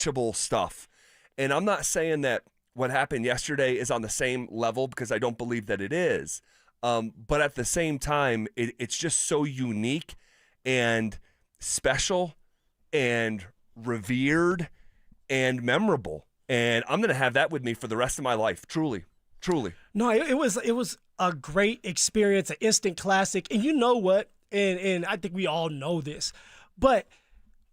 unwatchable stuff. And I'm not saying that what happened yesterday is on the same level, because I don't believe that it is. But at the same time, it's just so unique and special and revered and memorable. And I'm going to have that with me for the rest of my life, truly. No, it was a great experience, an instant classic. And you know what? And I think we all know this. But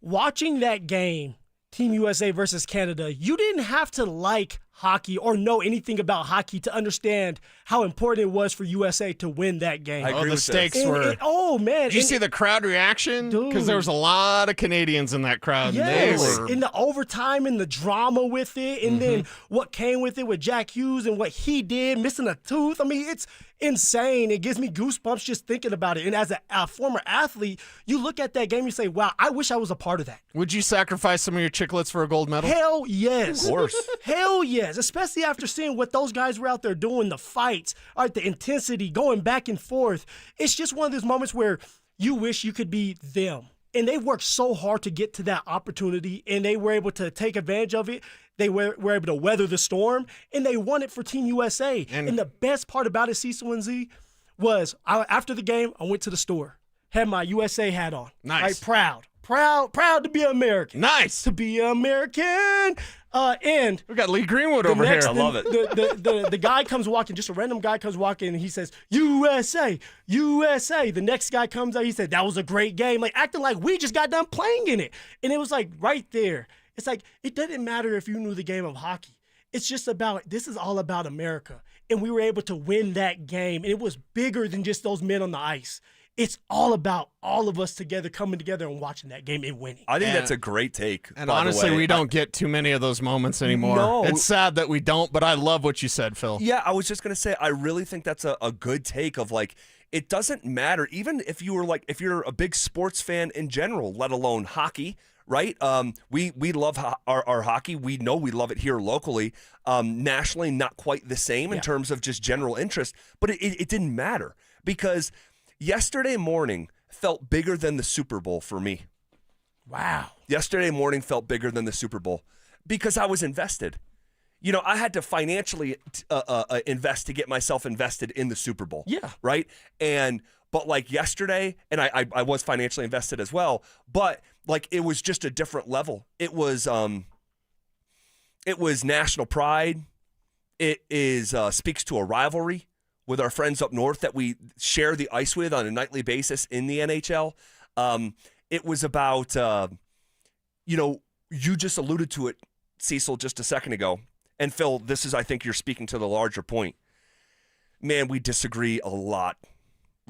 watching that game, Team USA versus Canada, you didn't have to like hockey or know anything about hockey to understand how important it was for USA to win that game. I agree the with stakes this. were. Oh, man. Did you see the crowd reaction? Because there was a lot of Canadians in that crowd. Yes, And they were. in the overtime and the drama with it, and then what came with it with Jack Hughes and what he did, missing a tooth. I mean, it's insane. It gives me goosebumps just thinking about it. And as a former athlete, you look at that game and you say, wow, I wish I was a part of that. Would you sacrifice some of your chiclets for a gold medal? Hell yes. Of course. Hell yes, especially after seeing what those guys were out there doing, the fights, all right, the intensity, going back and forth. It's just one of those moments where you wish you could be them. And they worked so hard to get to that opportunity, and they were able to take advantage of it. They were able to weather the storm, and they won it for Team USA. And the best part about it, Cecil and Z, was after the game, I went to the store, had my USA hat on. Nice. Right, proud to be American. Nice. To be American. And We got Lee Greenwood over here. I love it. The guy comes walking, just a random guy comes walking, and he says, USA, USA. The next guy comes out, he said, that was a great game. Like, acting like we just got done playing in it. And it was like right there. It's like, it doesn't matter if you knew the game of hockey. It's just about, this is all about America. And we were able to win that game. And it was bigger than just those men on the ice. It's all about all of us together, coming together and watching that game and winning. I think that's a great take. And by honestly, the way. we don't get too many of those moments anymore. No. It's sad that we don't, but I love what you said, Phil. Yeah, I was just going to say, I really think that's a good take of, like, it doesn't matter, even if if you're a big sports fan in general, let alone hockey, right? We love our hockey. We know we love it here locally. Nationally, not quite the same in terms of just general interest, but it didn't matter, because yesterday morning felt bigger than the Super Bowl for me. Wow. Yesterday morning felt bigger than the Super Bowl because I was invested. You know, I had to financially invest to get myself invested in the Super Bowl. Yeah. Right? But like yesterday, and I was financially invested as well, but like it was just a different level. It was national pride. It is speaks to a rivalry with our friends up north that we share the ice with on a nightly basis in the NHL. It was about, you just alluded to it, Cecil, just a second ago. And Phil, this is, I think you're speaking to the larger point. Man, we disagree a lot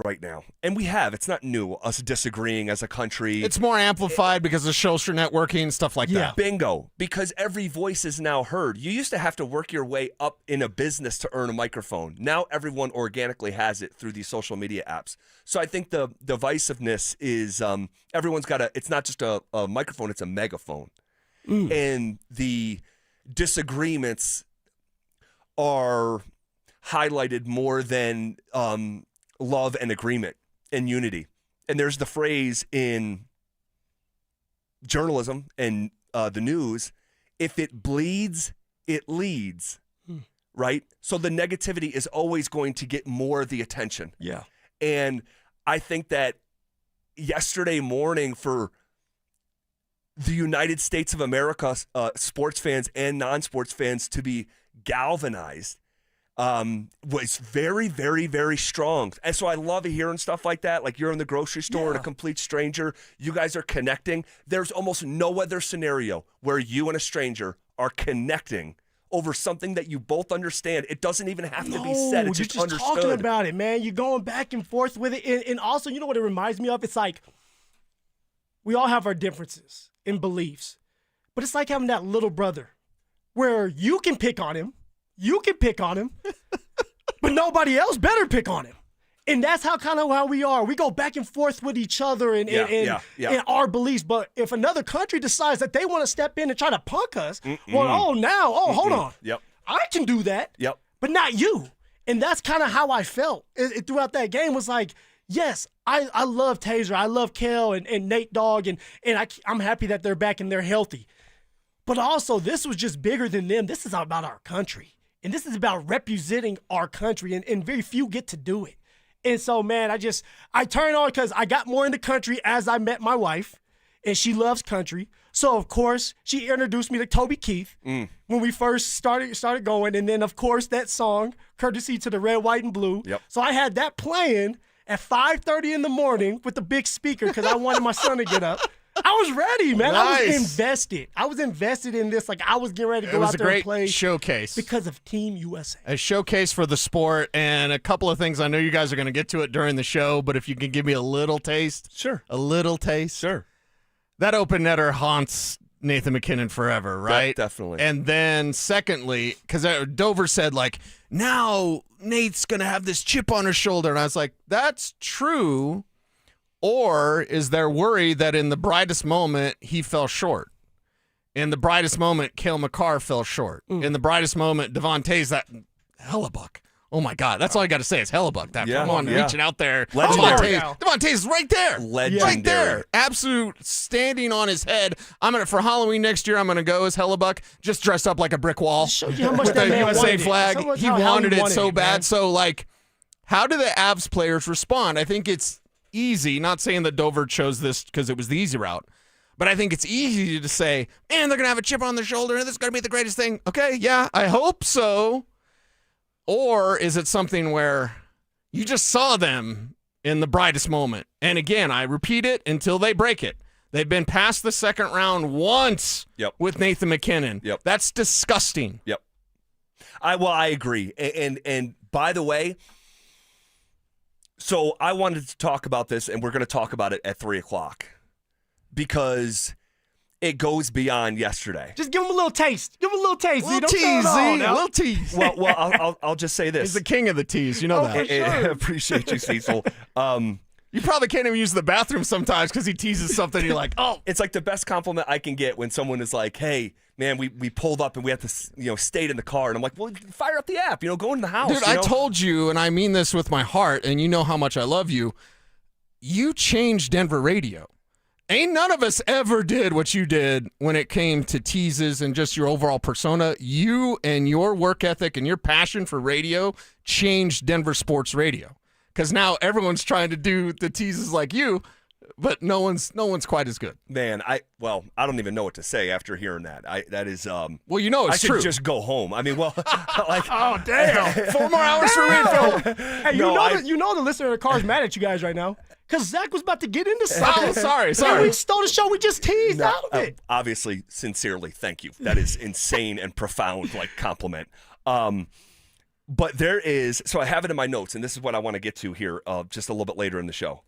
right now. And we have. It's not new, us disagreeing as a country. It's more amplified because of social networking and stuff like that. Bingo. Because every voice is now heard. You used to have to work your way up in a business to earn a microphone. Now everyone organically has it through these social media apps. So I think the divisiveness is everyone's got it's not just a microphone, it's a megaphone. And the disagreements are highlighted more than love and agreement and unity. And there's the phrase in journalism and the news, if it bleeds, it leads, right? So the negativity is always going to get more of the attention. Yeah. And I think that yesterday morning for the United States of America, sports fans and non-sports fans to be galvanized was very, very, very strong. And so I love hearing stuff like that. Like you're in the grocery store and a complete stranger, you guys are connecting. There's almost no other scenario where you and a stranger are connecting over something that you both understand. It doesn't even have to be said. It's you're just just understood. talking about it, man. You're going back and forth with it. And also, you know what it reminds me of? It's like we all have our differences in beliefs. But it's like having that little brother where you can pick on him. You can pick on him, but nobody else better pick on him. And that's how we are. We go back and forth with each other and our beliefs. But if another country decides that they want to step in and try to punk us, hold on. Yep. I can do that, Yep. but not you. And that's kind of how I felt throughout that game. Was like, yes, I love Taser. I love Kel and Nate Dogg. And I'm happy that they're back and they're healthy. But also, this was just bigger than them. This is about our country. And this is about representing our country. And very few get to do it. And so, man, I turned on because I got more into country as I met my wife. And she loves country. So, of course, she introduced me to Toby Keith when we first started going. And then, of course, that song, Courtesy to the Red, White, and Blue. Yep. So I had that playing at 5:30 in the morning with the big speaker because I wanted my son to get up. I was ready, man. Nice. I was invested. I was invested in this. Like, I was getting ready to go out there and play. It was a great showcase. Because of Team USA. A showcase for the sport, and a couple of things. I know you guys are going to get to it during the show, but if you can give me a little taste. Sure. A little taste. Sure. That open netter haunts Nathan McKinnon forever, right? Definitely. And then secondly, because Dover said, like, now Nate's going to have this chip on his shoulder. And I was like, that's true. Or is there worry that in the brightest moment, he fell short? In the brightest moment, Cale Makar fell short. In the brightest moment, Devontae's that Hellebuck. Oh, my God. That's all I got to say is Hellebuck. Come on, reaching out there. Devontae's right there. Legendary. Right there. Absolute standing on his head. For Halloween next year, I'm going to go as Hellebuck, just dressed up like a brick wall. Show you how much with that the man USA wanted flag. it. He wanted it so man. bad. So, like, how do the Avs players respond? I think it's easy. Not saying that Dover chose this because it was the easy route. But I think it's easy to say, man, they're going to have a chip on their shoulder and this is going to be the greatest thing. Okay, yeah, I hope so. Or is it something where you just saw them in the brightest moment? And again, I repeat it until they break it. They've been past the second round once with Nathan McKinnon. Yep. That's disgusting. Yep. I agree. And by the way, so I wanted to talk about this, and we're going to talk about it at 3 o'clock because it goes beyond yesterday. Just give him a little taste. Give him a little taste. A little tease, a little tease. Well, I'll just say this. He's the king of the tease. You know that. Sure. Appreciate you, Cecil. You probably can't even use the bathroom sometimes because he teases something. You're like, oh. It's like the best compliment I can get when someone is like, hey, man, we pulled up and we had to, stayed in the car. And I'm like, well, fire up the app, go in the house. Dude, I told you, and I mean this with my heart, and you know how much I love you. You changed Denver radio. Ain't none of us ever did what you did when it came to teases and just your overall persona. You and your work ethic and your passion for radio changed Denver sports radio. Because now everyone's trying to do the teases like you, but no one's quite as good. Man, I don't even know what to say after hearing that. That is well, you know it's I true. should just go home. I mean, well, like Oh, damn. 4 more hours for refill. Hey, No, you know the listener in the car is mad at you guys right now. Because Zach was about to get into Oh, something. sorry. And we stole the show. We just teased out of it. Obviously, sincerely, thank you. That is insane and profound, compliment. But there is, so I have it in my notes, and this is what I want to get to here just a little bit later in the show.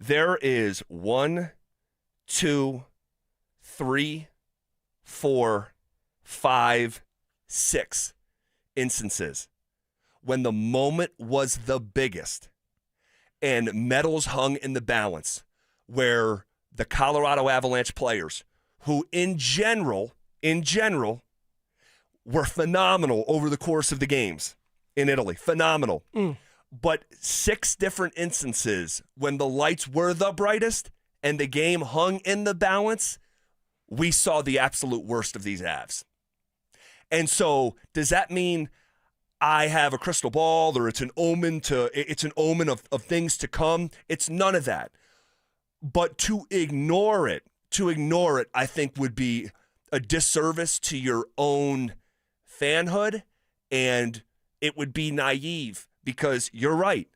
There is 1, 2, 3, 4, 5, 6 instances when the moment was the biggest and medals hung in the balance where the Colorado Avalanche players, who in general, were phenomenal over the course of the games in Italy. Phenomenal. But 6 different instances when the lights were the brightest and the game hung in the balance, we saw the absolute worst of these Avs. And so does that mean I have a crystal ball or it's an omen of things to come? It's none of that. But to ignore it, I think would be a disservice to your own fanhood, and it would be naive because you're right.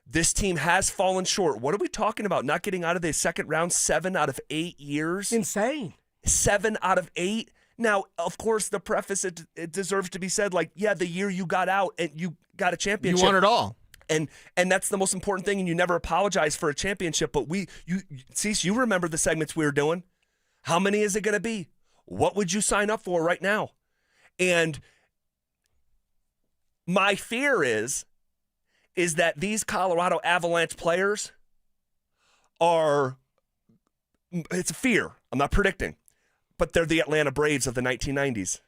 This team has fallen short. What are we talking about? Not getting out of the second round 7 out of 8 years? Insane. 7 out of 8? Now, of course, the preface, it deserves to be said, the year you got out and you got a championship. You won it all. And that's the most important thing, and you never apologize for a championship. But Cease, you remember the segments we were doing? How many is it going to be? What would you sign up for right now? And my fear is that these Colorado Avalanche players it's a fear. I'm not predicting. But they're the Atlanta Braves of the 1990s,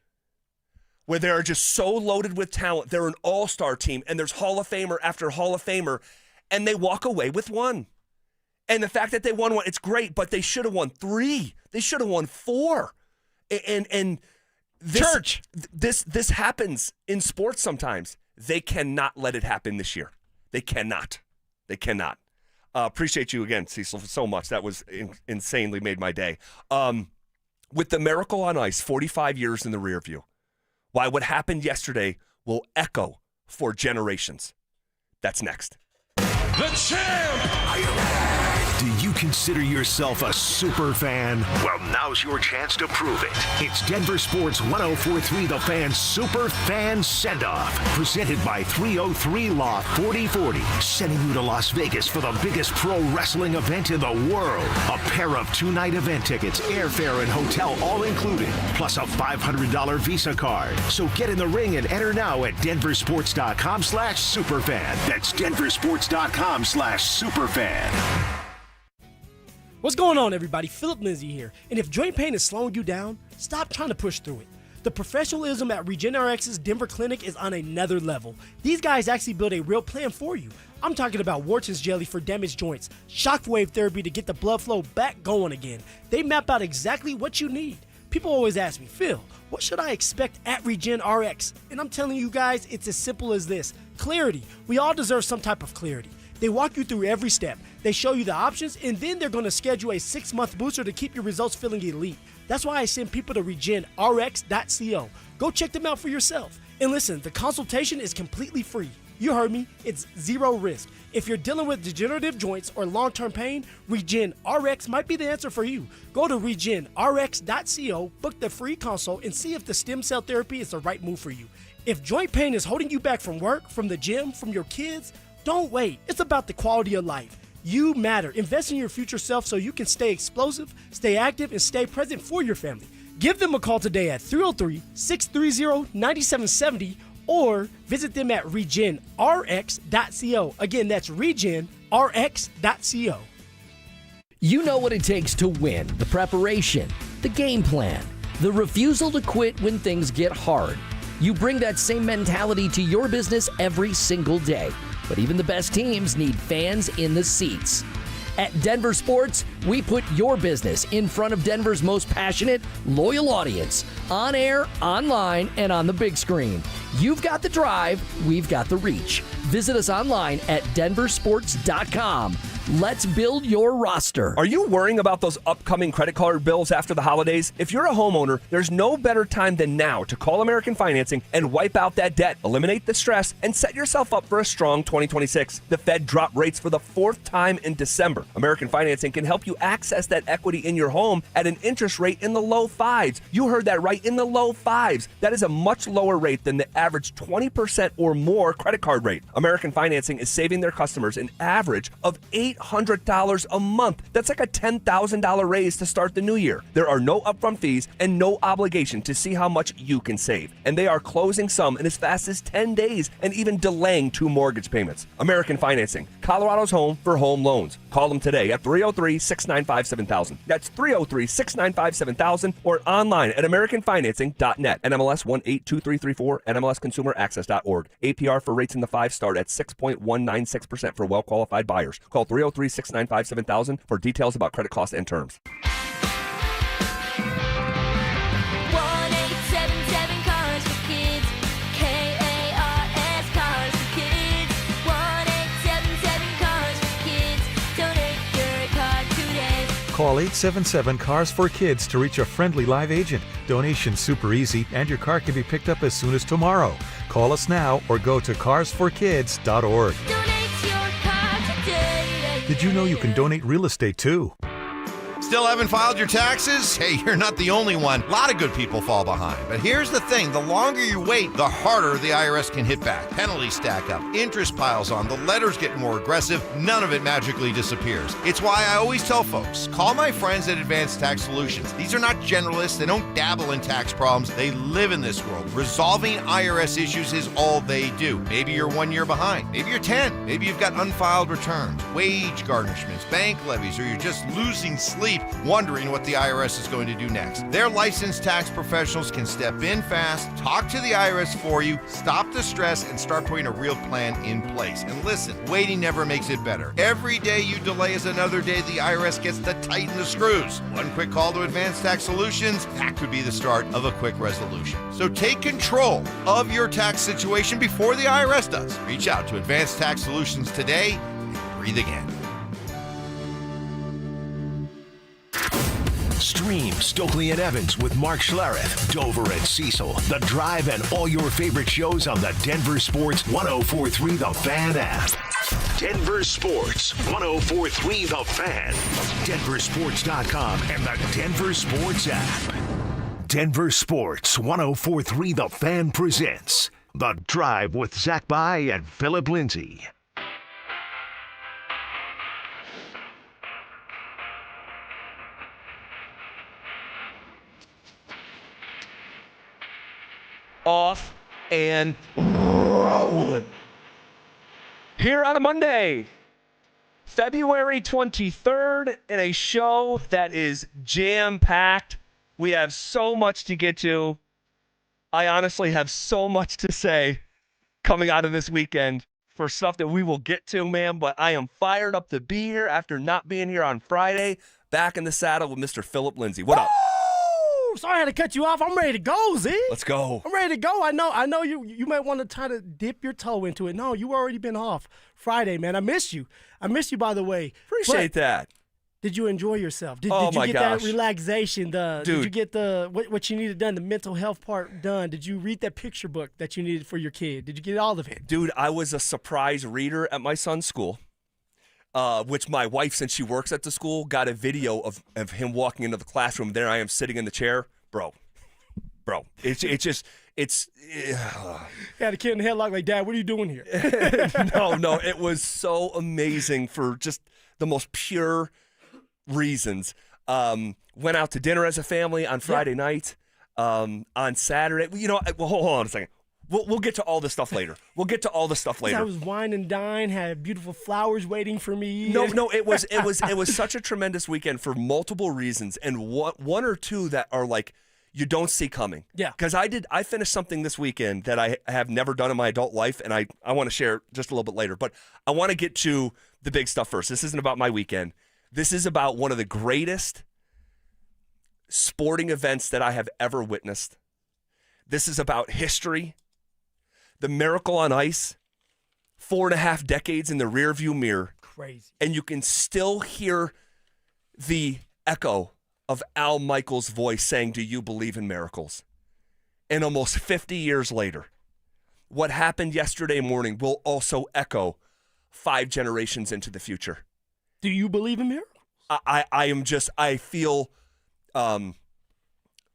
where they're just so loaded with talent. They're an all-star team, and there's Hall of Famer after Hall of Famer, and they walk away with 1. And the fact that they won 1, it's great, but they should have won 3. They should have won 4. And this happens in sports sometimes. They cannot let it happen this year. They cannot. Appreciate you again, Cecil, so much. That was insanely made my day. With the Miracle on Ice, 45 years in the rear view, why what happened yesterday will echo for generations. That's next. The champ! Are you ready? Do you consider yourself a super fan? Well, now's your chance to prove it. It's Denver Sports 104.3 The Fan Super Fan Send-Off, presented by 303 Law 4040, sending you to Las Vegas for the biggest pro wrestling event in the world. A pair of 2-night event tickets, airfare, and hotel all included, plus a $500 Visa card. So get in the ring and enter now at DenverSports.com/superfan. That's DenverSports.com/superfan. What's going on, everybody? Phillip Lindsay here. And if joint pain is slowing you down, stop trying to push through it. The professionalism at RegenRx's Denver Clinic is on another level. These guys actually build a real plan for you. I'm talking about Wharton's jelly for damaged joints, shockwave therapy to get the blood flow back going again. They map out exactly what you need. People always ask me, Phil, what should I expect at RegenRx? And I'm telling you guys, it's as simple as this. Clarity. We all deserve some type of clarity. They walk you through every step. They show you the options, and then they're going to schedule a 6-month booster to keep your results feeling elite. That's why I send people to regenrx.co. Go check them out for yourself. And listen, the consultation is completely free. You heard me. It's zero risk. If you're dealing with degenerative joints or long-term pain, RegenRx might be the answer for you. Go to regenrx.co, book the free consult, and see if the stem cell therapy is the right move for you. If joint pain is holding you back from work, from the gym, from your kids, don't wait. It's about the quality of life. You matter. Invest in your future self so you can stay explosive, stay active, and stay present for your family. Give them a call today at 303-630-9770 or visit them at regenrx.co. Again, that's regenrx.co. You know what it takes to win: the preparation, the game plan, the refusal to quit when things get hard. You bring that same mentality to your business every single day. But even the best teams need fans in the seats. At Denver Sports, we put your business in front of Denver's most passionate, loyal audience, on air, online, and on the big screen. You've got the drive, we've got the reach. Visit us online at DenverSports.com. Let's build your roster. Are you worrying about those upcoming credit card bills after the holidays? If you're a homeowner, there's no better time than now to call American Financing and wipe out that debt, eliminate the stress, and set yourself up for a strong 2026. The Fed dropped rates for the 4th time in December. American Financing can help you access that equity in your home at an interest rate in the low 5s. You heard that right, in the low 5s. That is a much lower rate than the average 20% or more credit card rate. American Financing is saving their customers an average of $800 a month. That's like a $10,000 raise to start the new year. There are no upfront fees and no obligation to see how much you can save. And they are closing some in as fast as 10 days and even delaying 2 mortgage payments. American Financing, Colorado's home for home loans. Call them today at 303-695-7000. That's 303-695-7000 or online at americanfinancing.net. NMLS 182334, NMLSconsumeraccess.org. APR for rates in the 5 start at 6.196% for well-qualified buyers. Call 303-695-7000 for details about credit costs and terms. 1877 Cars for Kids. KARS Cars for Kids. 1877 Cars for Kids. Donate your car today. Call 877 Cars for Kids to reach a friendly live agent. Donation's super easy, and your car can be picked up as soon as tomorrow. Call us now or go to carsforkids.org. Donate your car today. Did you know you can donate real estate too? Still haven't filed your taxes? Hey, you're not the only one. A lot of good people fall behind. But here's the thing. The longer you wait, the harder the IRS can hit back. Penalties stack up. Interest piles on. The letters get more aggressive. None of it magically disappears. It's why I always tell folks, call my friends at Advanced Tax Solutions. These are not generalists. They don't dabble in tax problems. They live in this world. Resolving IRS issues is all they do. Maybe you're 1 year behind. Maybe you're 10. Maybe you've got unfiled returns, wage garnishments, bank levies, or you're just losing sleep keep wondering what the IRS is going to do next. Their licensed tax professionals can step in fast, talk to the IRS for you, stop the stress, and start putting a real plan in place. And listen, waiting never makes it better. Every day you delay is another day the IRS gets to tighten the screws. One quick call to Advanced Tax Solutions, that could be the start of a quick resolution. So take control of your tax situation before the IRS does. Reach out to Advanced Tax Solutions today and breathe again. Stream Stokely and Evans with Mark Schlereth, Dover and Cecil, The Drive, and all your favorite shows on the Denver Sports 104.3 The Fan app. Denver Sports 104.3 The Fan, DenverSports.com, and the Denver Sports app. Denver Sports 104.3 The Fan presents The Drive with Zach By and Phillip Lindsay. Off and rolling. Here on a Monday, February 23rd, in a show that is jam-packed. We have so much to get to. I honestly have so much to say coming out of this weekend for stuff that we will get to, man, but I am fired up to be here after not being here on Friday. Back in the saddle with Mr. Phillip Lindsay. What up? Sorry I had to cut you off. I'm ready to go, Z. Let's go. I'm ready to go. I know you might want to try to dip your toe into it. No, you already been off Friday, man. I missed you. I missed you, by the way. Appreciate that. Did you enjoy yourself? Did Oh, you my get gosh. that relaxation? Did Dude. you get what you needed done, the mental health part done? Did you read that picture book that you needed for your kid? Did you get all of it? Dude, I was a surprise reader at my son's school, which my wife, since she works at the school, got a video of him walking into the classroom. There I am sitting in the chair. Bro, it's Yeah, the kid in the headlock like, Dad, what are you doing here? no, it was so amazing for just the most pure reasons. Went out to dinner as a family on Friday night. On Saturday, hold on a second. We'll get to all this stuff later. I was wine and dine, had beautiful flowers waiting for me. No, it was such a tremendous weekend for multiple reasons, and one or two that are like you don't see coming. Yeah. Because I finished something this weekend that I have never done in my adult life, and I want to share just a little bit later. But I want to get to the big stuff first. This isn't about my weekend. This is about one of the greatest sporting events that I have ever witnessed. This is about history, the Miracle on Ice, 4.5 decades in the rearview mirror. Crazy. And you can still hear the echo of Al Michaels' voice saying, "Do you believe in miracles?" And almost 50 years later, what happened yesterday morning will also echo 5 generations into the future. Do you believe in miracles? I feel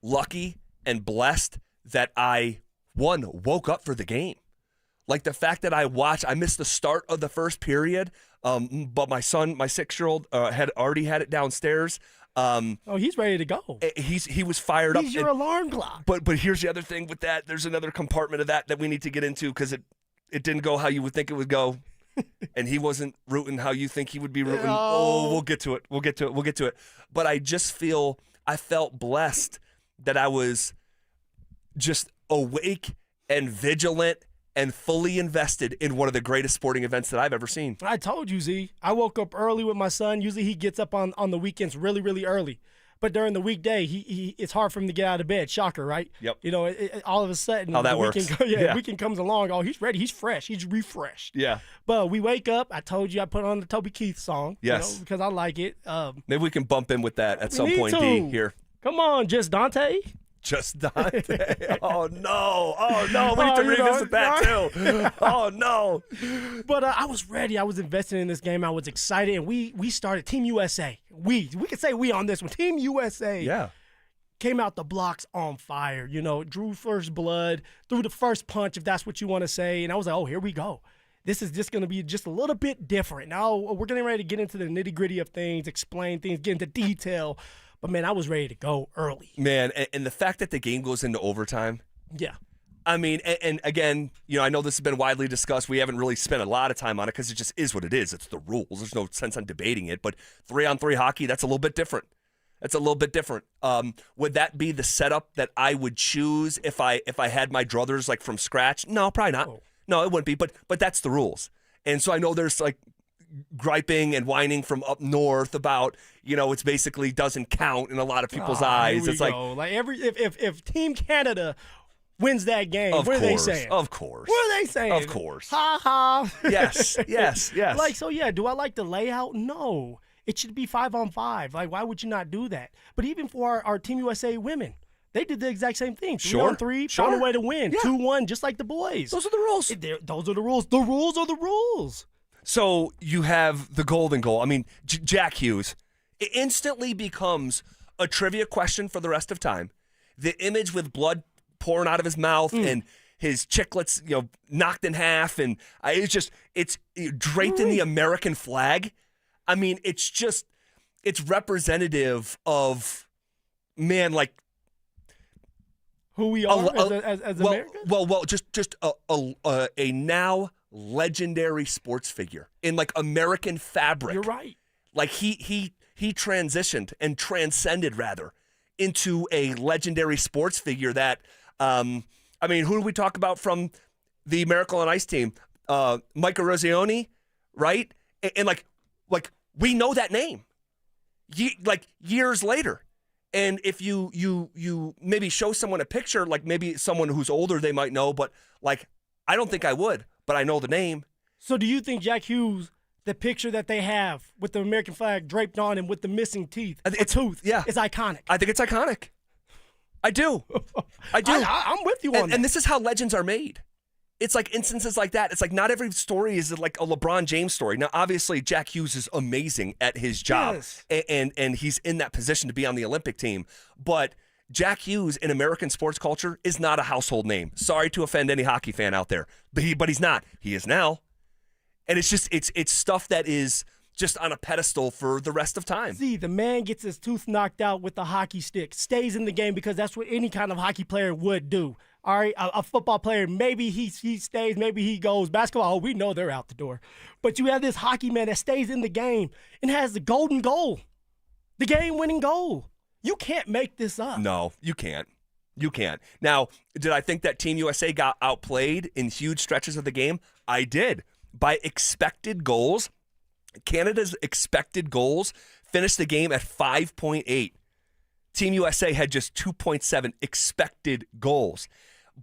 lucky and blessed that I, woke up for the game. Like the fact that I missed the start of the first period, but my son, my 6-year-old, had already had it downstairs. He's ready to go. He was fired up. He's your alarm clock. But here's the other thing with that. There's another compartment of that we need to get into because it didn't go how you would think it would go. And he wasn't rooting how you think he would be rooting. Oh, we'll get to it. But I felt blessed that I was just awake and vigilant and fully invested in one of the greatest sporting events that I've ever seen. I told you, Z. I woke up early with my son. Usually he gets up on the weekends really, really early. But during the weekday, it's hard for him to get out of bed. Shocker, right? Yep. All of a sudden, how that works. The weekend comes along. Oh, he's ready. He's fresh. He's refreshed. Yeah. But we wake up. I told you I put on the Toby Keith song. Yes. Because I like it. Maybe we can bump in with that at some need point, to. D, here. Come on, Just Dante. Just Dante. Oh, no. We need to revisit that, too. Oh, no. But I was ready. I was invested in this game. I was excited. And we started Team USA. We can say we on this one. Team USA. Yeah. Came out the blocks on fire. Drew first blood, threw the first punch, if that's what you want to say. And I was like, oh, here we go. This is just going to be just a little bit different. Now we're getting ready to get into the nitty-gritty of things, explain things, get into detail. But, man, I was ready to go early. Man, and the fact that the game goes into overtime. Yeah. I mean, and again, I know this has been widely discussed. We haven't really spent a lot of time on it because it just is what it is. It's the rules. There's no sense on debating it. But 3-on-3 hockey, that's a little bit different. That's a little bit different. Would that be the setup that I would choose if I had my druthers like from scratch? No, probably not. No, it wouldn't be. But that's the rules. And so I know there's like griping and whining from up north about, it's basically doesn't count in a lot of people's eyes. It's like if Team Canada wins that game, what are they saying? Of course. What are they saying? Of course. Ha ha. Yes. Do I like the layout? No. It should be 5-on-5. Like, why would you not do that? But even for our Team USA women, they did the exact same thing. 3-on-3, found a way to win. 2-1, just like the boys. Those are the rules. Those are the rules. The rules are the rules. So you have the golden goal. I mean, Jack Hughes. It instantly becomes a trivia question for the rest of time. The image with blood pouring out of his mouth and his chiclets, knocked in half, and it's draped in the American flag. I mean, it's representative of, man, like who we are as Americans. Well, just a now legendary sports figure in like American fabric. You're right. Like he transitioned and transcended rather into a legendary sports figure that, who do we talk about from the Miracle on Ice team? Micah Rosioni, right? And like we know that name, years later. And if you maybe show someone a picture, like maybe someone who's older they might know, but like I don't think I would, but I know the name. So do you think Jack Hughes, the picture that they have with the American flag draped on him with the missing tooth, is iconic? I think it's iconic. I do. I'm with you on that. And this is how legends are made. It's like instances like that. It's like not every story is like a LeBron James story. Now, obviously, Jack Hughes is amazing at his job, and he's in that position to be on the Olympic team. But Jack Hughes in American sports culture is not a household name. Sorry to offend any hockey fan out there, but he's not. He is now, and it's just it's stuff that is just on a pedestal for the rest of time. See, the man gets his tooth knocked out with the hockey stick, stays in the game because that's what any kind of hockey player would do. All right, a football player, maybe he stays, maybe he goes. Basketball, we know they're out the door. But you have this hockey man that stays in the game and has the golden goal, the game-winning goal. You can't make this up. No, you can't. You can't. Now, did I think that Team USA got outplayed in huge stretches of the game? I did. By expected goals, Canada's expected goals finished the game at 5.8. Team USA had just 2.7 expected goals.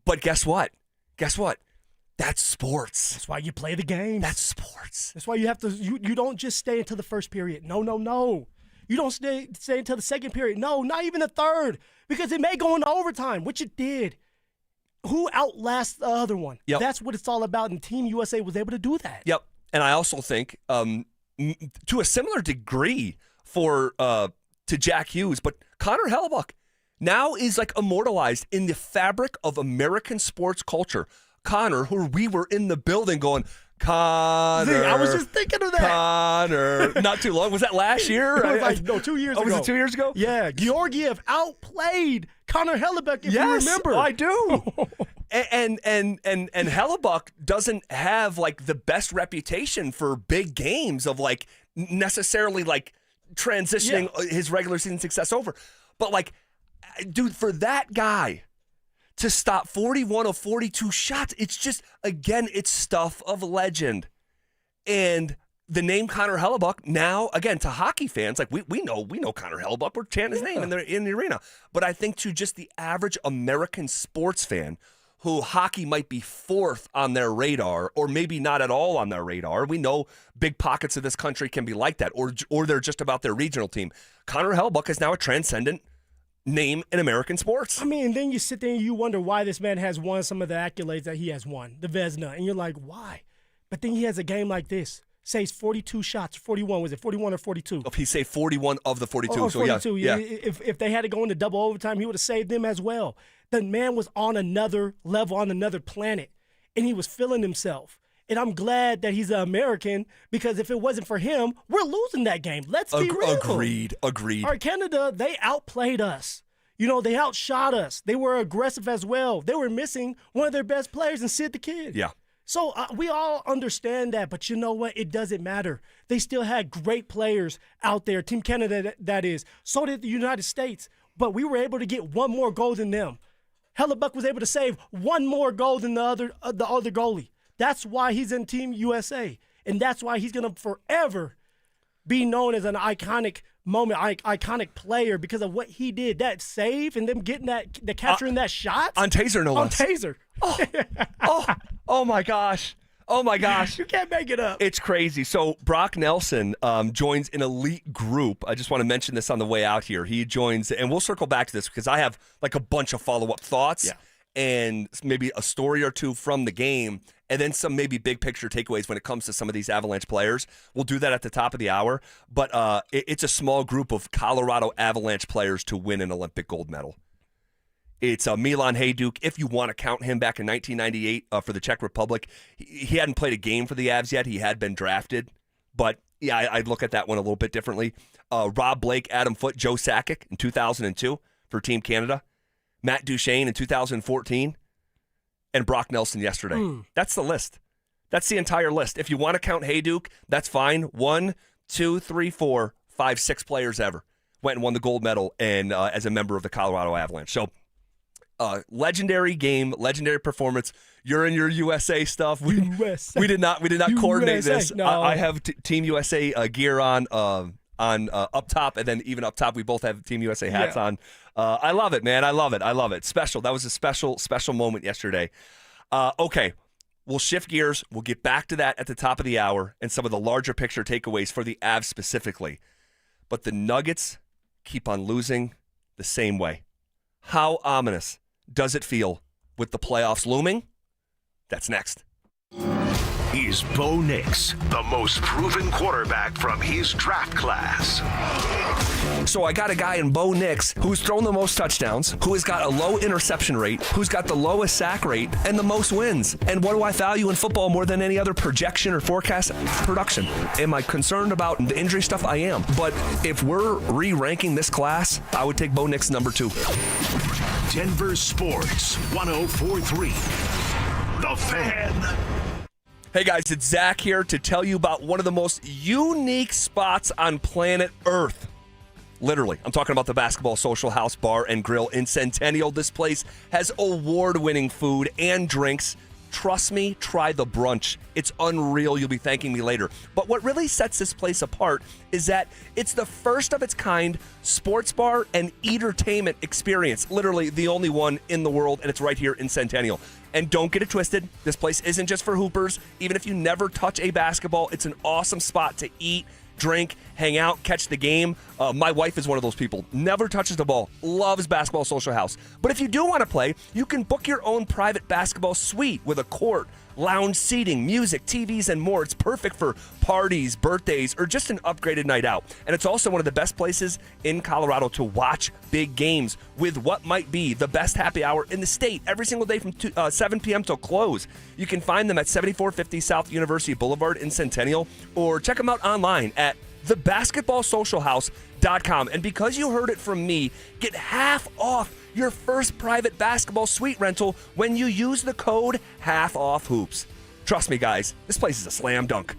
But guess what? That's sports. That's why you play the game. That's sports. That's why you have to. You don't just stay until the first period. No. You don't stay until the second period. No, not even the third, because it may go into overtime, which it did. Who outlasts the other one? Yep. That's what it's all about, and Team USA was able to do that. Yep. And I also think, to a similar degree to Jack Hughes, but Connor Hellebuck now is like immortalized in the fabric of American sports culture. Connor, who we were in the building going, Connor. I was just thinking of that. Connor. Not too long. Was that last year? It was 2 years ago. Was it 2 years ago? Yeah. Georgiev outplayed Connor Hellebuck, if you remember. I do. And Hellebuck doesn't have like the best reputation for big games of like necessarily like transitioning his regular season success over. But like, dude, for that guy to stop 41 of 42 shots, it's just, again, it's stuff of legend. And the name Connor Hellebuck now, again, to hockey fans, like we know Connor Hellebuck. We're chanting his name in the arena. But I think to just the average American sports fan who hockey might be fourth on their radar or maybe not at all on their radar. We know big pockets of this country can be like that, or they're just about their regional team. Connor Hellebuck is now a transcendent name in American sports. I mean, then you sit there and you wonder why this man has won some of the accolades that he has won, the Vezina, and you're like, why? But then he has a game like this. Saves 42 shots, 41. Was it 41 or 42? He saved 41 of the 42. Oh, so 42. Yeah. If they had to go into double overtime, he would have saved them as well. The man was on another level, on another planet, and he was feeling himself. And I'm glad that he's an American, because if it wasn't for him, we're losing that game. Let's be real. Agreed. All right, Canada, they outplayed us. You know, they outshot us. They were aggressive as well. They were missing one of their best players in Sid the Kid. Yeah. So we all understand that, but you know what? It doesn't matter. They still had great players out there, Team Canada that is. So did the United States, but we were able to get one more goal than them. Hellebuck was able to save one more goal than the other goalie. That's why he's in Team USA, and that's why he's going to forever be known as an iconic moment, iconic player because of what he did. That save and them getting the capturing that shot on taser, no less. On taser. Oh my gosh. Oh my gosh. You can't make it up. It's crazy. So Brock Nelson joins an elite group. I just want to mention this on the way out here. He joins, and we'll circle back to this because I have like a bunch of follow-up thoughts and maybe a story or two from the game, and then some maybe big picture takeaways when it comes to some of these Avalanche players. We'll do that at the top of the hour. But it's a small group of Colorado Avalanche players to win an Olympic gold medal. It's Milan Hajduk, if you want to count him back in 1998 for the Czech Republic. He hadn't played a game for the Avs yet. He had been drafted. But, yeah, I'd look at that one a little bit differently. Rob Blake, Adam Foote, Joe Sakic in 2002 for Team Canada. Matt Duchene in 2014. And Brock Nelson yesterday. That's the list. That's the entire list. If you want to count Hajduk, that's fine. 1, 2, 3, 4, 5, 6 players ever went and won the gold medal and as a member of the Colorado Avalanche. So, legendary game, legendary performance. You're in your USA stuff. We did not coordinate this. No. I have Team USA gear on up top, and then even up top, we both have Team USA hats on. I love it, man. I love it. Special. That was a special moment yesterday. Okay, we'll shift gears. We'll get back to that at the top of the hour and some of the larger picture takeaways for the Avs specifically. But the Nuggets keep on losing the same way. How ominous does it feel with the playoffs looming? That's next. Is Bo Nix the most proven quarterback from his draft class? So I got a guy in Bo Nix who's thrown the most touchdowns, who has got a low interception rate, who's got the lowest sack rate, and the most wins. And what do I value in football more than any other projection or forecast? Production. Am I concerned about the injury stuff? I am. But if we're re-ranking this class, I would take Bo Nix number 2. Denver Sports 104.3. The Fan. Hey guys, it's Zach here to tell you about one of the most unique spots on planet Earth. Literally, I'm talking about the Basketball Social House Bar and Grill in Centennial. This place has award-winning food and drinks. Trust me, try the brunch. It's unreal. You'll be thanking me later. But what really sets this place apart is that it's the first of its kind sports bar and entertainment experience. Literally the only one in the world, and it's right here in Centennial. And don't get it twisted. This place isn't just for hoopers. Even if you never touch a basketball, it's an awesome spot to eat, drink, hang out, catch the game. My wife is one of those people. Never touches the ball. Loves Basketball Social House. But if you do want to play, you can book your own private basketball suite with a court, lounge seating, music, TVs, and more. It's perfect for parties, birthdays, or just an upgraded night out. And it's also one of the best places in Colorado to watch big games with what might be the best happy hour in the state every single day from 7 p.m. till close. You can find them at 7450 South University Boulevard in Centennial, or check them out online at thebasketballsocialhouse.com. And because you heard it from me, get half off your first private basketball suite rental when you use the code HALFOFFHOOPS. Trust me, guys, this place is a slam dunk.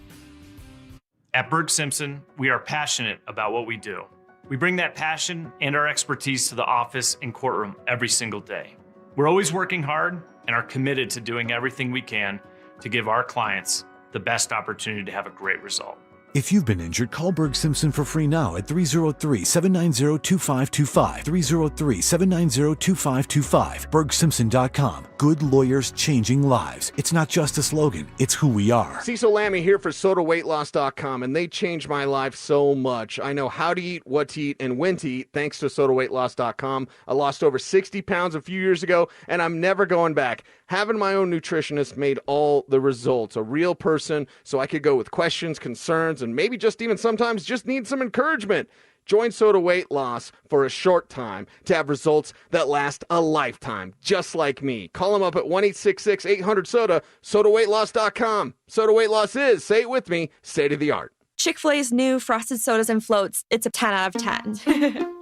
At Berg Simpson, we are passionate about what we do. We bring that passion and our expertise to the office and courtroom every single day. We're always working hard and are committed to doing everything we can to give our clients the best opportunity to have a great result. If you've been injured, call Berg Simpson for free now at 303-790-2525. 303-790-2525. BergSimpson.com. Good lawyers changing lives. It's not just a slogan, it's who we are. Cecil Lammy here for SodaWeightLoss.com, and they changed my life so much. I know how to eat, what to eat, and when to eat thanks to SodaWeightLoss.com. I lost over 60 pounds a few years ago, and I'm never going back. Having my own nutritionist made all the results. A real person, so I could go with questions, concerns, and maybe just even sometimes just need some encouragement. Join Soda Weight Loss for a short time to have results that last a lifetime, just like me. Call them up at 1-866-800-SODA, SodaWeightLoss.com. Soda Weight Loss is, say it with me, state of the art. Chick-fil-A's new frosted sodas and floats, it's a 10 out of 10.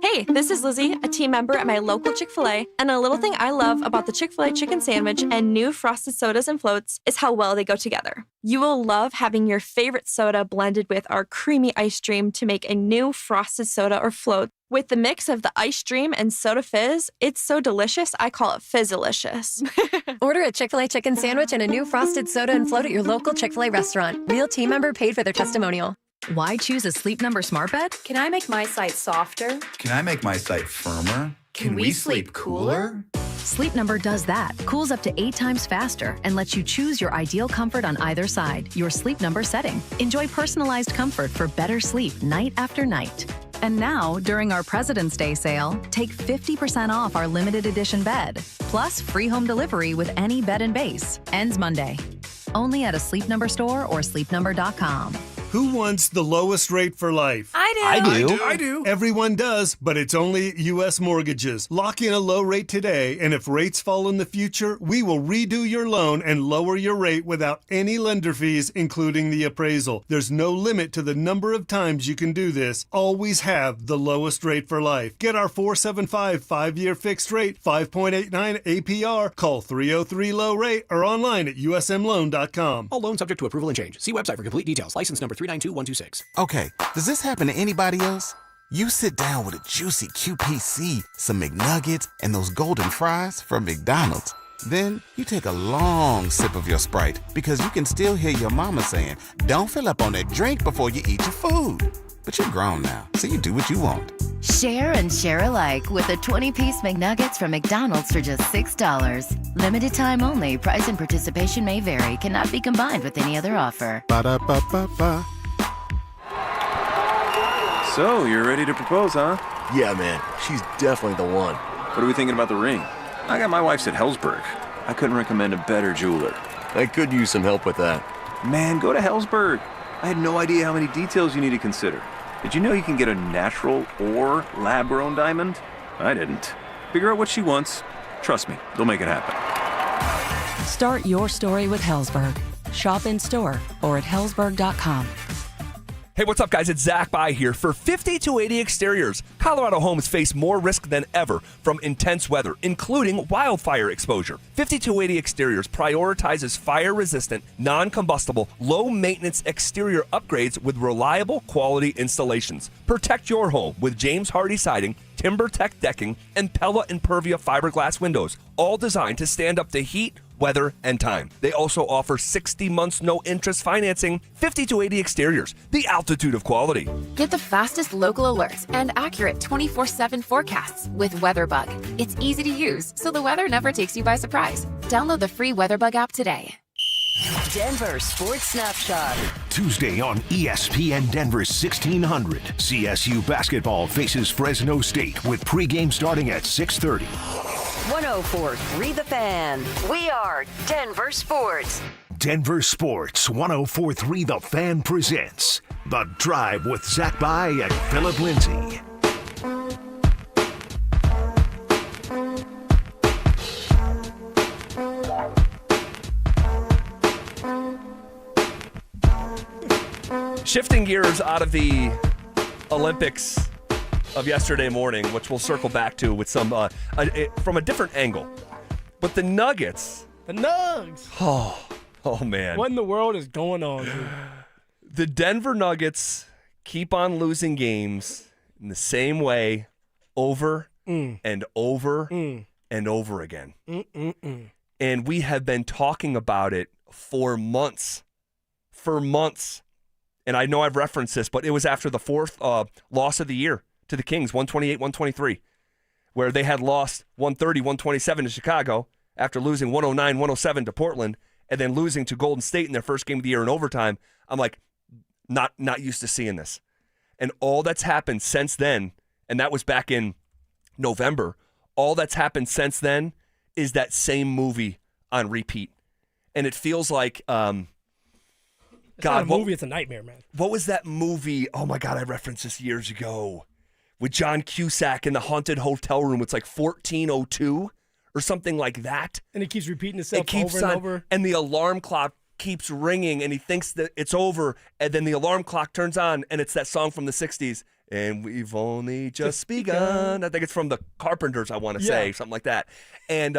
Hey, this is Lizzie, a team member at my local Chick-fil-A, and a little thing I love about the Chick-fil-A chicken sandwich and new frosted sodas and floats is how well they go together. You will love having your favorite soda blended with our creamy ice stream to make a new frosted soda or float. With the mix of the ice stream and soda fizz, it's so delicious, I call it Fizzalicious. Order a Chick-fil-A chicken sandwich and a new frosted soda and float at your local Chick-fil-A restaurant. Real team member paid for their testimonial. Why choose a Sleep Number smart bed? Can I make my site softer? Can I make my site firmer? Can we sleep cooler? Sleep Number does that. Cools up to 8 times faster and lets you choose your ideal comfort on either side, your Sleep Number setting. Enjoy personalized comfort for better sleep night after night. And now, during our President's Day sale, take 50% off our limited edition bed, plus free home delivery with any bed and base. Ends Monday. Only at a Sleep Number store or sleepnumber.com. Who wants the lowest rate for life? I do. Everyone does, but it's only U.S. Mortgages. Lock in a low rate today, and if rates fall in the future, we will redo your loan and lower your rate without any lender fees, including the appraisal. There's no limit to the number of times you can do this. Always have the lowest rate for life. Get our 475 5-year fixed rate, 5.89 APR. Call 303-LOW-RATE or online at usmloan.com. All loans subject to approval and change. See website for complete details. License number 392126. Okay, does this happen to anybody else? You sit down with a juicy QPC, some McNuggets, and those golden fries from McDonald's. Then you take a long sip of your Sprite because you can still hear your mama saying, "Don't fill up on that drink before you eat your food." But you're grown now, so you do what you want. Share and share alike with the 20-piece McNuggets from McDonald's for just $6. Limited time only. Price and participation may vary. Cannot be combined with any other offer. Ba-da-ba-ba-ba. So, you're ready to propose, huh? Yeah, man. She's definitely the one. What are we thinking about the ring? I got my wife's at Hellsberg. I couldn't recommend a better jeweler. I could use some help with that. Man, go to Hellsberg. I had no idea how many details you need to consider. Did you know you can get a natural or lab-grown diamond? I didn't. Figure out what she wants. Trust me, they'll make it happen. Start your story with Hellsberg. Shop in store or at hellsberg.com. Hey, what's up, guys? It's Zach By here. For 50-80 Exteriors, Colorado homes face more risk than ever from intense weather, including wildfire exposure. 50-80 Exteriors prioritizes fire-resistant, non-combustible, low-maintenance exterior upgrades with reliable quality installations. Protect your home with James Hardy siding, TimberTech decking, and Pella Impervia fiberglass windows, all designed to stand up to heat, weather, and time. They also offer 60 months no-interest financing. 50-80 Exteriors, the altitude of quality. Get the fastest local alerts and accurate 24/7 forecasts with WeatherBug. It's easy to use, so the weather never takes you by surprise. Download the free WeatherBug app today. Denver Sports Snapshot. Tuesday on ESPN Denver 1600. CSU basketball faces Fresno State with pregame starting at 6:30. 104.3 The Fan. We are Denver Sports. Denver Sports 104.3 The Fan presents The Drive with Zach By and Phillip Lindsay. Shifting gears out of the Olympics of yesterday morning, which we'll circle back to with some from a different angle. But the Nuggets. The Nugs. Oh man. What in the world is going on, dude? The Denver Nuggets keep on losing games in the same way over and over and over again. And we have been talking about it for months. And I know I've referenced this, but it was after the fourth loss of the year to the Kings, 128-123, where they had lost 130-127 to Chicago after losing 109-107 to Portland, and then losing to Golden State in their first game of the year in overtime. I'm like, not used to seeing this. And all that's happened since then, and that was back in November, all that's happened since then is that same movie on repeat. And it feels like... It's not a movie, it's a nightmare, man. What was that movie? Oh, my God, I referenced this years ago. With John Cusack in the haunted hotel room. It's like 1402 or something like that. And it keeps repeating itself over and over. And the alarm clock keeps ringing and he thinks that it's over, and then the alarm clock turns on and it's that song from the 60s, and we've only just begun. I think it's from the Carpenters, I want to say, something like that. And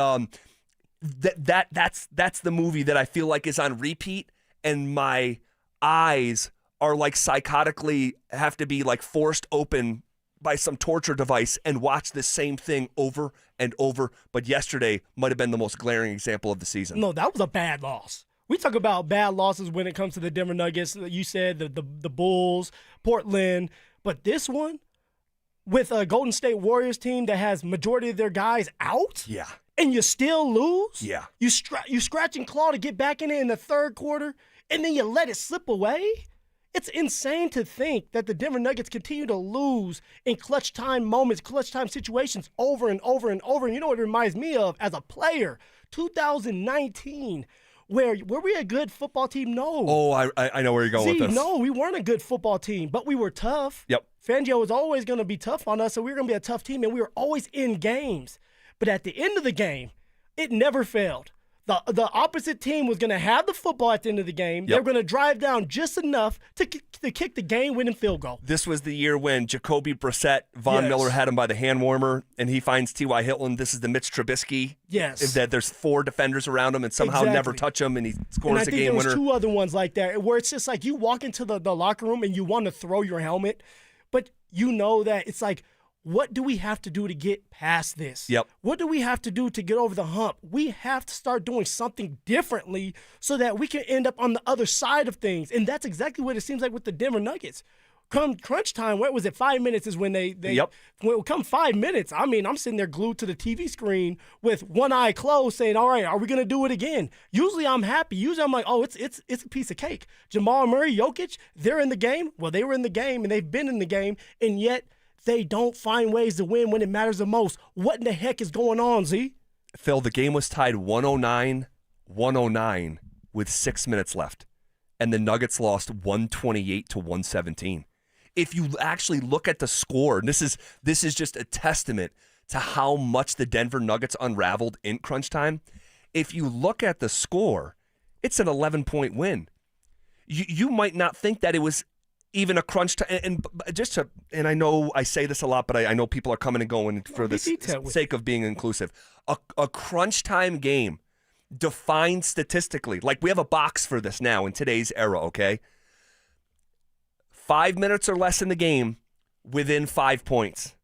that's the movie that I feel like is on repeat, and my eyes are like psychotically have to be like forced open by some torture device and watch the same thing over and over. But yesterday might have been the most glaring example of the season. No, that was a bad loss. We talk about bad losses when it comes to the Denver Nuggets. You said the Bulls, Portland, but this one with a Golden State Warriors team that has majority of their guys out. Yeah. And you still lose. Yeah. You scratch and claw to get back in it in the third quarter, and then you let it slip away. It's insane to think that the Denver Nuggets continue to lose in clutch time moments, clutch time situations over and over and over. And you know what it reminds me of as a player? 2019, where were we a good football team? No. Oh, I know where you're going with this. No, we weren't a good football team, but we were tough. Yep. Fangio was always going to be tough on us, so we were going to be a tough team, and we were always in games. But at the end of the game, it never failed. The opposite team was going to have the football at the end of the game. They were going to drive down just enough to kick the game-winning field goal. This was the year when Jacoby Brissett, Von Miller had him by the hand warmer, and he finds T.Y. Hilton. This is the Mitch Trubisky. Yes. That there's 4 defenders around him and somehow never touch him, and he scores the game winner. And I think there was 2 other ones like that where it's just like you walk into the locker room and you want to throw your helmet, but you know that it's like, what do we have to do to get past this? Yep. What do we have to do to get over the hump? We have to start doing something differently so that we can end up on the other side of things. And that's exactly what it seems like with the Denver Nuggets. Come crunch time, what was it, 5 minutes is when they when come 5 minutes, I mean, I'm sitting there glued to the TV screen with one eye closed saying, all right, are we going to do it again? Usually I'm happy. Usually I'm like, oh, it's a piece of cake. Jamal Murray, Jokic, they're in the game. Well, they were in the game, and they've been in the game, and yet they don't find ways to win when it matters the most. What in the heck is going on, Z? Phil, the game was tied 109-109 with 6 minutes left, and the Nuggets lost 128-117. If you actually look at the score, and this is just a testament to how much the Denver Nuggets unraveled in crunch time. If you look at the score, it's an 11-point win. You might not think that it was even a crunch time, and I know I say this a lot, but I know people are coming and going for the sake of being inclusive. A crunch time game defined statistically, like we have a box for this now in today's era, okay? 5 minutes or less in the game within 5 points.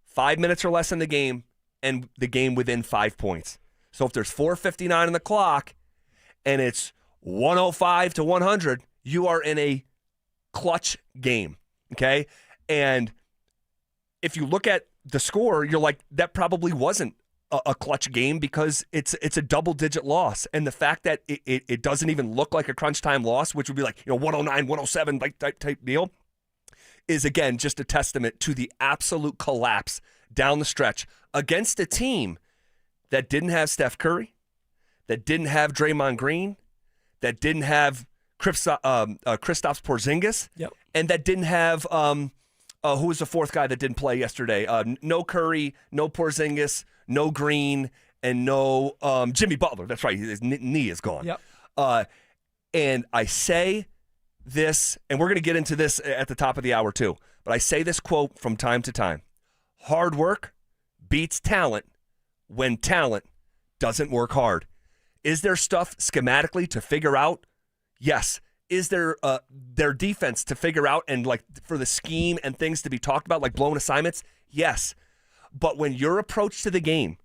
5 minutes or less in the game and the game within 5 points. So if there's 4:59 on the clock and it's 105-100, you are in a clutch game, okay? And if you look at the score, you're like, that probably wasn't a clutch game because it's a double-digit loss. And the fact that it doesn't even look like a crunch time loss, which would be like 109, 107 type deal, is, again, just a testament to the absolute collapse down the stretch against a team that didn't have Steph Curry, that didn't have Draymond Green, that didn't have Kristaps Porzingis, and that didn't have who was the fourth guy that didn't play yesterday? No Curry, no Porzingis, no Green, and no Jimmy Butler. That's right, his knee is gone. And I say this, and we're going to get into this at the top of the hour too, but I say this quote from time to time. Hard work beats talent when talent doesn't work hard. Is there stuff schematically to figure out? Yes. Is there their defense to figure out and like for the scheme and things to be talked about, like blown assignments? Yes. But when your approach to the game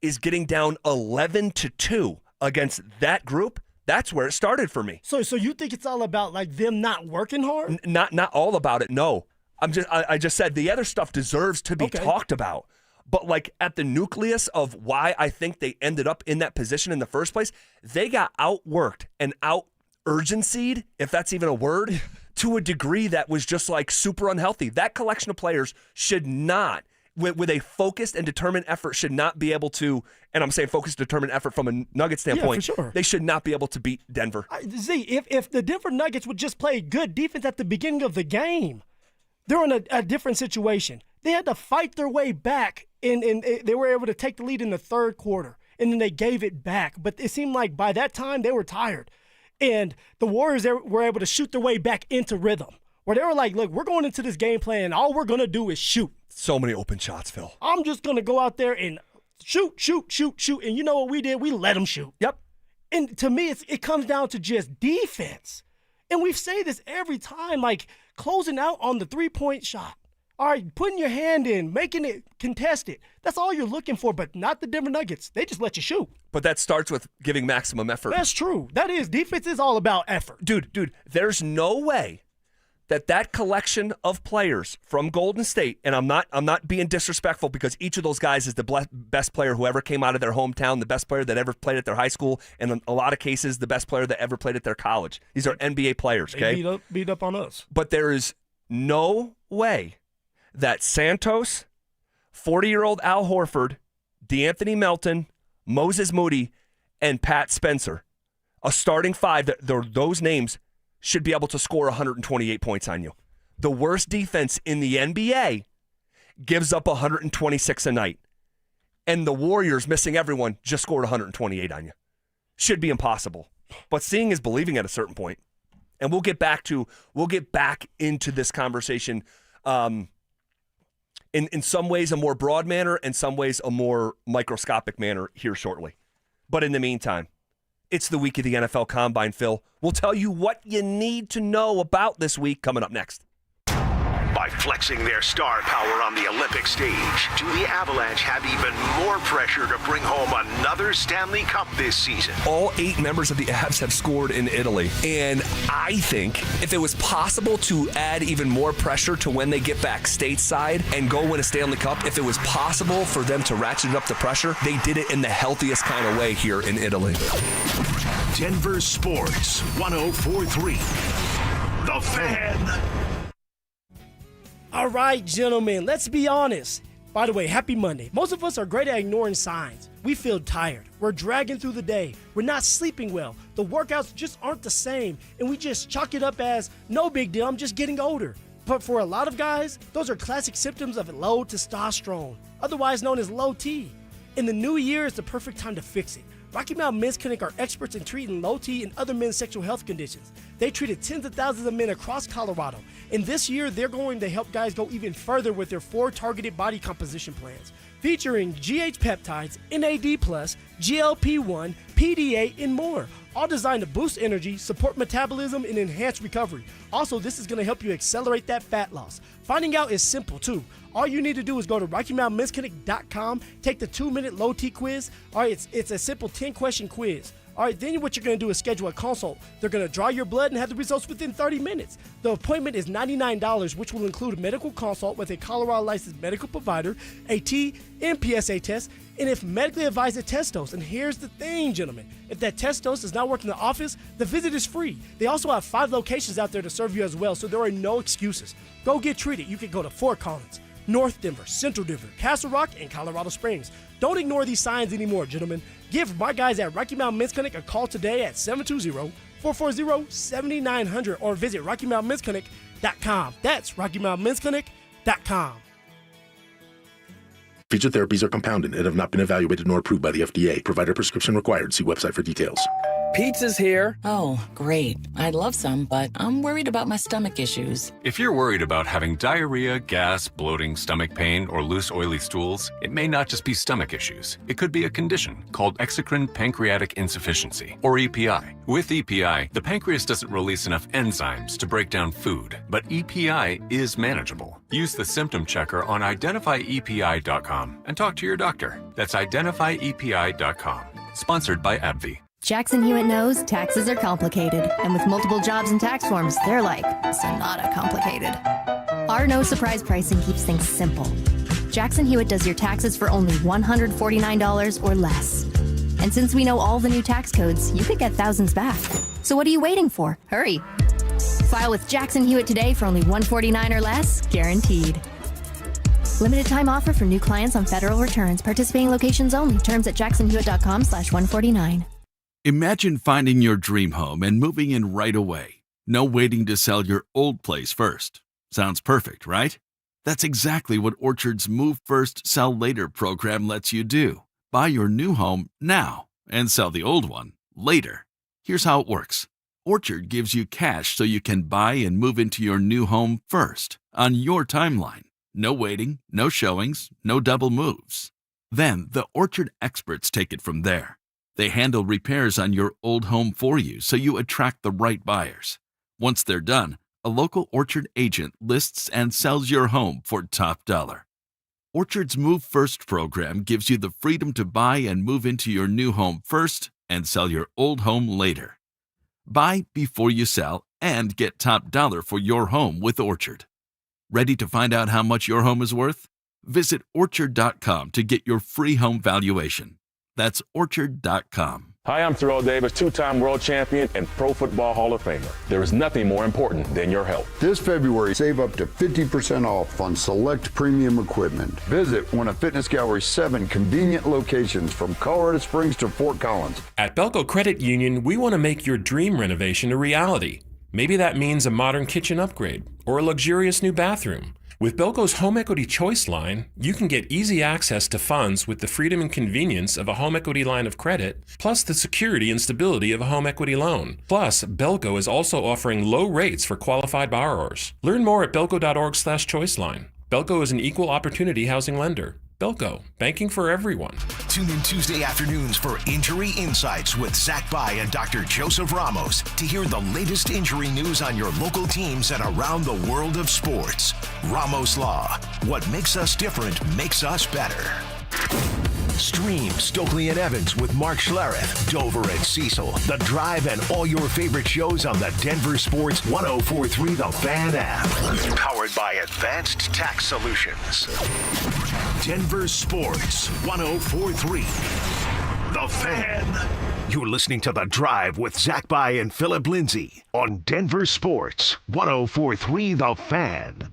is getting down 11-2 against that group, that's where it started for me. So you think it's all about like them not working hard? Not all about it. No. I just said the other stuff deserves to be talked about. But like at the nucleus of why I think they ended up in that position in the first place, they got outworked and out-urgency'd, if that's even a word, to a degree that was just like super unhealthy. That collection of players should not, with a focused and determined effort, should not be able to, and I'm saying focused, determined effort from a Nugget standpoint, for sure. They should not be able to beat Denver. If the Denver Nuggets would just play good defense at the beginning of the game, they're in a different situation. They had to fight their way back, and they were able to take the lead in the third quarter, and then they gave it back. But it seemed like by that time they were tired. And the Warriors were able to shoot their way back into rhythm, where they were like, look, we're going into this game plan, and all we're going to do is shoot. So many open shots, Phil. I'm just going to go out there and shoot. And you know what we did? We let them shoot. Yep. And to me, it comes down to just defense. And we say this every time, like closing out on the three-point shot. All right, putting your hand in, making it contested. That's all you're looking for, but not the Denver Nuggets. They just let you shoot. But that starts with giving maximum effort. That's true. That is. Defense is all about effort. Dude, there's no way that collection of players from Golden State, and I'm not being disrespectful because each of those guys is the best player who ever came out of their hometown, the best player that ever played at their high school, and in a lot of cases, the best player that ever played at their college. These are NBA players, okay? They beat up on us. But there is no way that Santos, 40-year-old Al Horford, DeAnthony Melton, Moses Moody, and Pat Spencer, a starting five, those names should be able to score 128 points on you. The worst defense in the NBA gives up 126 a night. And the Warriors, missing everyone, just scored 128 on you. Should be impossible. But seeing is believing at a certain point. And we'll get back into this conversation in some ways a more broad manner, in some ways a more microscopic manner here shortly. But in the meantime, it's the week of the NFL Combine, Phil. We'll tell you what you need to know about this week coming up next. By flexing their star power on the Olympic stage, do the Avalanche have even more pressure to bring home another Stanley Cup this season? All 8 members of the Avs have scored in Italy. And I think if it was possible to add even more pressure to when they get back stateside and go win a Stanley Cup, if it was possible for them to ratchet up the pressure, they did it in the healthiest kind of way here in Italy. Denver Sports 104.3. The Fan. All right, gentlemen, let's be honest. By the way, happy Monday. Most of us are great at ignoring signs. We feel tired. We're dragging through the day. We're not sleeping well. The workouts just aren't the same, and we just chalk it up as no big deal, I'm just getting older. But for a lot of guys, those are classic symptoms of low testosterone, otherwise known as low T. And the new year is the perfect time to fix it. Rocky Mountain Men's Clinic are experts in treating low T and other men's sexual health conditions. They treated tens of thousands of men across Colorado. And this year, they're going to help guys go even further with their 4 targeted body composition plans, featuring GH peptides, NAD+, GLP-1, PDA, and more. All designed to boost energy, support metabolism, and enhance recovery. Also, this is going to help you accelerate that fat loss. Finding out is simple, too. All you need to do is go to RockyMountainMen'sClinic.com, take the 2-minute low T quiz. All right, it's a simple 10-question quiz. All right, then what you're going to do is schedule a consult. They're going to draw your blood and have the results within 30 minutes. The appointment is $99, which will include a medical consult with a Colorado licensed medical provider, a T and PSA test, and if medically advised, a test dose. And here's the thing, gentlemen. If that test dose does not work in the office, the visit is free. They also have 5 locations out there to serve you as well, so there are no excuses. Go get treated. You can go to Fort Collins, North Denver, Central Denver, Castle Rock, and Colorado Springs. Don't ignore these signs anymore, gentlemen. Give my guys at Rocky Mountain Men's Clinic a call today at 720-440-7900 or visit RockyMountainMen'sClinic.com. That's RockyMountainMen'sClinic.com. Featured therapies are compounded and have not been evaluated nor approved by the FDA. Provider prescription required. See website for details. Pizza's here. Oh, great. I'd love some, but I'm worried about my stomach issues. If you're worried about having diarrhea, gas, bloating, stomach pain, or loose, oily stools, it may not just be stomach issues. It could be a condition called exocrine pancreatic insufficiency, or EPI. With EPI, the pancreas doesn't release enough enzymes to break down food, but EPI is manageable. Use the symptom checker on identifyepi.com and talk to your doctor. That's identifyepi.com. Sponsored by AbbVie. Jackson Hewitt knows taxes are complicated, and with multiple jobs and tax forms, they're like Sonata complicated. Our no surprise pricing keeps things simple. Jackson Hewitt does your taxes for only $149 or less. And since we know all the new tax codes, you could get thousands back. So what are you waiting for? Hurry. File with Jackson Hewitt today for only $149 or less, guaranteed. Limited time offer for new clients on federal returns. Participating locations only. Terms at jacksonhewitt.com/149. Imagine finding your dream home and moving in right away. No waiting to sell your old place first. Sounds perfect, right? That's exactly what Orchard's Move First, Sell Later program lets you do. Buy your new home now and sell the old one later. Here's how it works. Orchard gives you cash so you can buy and move into your new home first, on your timeline. No waiting, no showings, no double moves. Then the Orchard experts take it from there. They handle repairs on your old home for you so you attract the right buyers. Once they're done, a local Orchard agent lists and sells your home for top dollar. Orchard's Move First program gives you the freedom to buy and move into your new home first and sell your old home later. Buy before you sell and get top dollar for your home with Orchard. Ready to find out how much your home is worth? Visit Orchard.com to get your free home valuation. That's Orchard.com. Hi, I'm Terrell Davis, two-time world champion and Pro Football Hall of Famer. There is nothing more important than your health. This February, save up to 50% off on select premium equipment. Visit one of Fitness Gallery's 7 convenient locations from Colorado Springs to Fort Collins. At Belco Credit Union, we want to make your dream renovation a reality. Maybe that means a modern kitchen upgrade or a luxurious new bathroom. With Belco's Home Equity Choice line, you can get easy access to funds with the freedom and convenience of a home equity line of credit, plus the security and stability of a home equity loan. Plus, Belco is also offering low rates for qualified borrowers. Learn more at belco.org/choiceline. Belco is an equal opportunity housing lender. Belco, banking for everyone. Tune in Tuesday afternoons for Injury Insights with Zach Bai and Dr. Joseph Ramos to hear the latest injury news on your local teams and around the world of sports. Ramos Law. What makes us different makes us better. Stream Stokely and Evans with Mark Schlereth, Dover and Cecil, The Drive, and all your favorite shows on the Denver Sports 104.3 The Fan app. Powered by Advanced Tax Solutions. Denver Sports 104.3 The Fan. You're listening to The Drive with Zach Bai and Phillip Lindsay on Denver Sports 104.3 The Fan.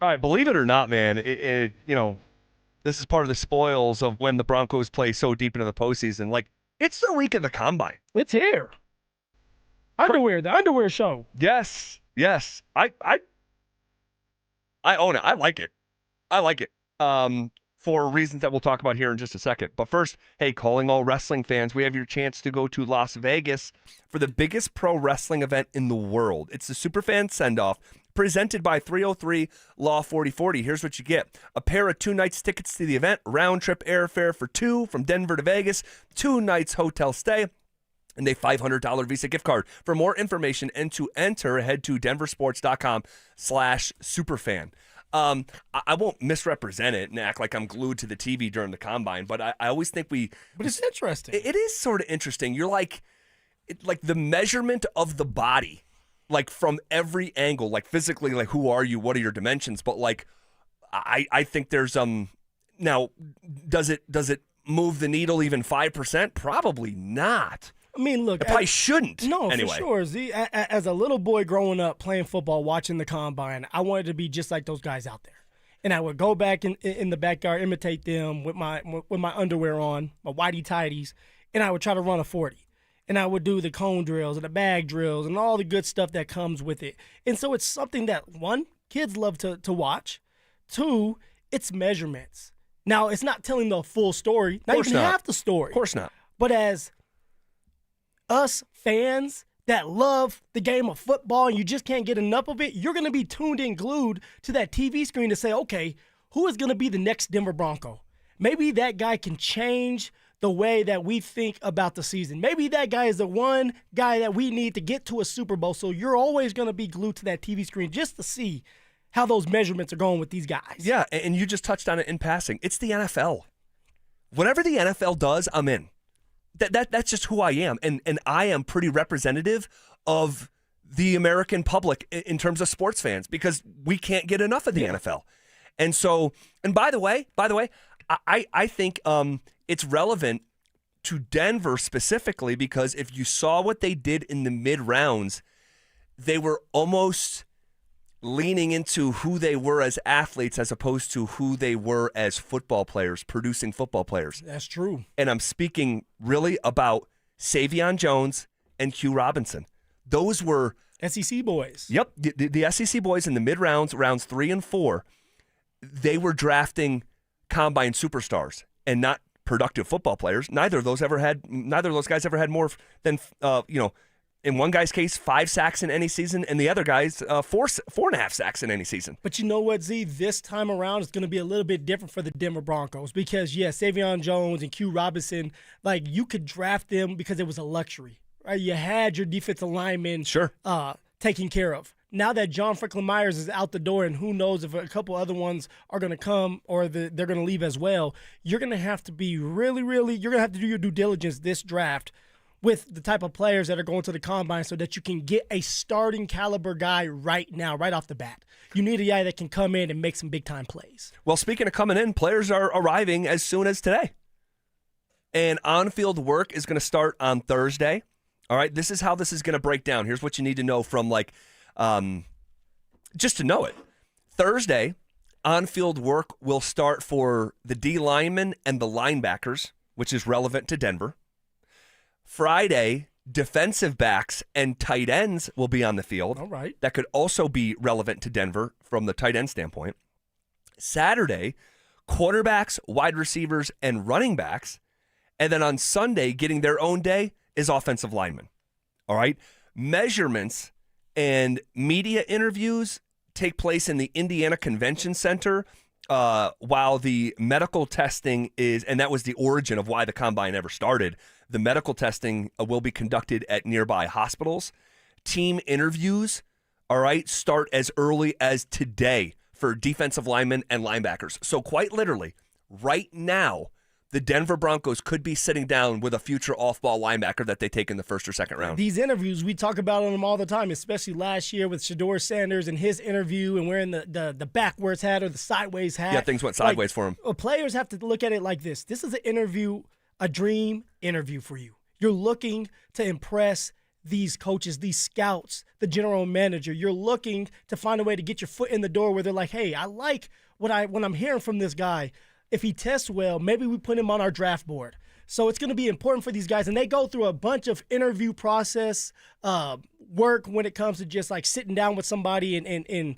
All right, believe it or not, man, this is part of the spoils of when the Broncos play so deep into the postseason. Like, it's the week of the combine. It's here. The underwear show. Yes. I own it. I like it. For reasons that we'll talk about here in just a second. But first, hey, calling all wrestling fans, we have your chance to go to Las Vegas for the biggest pro wrestling event in the world. It's the Superfan Send-Off, presented by 303 Law 4040. Here's what you get. A pair of 2 nights tickets to the event, round-trip airfare for 2 from Denver to Vegas, 2 nights hotel stay, and a $500 Visa gift card. For more information and to enter, head to denversports.com/superfan. I won't misrepresent it and act like I'm glued to the TV during the combine, but I always think But it's interesting. It is sort of interesting. You're like the measurement of the body, like from every angle, like physically, like who are you? What are your dimensions? But like, I think there's now, does it move the needle even 5%? Probably not. I mean, look. It probably shouldn't. No, anyway. for sure. Z, as a little boy growing up playing football, watching the combine, I wanted to be just like those guys out there. And I would go back in the backyard, imitate them with my underwear on, my whitey-tighties, and I would try to run a 40. And I would do the cone drills and the bag drills and all the good stuff that comes with it. And so it's something that, 1, kids love to watch. 2, it's measurements. Now, it's not telling the full story, not even half the story. Of course not. But as us fans that love the game of football and you just can't get enough of it, you're going to be tuned in, glued to that TV screen to say, okay, who is going to be the next Denver Bronco? Maybe that guy can change the way that we think about the season. Maybe that guy is the one guy that we need to get to a Super Bowl. So you're always going to be glued to that TV screen just to see how those measurements are going with these guys. Yeah, and you just touched on it in passing. It's the NFL. Whatever the NFL does, I'm in. That's just who I am. And I am pretty representative of the American public in terms of sports fans because we can't get enough of the NFL. And so, and by the way, I think it's relevant to Denver specifically because if you saw what they did in the mid-rounds, they were almost leaning into who they were as athletes as opposed to who they were as football players, producing football players. That's true. And I'm speaking really about Savion Jones and Q Robinson. those were SEC boys. Yep, the SEC boys in the mid rounds, rounds 3 and 4, they were drafting combine superstars and not productive football players. Neither of those guys ever had more than in one guy's case 5 sacks in any season, and the other guy's 4.5 sacks in any season. But you know what, Z? This time around it's going to be a little bit different for the Denver Broncos because Savion Jones and Q Robinson, like you could draft them because it was a luxury. Right? You had your defensive linemen taken care of. Now that John Franklin Myers is out the door, and who knows if a couple other ones are going to come or they're going to leave as well, you're going to have to be really, really – you're going to have to do your due diligence this draft with the type of players that are going to the combine so that you can get a starting caliber guy right now, right off the bat. You need a guy that can come in and make some big-time plays. Well, speaking of coming in, players are arriving as soon as today. And on-field work is going to start on Thursday. All right, this is how this is going to break down. Here's what you need to know from just to know it. Thursday, on-field work will start for the D linemen and the linebackers, which is relevant to Denver. Friday, defensive backs and tight ends will be on the field. All right. That could also be relevant to Denver from the tight end standpoint. Saturday, quarterbacks, wide receivers, and running backs. And then on Sunday, getting their own day, is offensive linemen. All right? Measurements and media interviews take place in the Indiana Convention Center while the medical testing is, and that was the origin of why the combine ever started, the medical testing will be conducted at nearby hospitals. Team interviews, all right, start as early as today for defensive linemen and linebackers. So quite literally, right now, the Denver Broncos could be sitting down with a future off-ball linebacker that they take in the first or second round. These interviews, we talk about them all the time, especially last year with Shedeur Sanders and his interview and wearing the backwards hat or the sideways hat. Yeah, things went sideways for him. Players have to look at it like this. This is an interview, a dream interview for you. You're looking to impress these coaches, these scouts, the general manager. You're looking to find a way to get your foot in the door where they're like, hey, I like what I'm hearing from this guy. If he tests well, maybe we put him on our draft board. So it's going to be important for these guys. And they go through a bunch of interview process work when it comes to just like sitting down with somebody and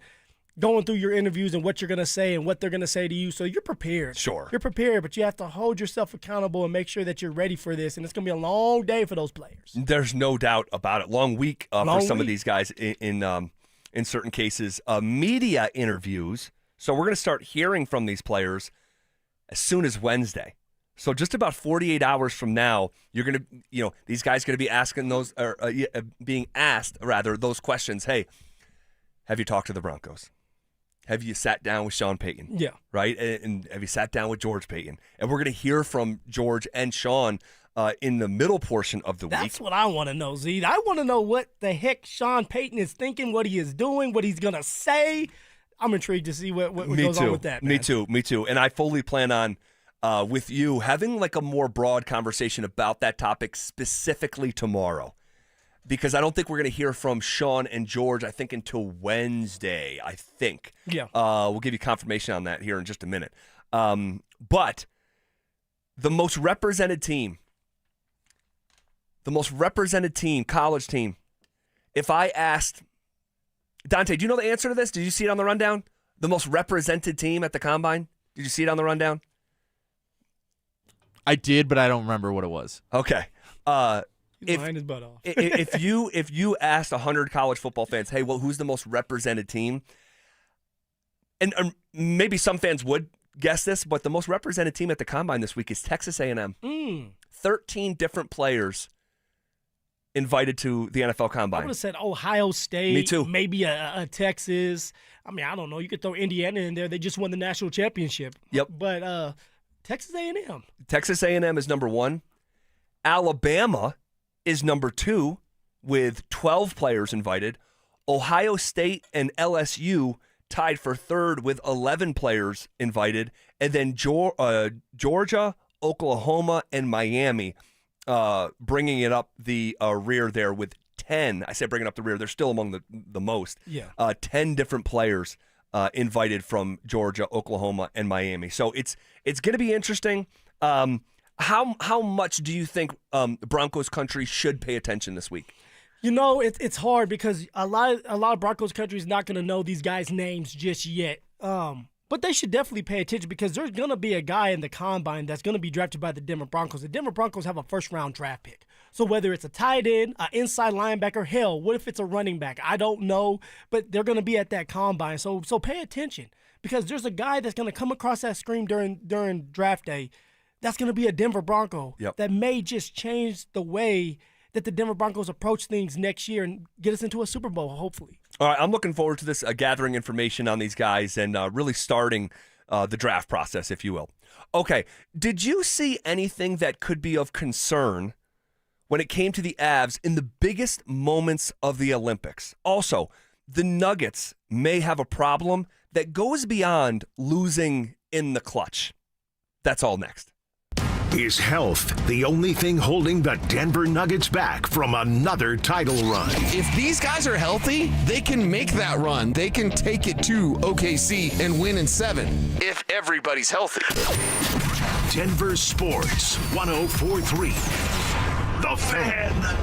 going through your interviews and what you're going to say and what they're going to say to you. So you're prepared. Sure. You're prepared, but you have to hold yourself accountable and make sure that you're ready for this. And it's going to be a long day for those players. There's no doubt about it. Long week for some of these guys in certain cases. Media interviews. So we're going to start hearing from these players as soon as Wednesday. So just about 48 hours from now, you're going to, these guys are going to be asking being asked those questions. Hey, have you talked to the Broncos? Have you sat down with Sean Payton? Yeah. Right? And have you sat down with George Payton? And we're going to hear from George and Sean in the middle portion of the week. That's what I want to know, Z. I want to know what the heck Sean Payton is thinking, what he is doing, what he's going to say. I'm intrigued to see what goes on with that, man. Me too. And I fully plan on, with you, having like a more broad conversation about that topic specifically tomorrow. Because I don't think we're going to hear from Sean and George, I think, until Wednesday, I think. Yeah. We'll give you confirmation on that here in just a minute. But the most represented team, college team, if I asked, Dante, do you know the answer to this? Did you see it on the rundown? The most represented team at the Combine? Did you see it on the rundown? I did, but I don't remember what it was. Okay. He's lying his butt off. if you asked 100 college football fans, hey, well, who's the most represented team? And maybe some fans would guess this, but the most represented team at the Combine this week is Texas A&M. 13 different players invited to the NFL Combine. I would have said Ohio State. Me too. Maybe a Texas. I mean, I don't know. You could throw Indiana in there. They just won the national championship. Yep. But Texas A&M. Texas A&M is number 1. Alabama is number 2 with 12 players invited. Ohio State and LSU tied for 3rd with 11 players invited. And then Georgia, Oklahoma, and Miami bringing it up the rear there with 10. I say bringing up the rear. They're still among the most. Yeah. 10 different players invited from Georgia, Oklahoma, and Miami. So it's going to be interesting. How much do you think Broncos country should pay attention this week? You know, it's hard because a lot of Broncos country is not going to know these guys' names just yet. But they should definitely pay attention because there's going to be a guy in the combine that's going to be drafted by the Denver Broncos. The Denver Broncos have a first-round draft pick. So whether it's a tight end, an inside linebacker, hell, what if it's a running back? I don't know, but they're going to be at that combine. So pay attention because there's a guy that's going to come across that screen during draft day that's going to be a Denver Bronco that may just change the way that the Denver Broncos approach things next year and get us into a Super Bowl, hopefully. All right, I'm looking forward to this gathering information on these guys and really starting the draft process, if you will. Okay, did you see anything that could be of concern when it came to the Avs in the biggest moments of the Olympics? Also, the Nuggets may have a problem that goes beyond losing in the clutch. That's all next. Is health the only thing holding the Denver Nuggets back from another title run? If these guys are healthy, they can make that run. They can take it to OKC and win in 7 if everybody's healthy. Denver Sports 104.3. The Fan.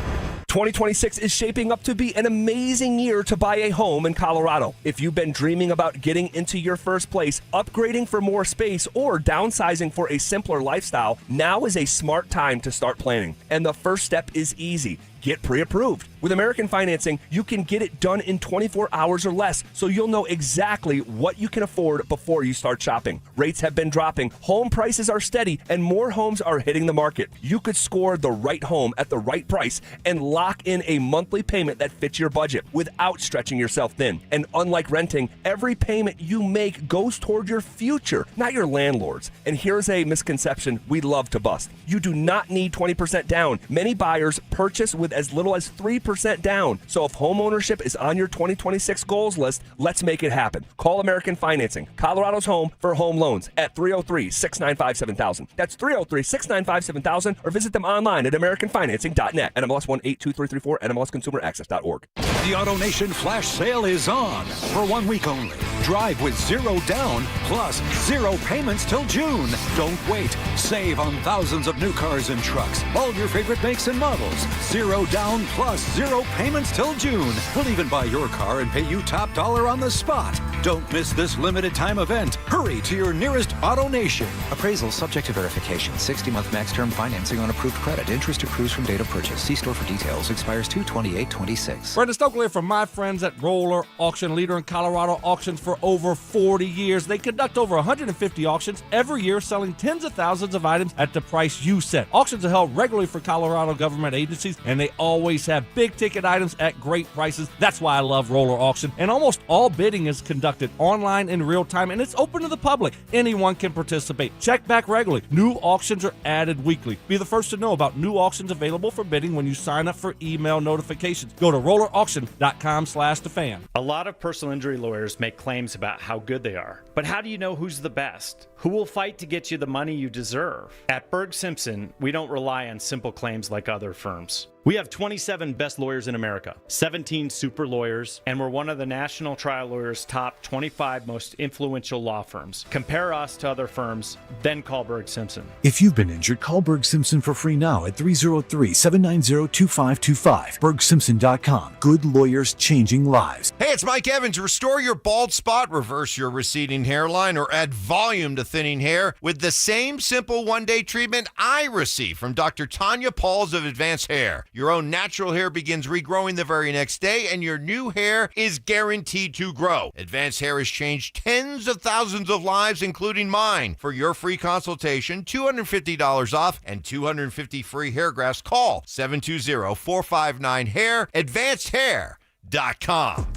2026 is shaping up to be an amazing year to buy a home in Colorado. If you've been dreaming about getting into your first place, upgrading for more space, or downsizing for a simpler lifestyle, now is a smart time to start planning. And the first step is easy. Get pre-approved. With American Financing, you can get it done in 24 hours or less, so you'll know exactly what you can afford before you start shopping. Rates have been dropping, home prices are steady, and more homes are hitting the market. You could score the right home at the right price and lock in a monthly payment that fits your budget without stretching yourself thin. And unlike renting, every payment you make goes toward your future, not your landlord's. And here's a misconception we love to bust. You do not need 20% down. Many buyers purchase with as little as 3% down. So if home ownership is on your 2026 goals list, let's make it happen. Call American Financing, Colorado's home for home loans at 303-695-7000. That's 303-695-7000 or visit them online at americanfinancing.net. NMLS 182334, NMLSconsumeraccess.org. The AutoNation flash sale is on for 1 week only. Drive with 0 down plus 0 payments till June. Don't wait. Save on thousands of new cars and trucks. All your favorite makes and models. 0 down plus 0 payments till June. We'll even buy your car and pay you top dollar on the spot. Don't miss this limited time event. Hurry to your nearest AutoNation. Appraisal subject to verification. 60-month max term financing on approved credit. Interest accrues from date of purchase. See store for details. Expires 2/28/26. Brenda Stokely from my friends at Roller Auction, leader in Colorado auctions for over 40 years. They conduct over 150 auctions every year, selling tens of thousands of items at the price you set. Auctions are held regularly for Colorado government agencies, and they always have big-ticket items at great prices. That's why I love Roller Auction. And almost all bidding is conducted online in real time, and it's open to the public. Anyone can participate. Check back regularly. New auctions are added weekly. Be the first to know about new auctions available for bidding when you sign up for email notifications. Go to rollerauction.com/thefan. A lot of personal injury lawyers make claims about how good they are. But how do you know who's the best? Who will fight to get you the money you deserve? At Berg Simpson, we don't rely on simple claims like other firms. We have 27 best lawyers in America, 17 super lawyers, and we're one of the National Trial Lawyers' top 25 most influential law firms. Compare us to other firms, then call Berg Simpson. If you've been injured, call Berg Simpson for free now at 303-790-2525. BergSimpson.com. Good lawyers changing lives. Hey, it's Mike Evans. Restore your bald spot, reverse your receding hairline, or add volume to thinning hair with the same simple one-day treatment I receive from Dr. Tanya Pauls of Advanced Hair. Your own natural hair begins regrowing the very next day, and your new hair is guaranteed to grow. Advanced Hair has changed tens of thousands of lives, including mine. For your free consultation, $250 off and 250 free hair grafts, call 720-459-HAIR, AdvancedHair.com.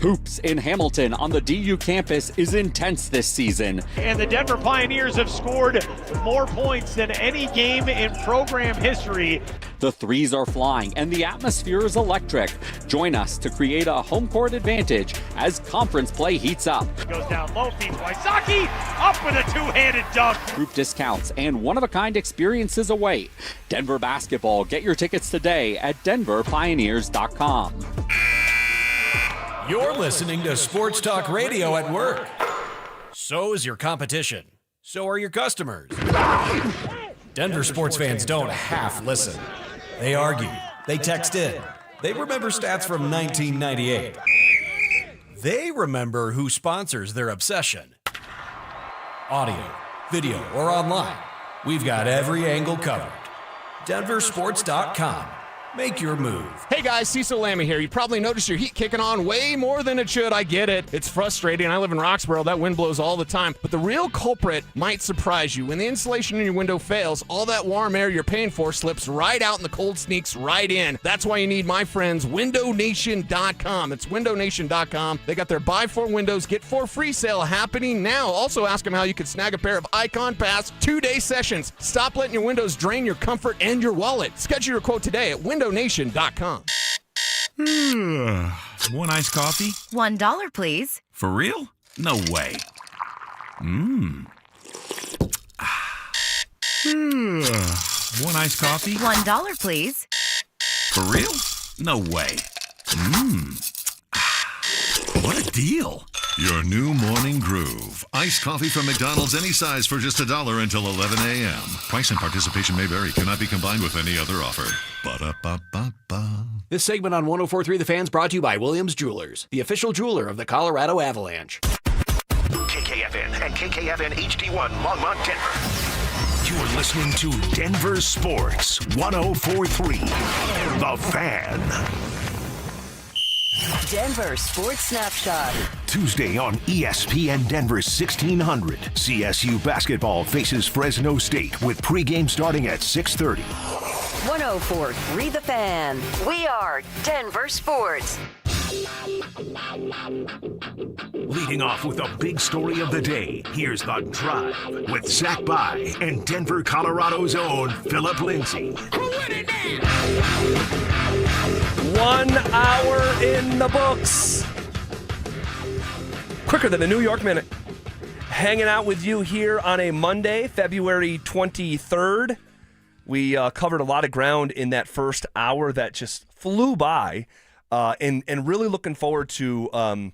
Hoops in Hamilton on the DU campus is intense this season. And the Denver Pioneers have scored more points than any game in program history. The threes are flying and the atmosphere is electric. Join us to create a home court advantage as conference play heats up. Goes down low, feeds Wysocki, up with a two-handed dunk. Group discounts and one-of-a-kind experiences await. Denver basketball. Get your tickets today at DenverPioneers.com. You're listening to Sports Talk Radio at work. So is your competition. So are your customers. Denver sports fans don't half listen. They argue. They text in. They remember stats from 1998. They remember who sponsors their obsession. Audio, video, or online. We've got every angle covered. DenverSports.com. Make your move. Hey guys, Cecil Lammy here. You probably noticed your heat kicking on way more than it should. I get it. It's frustrating. I live in Roxborough. That wind blows all the time. But the real culprit might surprise you. When the insulation in your window fails, all that warm air you're paying for slips right out and the cold sneaks right in. That's why you need my friends, WindowNation.com. It's WindowNation.com. They got their buy 4 windows, get 4 free sale happening now. Also ask them how you could snag a pair of Icon Pass 2-day sessions. Stop letting your windows drain your comfort and your wallet. Schedule your quote today at WindowNation.com. One iced coffee? $1, please. For real? No way. One iced coffee? $1, please. For real? No way. What a deal. Your new morning groove. Iced coffee from McDonald's, any size for just $1 until 11 a.m. Price and participation may vary. Cannot be combined with any other offer. Ba-da-ba-ba-ba. This segment on 104.3 The Fan's brought to you by Williams Jewelers, the official jeweler of the Colorado Avalanche. KKFN and KKFN HD1 Longmont, Denver. You're listening to Denver Sports 104.3 The Fan. Denver Sports Snapshot. Tuesday on ESPN Denver 1600. CSU basketball faces Fresno State with pregame starting at 6:30. 104.3 The Fan. We are Denver Sports. Leading off with a big story of the day, here's The Drive with Zach By and Denver, Colorado's own Phillip Lindsay. 1 hour in the books. Quicker than a New York minute. Hanging out with you here on a Monday, February 23rd. We covered a lot of ground in that first hour that just flew by, and really looking forward to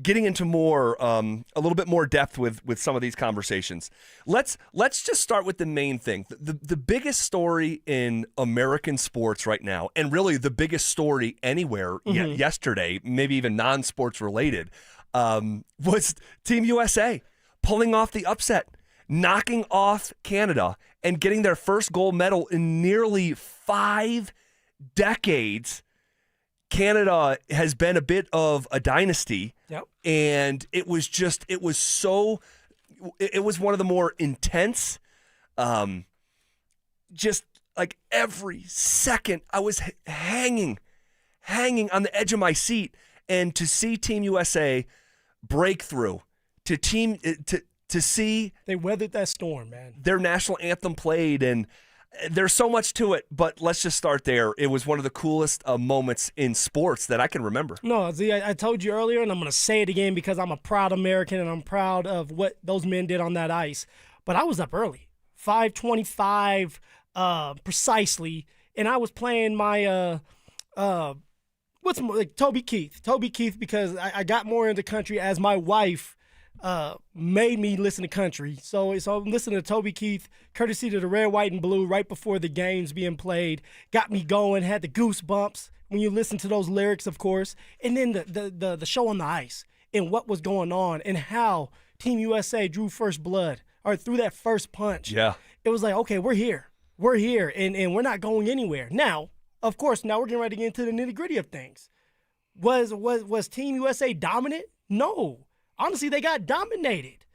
getting into more, a little bit more depth with some of these conversations. Let's just start with the main thing. The biggest story in American sports right now, and really the biggest story anywhere yesterday, maybe even non-sports related, was Team USA pulling off the upset, knocking off Canada, and getting their first gold medal in nearly 5 decades. Canada has been a bit of a dynasty. Yep. And it was one of the more intense, just like every second I was hanging on the edge of my seat. And to see Team USA break through, to see they weathered that storm, man. Their national anthem played, and there's so much to it, but let's just start there. It was one of the coolest moments in sports that I can remember. No, Z, I told you earlier, and I'm going to say it again because I'm a proud American, and I'm proud of what those men did on that ice. But I was up early, 5:25 precisely, and I was playing my Toby Keith, because I got more into country as my wife made me listen to country. So I'm listening to Toby Keith, courtesy to the Red, White, and Blue, right before the games being played. Got me going, had the goosebumps when you listen to those lyrics, of course. And then the show on the ice and what was going on and how Team USA drew first blood or threw that first punch. Yeah. It was like, okay, we're here. We're here, and we're not going anywhere. Now, of course, now we're getting ready to get into the nitty-gritty of things. Was Team USA dominant? No. Honestly, they got dominated.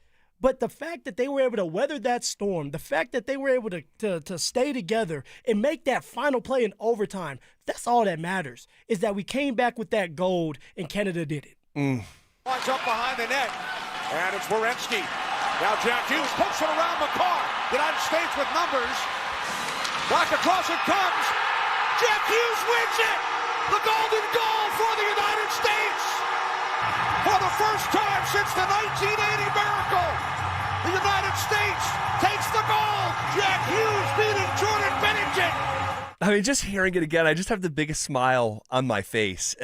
But the fact that they were able to weather that storm, the fact that they were able to stay together and make that final play in overtime, that's all that matters, is that we came back with that gold and Canada did it. Lines up behind the net, and it's Werenski. Now Jack Hughes pokes it around McCarr. United States with numbers. Back across it comes. Jack Hughes wins it! The golden goal for the United States! For the first time since the 1980 miracle, the United States takes the gold. Jack Hughes beating Jordan Bennington. I mean, just hearing it again, I just have the biggest smile on my face.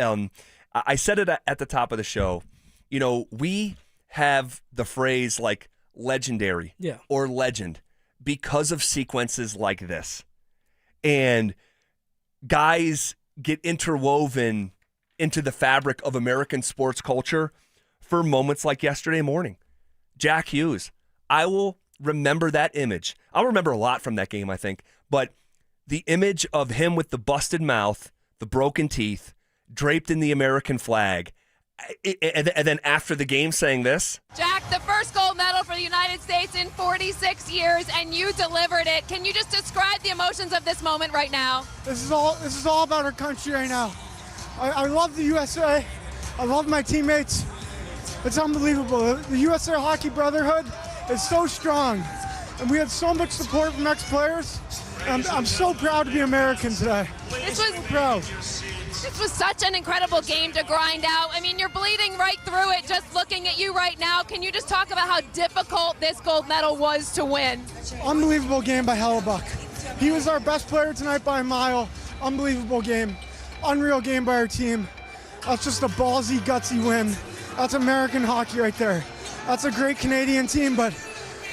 I said it at the top of the show. You know, we have the phrase like legendary or legend because of sequences like this. And guys get interwoven into the fabric of American sports culture for moments like yesterday morning. Jack Hughes. I will remember that image. I'll remember a lot from that game, I think. But the image of him with the busted mouth, the broken teeth, draped in the American flag, and then after the game saying this. Jack, the first gold medal for the United States in 46 years, and you delivered it. Can you just describe the emotions of this moment right now? This is all about our country right now. I love the USA. I love my teammates. It's unbelievable. The USA Hockey Brotherhood is so strong, and we had so much support from ex-players. I'm so proud to be American today. This was such an incredible game to grind out. I mean, you're bleeding right through it just looking at you right now. Can you just talk about how difficult this gold medal was to win? Unbelievable game by Hellebuck. He was our best player tonight by a mile. Unbelievable game. Unreal game by our team. That's just a ballsy, gutsy win. That's American hockey right there. That's a great Canadian team, but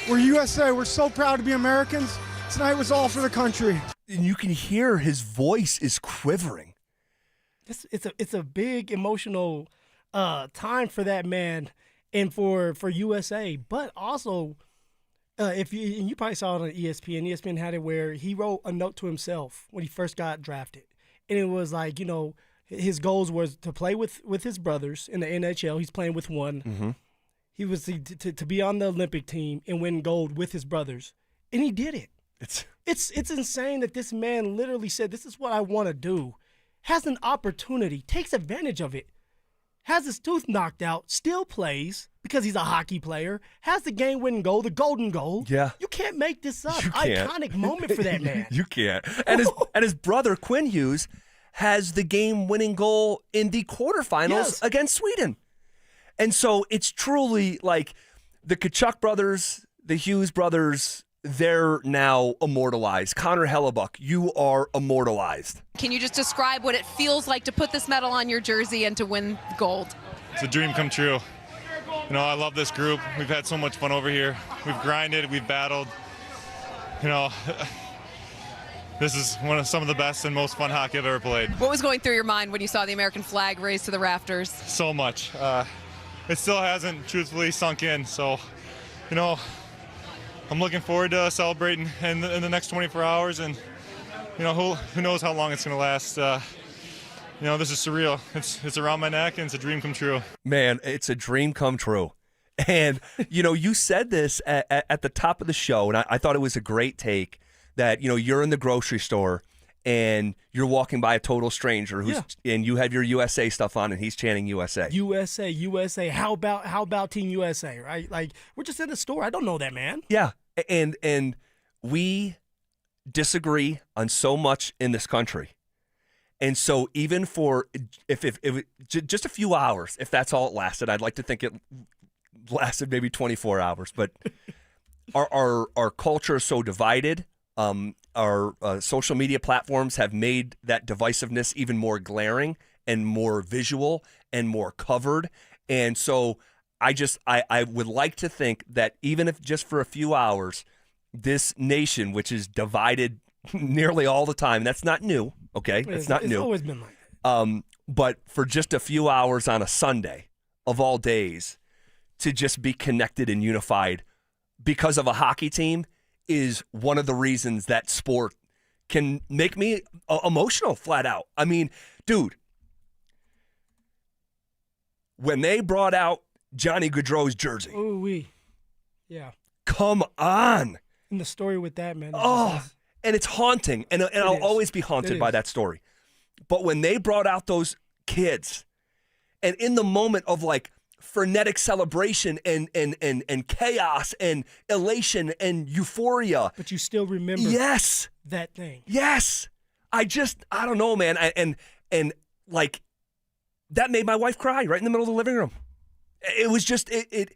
we're USA. We're so proud to be Americans. Tonight was all for the country. And you can hear his voice is quivering. It's a big emotional time for that man and for USA. But also, and you probably saw it on ESPN. ESPN had it where he wrote a note to himself when he first got drafted, and it was like, his goals was to play with his brothers in the NHL. He's playing with one. Mm-hmm. He was to be on the Olympic team and win gold with his brothers, and he did it. It's insane that this man literally said, "This is what I want to do." Has an opportunity, takes advantage of it, has his tooth knocked out, still plays because he's a hockey player, has the game-winning goal, the golden goal. Yeah. You can't make this up. You can't. Iconic moment for that man. You can't. And his brother, Quinn Hughes, has the game-winning goal in the quarterfinals against Sweden. And so it's truly like the Tkachuk brothers, the Hughes brothers, they're now immortalized. Connor Hellebuck, you are immortalized. Can you just describe what it feels like to put this medal on your jersey and to win gold? It's a dream come true. I love this group. We've had so much fun over here. We've grinded, we've battled. This is some of the best and most fun hockey I've ever played. What was going through your mind when you saw the American flag raised to the rafters? So much. It still hasn't truthfully sunk in, so, I'm looking forward to celebrating in the next 24 hours, and who knows how long it's going to last. This is surreal. It's around my neck, and it's a dream come true. Man, it's a dream come true. And you said this at the top of the show, and I thought it was a great take that you're in the grocery store and you're walking by a total stranger and you have your USA stuff on, and he's chanting USA. USA, USA. How about Team USA, right? Like, we're just in the store. I don't know that man. Yeah. And we disagree on so much in this country. And so even for if just a few hours, if that's all it lasted, I'd like to think it lasted maybe 24 hours. But our culture is so divided. Our social media platforms have made that divisiveness even more glaring and more visual and more covered. And so I would like to think that even if just for a few hours, this nation, which is divided nearly all the time, and that's not new, okay? It's not new. It's always been like that. But for just a few hours on a Sunday of all days to just be connected and unified because of a hockey team is one of the reasons that sport can make me emotional flat out. I mean, dude, when they brought out Johnny Gaudreau's jersey. Ooh-wee. Yeah. Come on. And the story with that, man. And it's haunting, and I'll always be haunted by that story. But when they brought out those kids, and in the moment of like frenetic celebration and chaos and elation and euphoria. But you still remember that thing. Yes. I don't know, man. And like, that made my wife cry right in the middle of the living room. It was just, it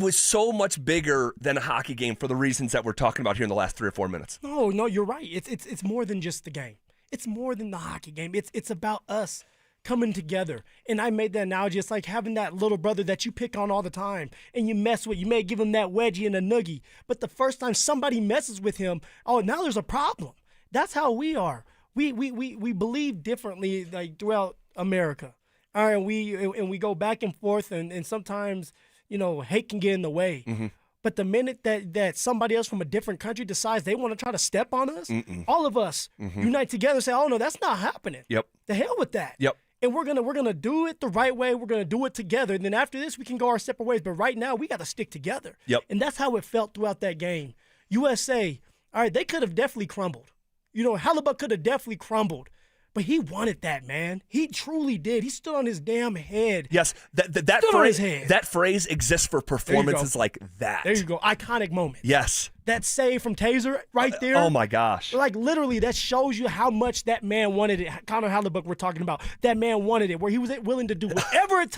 was so much bigger than a hockey game for the reasons that we're talking about here in the last 3 or 4 minutes. No, you're right. It's more than just the game. It's more than the hockey game. It's about us coming together. And I made that analogy. It's like having that little brother that you pick on all the time and you mess with. You may give him that wedgie and a noogie, but the first time somebody messes with him, now there's a problem. That's how we are. we believe differently like throughout America. All right, and we go back and forth, and sometimes hate can get in the way. Mm-hmm. But the minute that somebody else from a different country decides they want to try to step on us, all of us unite together and say, "Oh no, that's not happening." Yep. The hell with that. Yep. And we're gonna do it the right way. We're gonna do it together. And then after this, we can go our separate ways. But right now, we got to stick together. Yep. And that's how it felt throughout that game. USA, all right, they could have definitely crumbled. Hellebuyck could have definitely crumbled. But he wanted that, man. He truly did. He stood on his damn head. Yes, that phrase exists for performances like that. There you go. Iconic moment. Yes. That save from Taser right there. Oh, my gosh. Like, literally, that shows you how much that man wanted it. Connor Hellebuyck we're talking about. That man wanted it, where he was willing to do whatever it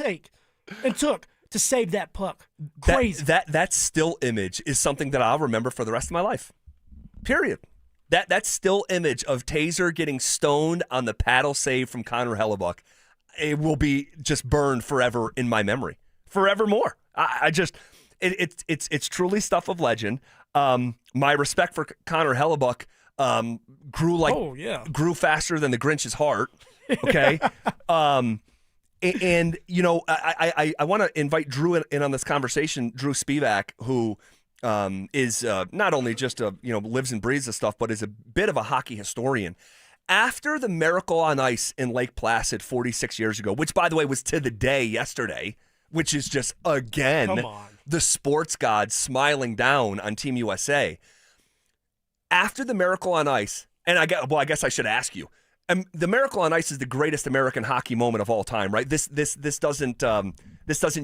took to save that puck. Crazy. That still image is something that I'll remember for the rest of my life. Period. That still image of Taser getting stoned on the paddle save from Connor Hellebuyck, it will be just burned forever in my memory, forevermore. It's truly stuff of legend. My respect for Connor Hellebuyck grew faster than the Grinch's heart. Okay, I want to invite Drew in on this conversation. Drew Spivak, who is not only just lives and breathes this stuff, but is a bit of a hockey historian. After the Miracle on Ice in Lake Placid 46 years ago, which, by the way, was to the day yesterday, which is just, again, the sports gods smiling down on Team USA. After the Miracle on Ice, and I guess I should ask you, the Miracle on Ice is the greatest American hockey moment of all time, right? This doesn't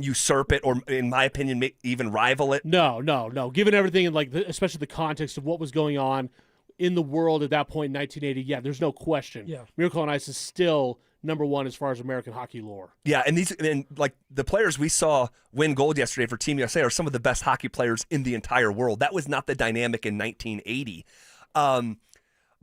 usurp it, or in my opinion, even rival it. No. Given everything, and especially the context of what was going on in the world at that point in 1980, yeah, there's no question. Yeah. Miracle on Ice is still number one as far as American hockey lore. Yeah, and the players we saw win gold yesterday for Team USA are some of the best hockey players in the entire world. That was not the dynamic in 1980.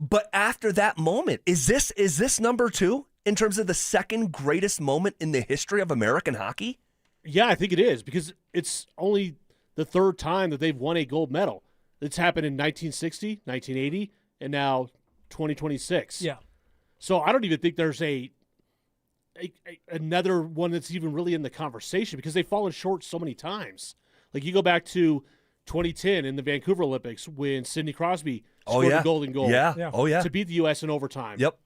But after that moment, is this number two in terms of the second greatest moment in the history of American hockey? Yeah, I think it is, because it's only the third time that they've won a gold medal. It's happened in 1960, 1980, and now 2026. Yeah. So I don't even think there's another one that's even really in the conversation, because they've fallen short so many times. Like, you go back to 2010 in the Vancouver Olympics when Sidney Crosby scored a golden goal to beat the U.S. in overtime. Yep.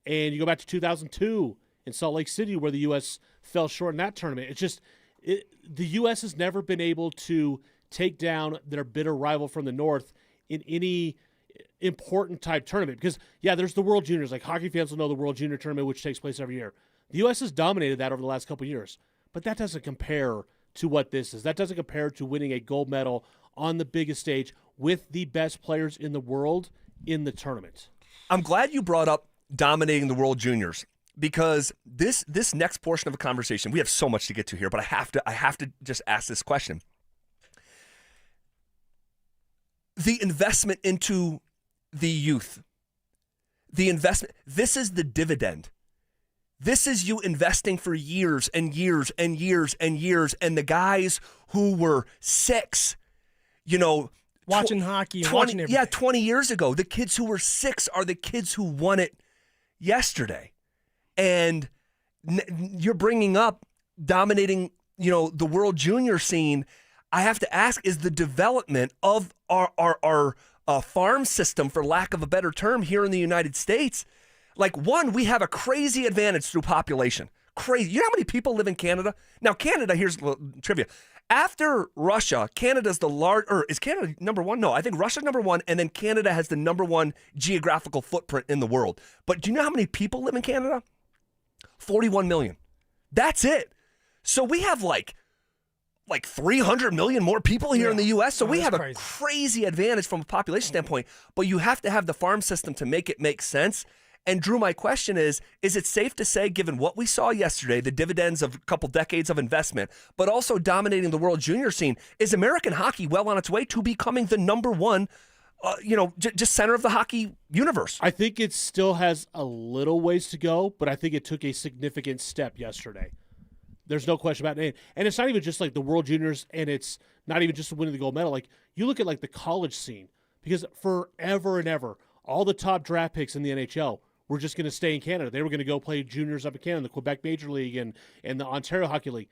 And you go back to 2002 in Salt Lake City where the U.S. fell short in that tournament. It's just the U.S. has never been able to take down their bitter rival from the North in any important type tournament. Because, yeah, there's the World Juniors. Like, hockey fans will know the World Junior Tournament, which takes place every year. The U.S. has dominated that over the last couple of years. But that doesn't compare to what this is. That doesn't compare to winning a gold medal on the biggest stage with the best players in the world in the tournament. I'm glad you brought up dominating the World Juniors, because this next portion of a conversation, we have so much to get to here, but I have to just ask this question. The investment into the youth, this is the dividend. This is you investing for years and years and years and years, and the guys who were 6, watching hockey and watching everything. Yeah, 20 years ago, the kids who were 6 are the kids who won it yesterday. And you're bringing up dominating, the World Junior scene. I have to ask, is the development of our farm system, for lack of a better term, here in the United States, we have a crazy advantage through population. Crazy. You know how many people live in Canada? Now, Canada, here's a little trivia. After Russia, Canada's is Canada number one? No, I think Russia's number one, and then Canada has the number one geographical footprint in the world. But do you know how many people live in Canada? 41 million. That's it. So we have like 300 million more people here in the U.S., so we have a crazy advantage from a population standpoint, but you have to have the farm system to make it make sense. And Drew, my question is it safe to say, given what we saw yesterday, the dividends of a couple decades of investment, but also dominating the World Junior scene, is American hockey well on its way to becoming the number one, just center of the hockey universe? I think it still has a little ways to go, but I think it took a significant step yesterday. There's no question about it. And it's not even just like the World Juniors, and it's not even just winning the gold medal. Like, you look at the college scene, because forever and ever, all the top draft picks in the NHL were just going to stay in Canada. They were going to go play juniors up in Canada, the Quebec Major League and the Ontario Hockey League.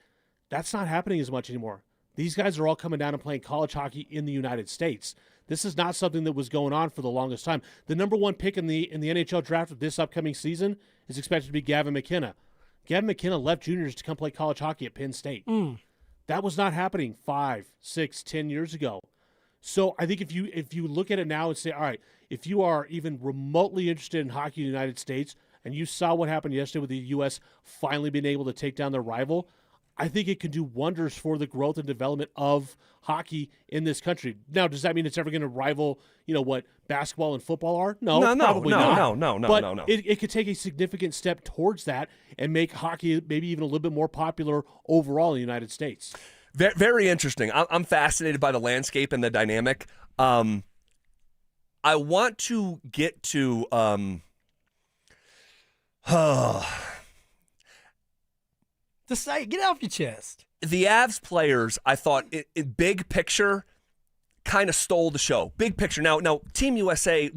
That's not happening as much anymore. These guys are all coming down and playing college hockey in the United States. This is not something that was going on for the longest time. The number one pick in the NHL draft of this upcoming season is expected to be Gavin McKenna. Gavin McKenna left juniors to come play college hockey at Penn State. That was not happening 5, 6, 10 years ago. So I think if you look at it now and say, all right, if you are even remotely interested in hockey in the United States and you saw what happened yesterday with the U.S. finally being able to take down their rival, I think it can do wonders for the growth and development of hockey in this country. Now, does that mean it's ever going to rival, what basketball and football are? No, probably not. No. It could take a significant step towards that and make hockey maybe even a little bit more popular overall in the United States. Very, very interesting. I'm fascinated by the landscape and the dynamic. I want to get to Just say, get it off your chest. The Avs players, I thought, in big picture, kind of stole the show. Big picture. Now, Team USA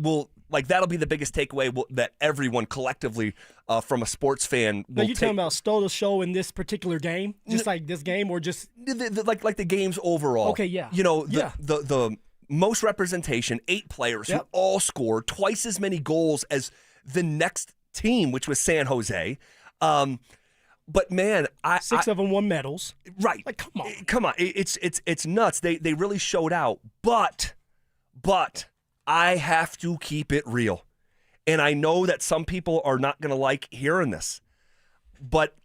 that'll be the biggest takeaway that everyone collectively, from a sports fan, will Now, you talking about stole the show in this particular game? Just like this game, or just like the games overall? Okay, yeah. The most representation, 8 players who all scored twice as many goals as the next team, which was San Jose. But man, 6 of them won medals. Right. Like, come on. It's nuts. They really showed out. But I have to keep it real. And I know that some people are not going to like hearing this. But,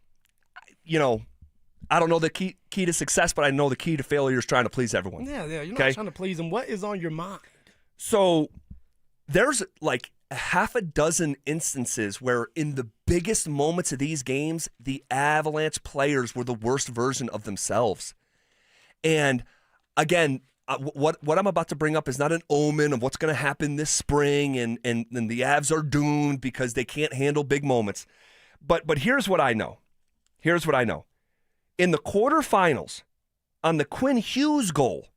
I don't know the key to success, but I know the key to failure is trying to please everyone. Yeah. You're not trying to please them. What is on your mind? So there's like a half a dozen instances where in the biggest moments of these games, the Avalanche players were the worst version of themselves. And again, what I'm about to bring up is not an omen of what's going to happen this spring and the Avs are doomed because they can't handle big moments. But here's what I know. In the quarterfinals, on the Quinn Hughes goal,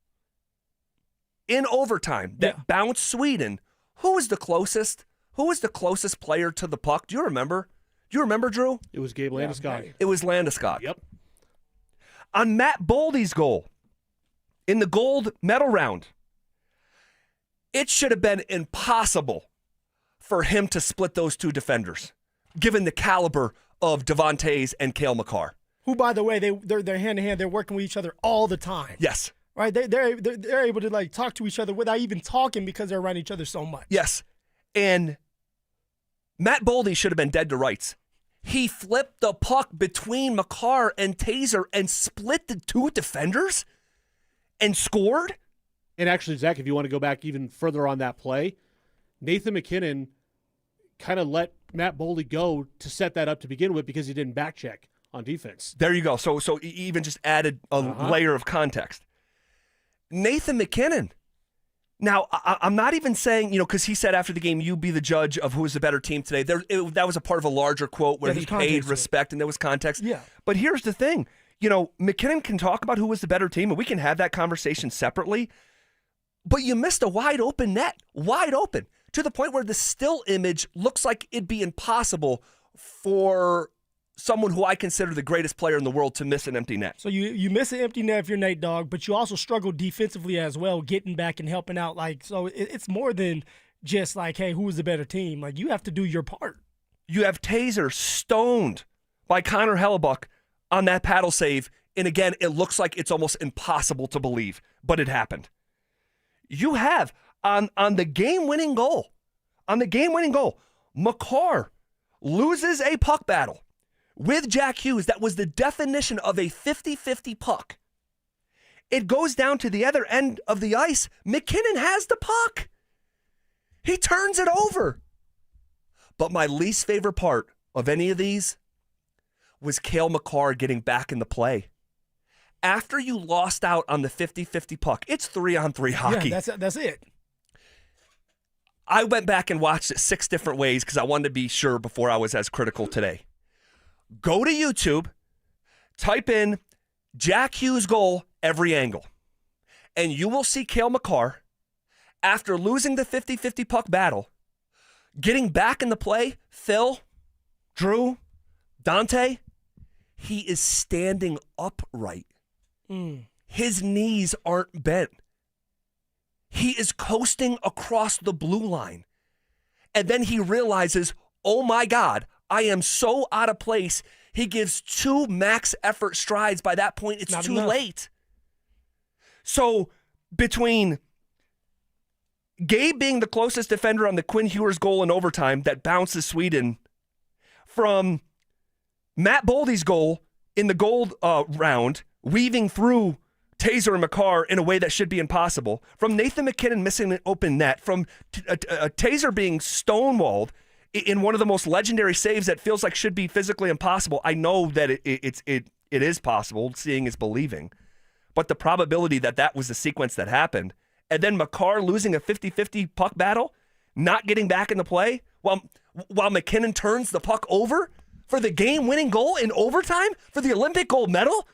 in overtime, that bounced Sweden, who was the closest? Who was the closest player to the puck? Do you remember? Drew? It was Gabe Landeskog. It was Landeskog. Yep. On Matt Boldy's goal, in the gold medal round, it should have been impossible for him to split those two defenders, given the caliber of Devontae's and Cale Makar. Who, by the way, they're hand in hand. They're working with each other all the time. Yes. Right? They're able to talk to each other without even talking because they're around each other so much. Yes. And Matt Boldy should have been dead to rights. He flipped the puck between Makar and Taser and split the two defenders and scored. And actually, Zach, if you want to go back even further on that play, Nathan McKinnon kind of let Matt Boldy go to set that up to begin with because he didn't back check on defense. There you go. So he even just added a layer of context. Nathan McKinnon. Now, I'm not even saying, because he said after the game, you be the judge of who is the better team today. That was a part of a larger quote where he paid respect and there was context. Yeah. But here's the thing. McKinnon can talk about who was the better team, and we can have that conversation separately. But you missed a wide open net, to the point where the still image looks like it'd be impossible for someone who I consider the greatest player in the world to miss an empty net. So you miss an empty net if you're Nate Dogg, but you also struggle defensively as well, getting back and helping out. So it's more than just hey, who is the better team? You have to do your part. You have Taser stoned by Connor Hellebuck on that paddle save, and again, it looks like it's almost impossible to believe, but it happened. You have on the game-winning goal, Makar loses a puck battle with Jack Hughes. That was the definition of a 50-50 puck. It goes down to the other end of the ice. McKinnon has the puck. He turns it over. But my least favorite part of any of these was Cale Makar getting back in the play. After you lost out on the 50-50 puck, it's 3-on-3 hockey. Yeah, that's it. I went back and watched it 6 different ways because I wanted to be sure before I was as critical today. Go to YouTube, type in Jack Hughes goal, every angle, and you will see Cale Makar, after losing the 50-50 puck battle, getting back in the play, Phil, Drew, Dante, he is standing upright. His knees aren't bent. He is coasting across the blue line. And then he realizes, oh my God, I am so out of place. He gives 2 max effort strides. By that point, it's Not too enough. late. So between Gabe being the closest defender on the Quinn Hewers goal in overtime that bounces Sweden, from Matt Boldy's goal in the gold round, weaving through Taser and Makar in a way that should be impossible, from Nathan McKinnon missing an open net, from Taser being stonewalled in one of the most legendary saves that feels like should be physically impossible. I know that it is possible. Seeing is believing. But the probability that was the sequence that happened, and then Makar losing a 50-50 puck battle, not getting back in the play, while McKinnon turns the puck over for the game-winning goal in overtime for the Olympic gold medal,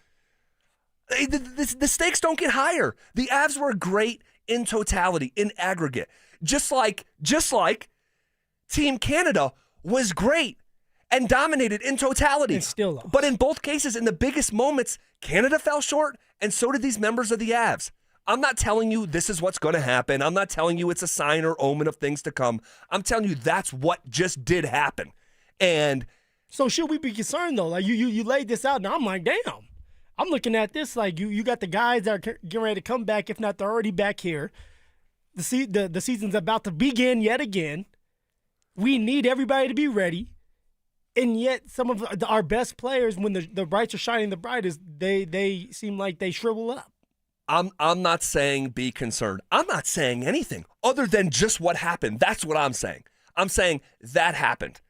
the stakes don't get higher. The Avs were great in totality, in aggregate. Just like Team Canada was great and dominated in totality. And still lost. But in both cases, in the biggest moments, Canada fell short, and so did these members of the Avs. I'm not telling you this is what's going to happen. I'm not telling you it's a sign or omen of things to come. I'm telling you that's what just did happen. And so should we be concerned, though? Like you laid this out, and I'm like, damn. I'm looking at this like you got the guys that are getting ready to come back, if not they're already back here. The season's about to begin yet again. We need everybody to be ready. And yet some of our best players, when the brights are shining the brightest, they seem like they shrivel up. I'm not saying be concerned. I'm not saying anything other than just what happened. That's what I'm saying. I'm saying that happened.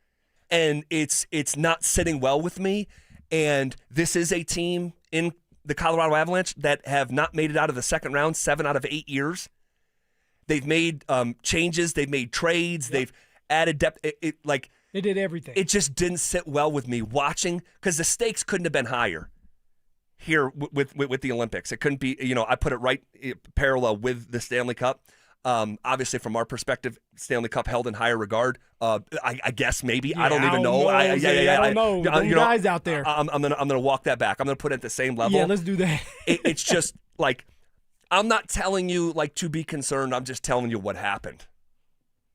And it's not sitting well with me. And this is a team in the Colorado Avalanche that have not made it out of the second round 7 out of 8 years. They've made changes. They've made trades. Yep. They've added depth. They did everything. It just didn't sit well with me watching, because the stakes couldn't have been higher here with the Olympics. It couldn't be, I put it right parallel with the Stanley Cup. Obviously, from our perspective, Stanley Cup held in higher regard. I guess maybe. Yeah, I don't even know. I don't know. Them guys out there. I'm gonna walk that back. I'm gonna put it at the same level. Yeah, let's do that. It's just like, I'm not telling you like to be concerned. I'm just telling you what happened,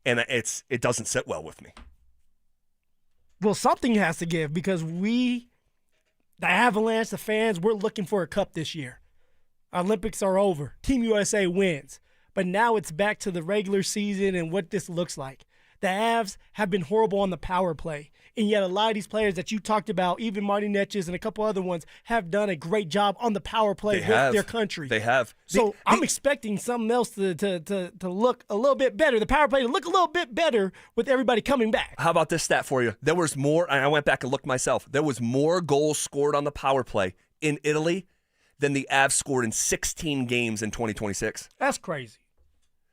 and it doesn't sit well with me. Well, something has to give, because the Avalanche, the fans, we're looking for a cup this year. Olympics are over. Team USA wins. But now it's back to the regular season and what this looks like. The Avs have been horrible on the power play. And yet a lot of these players that you talked about, even Marty Netches and a couple other ones, have done a great job on the power play with their country. They have. So I'm expecting something else to look a little bit better. The power play to look a little bit better with everybody coming back. How about this stat for you? There was more, and I went back and looked myself. There was more goals scored on the power play in Italy than the Avs scored in 16 games in 2026. That's crazy.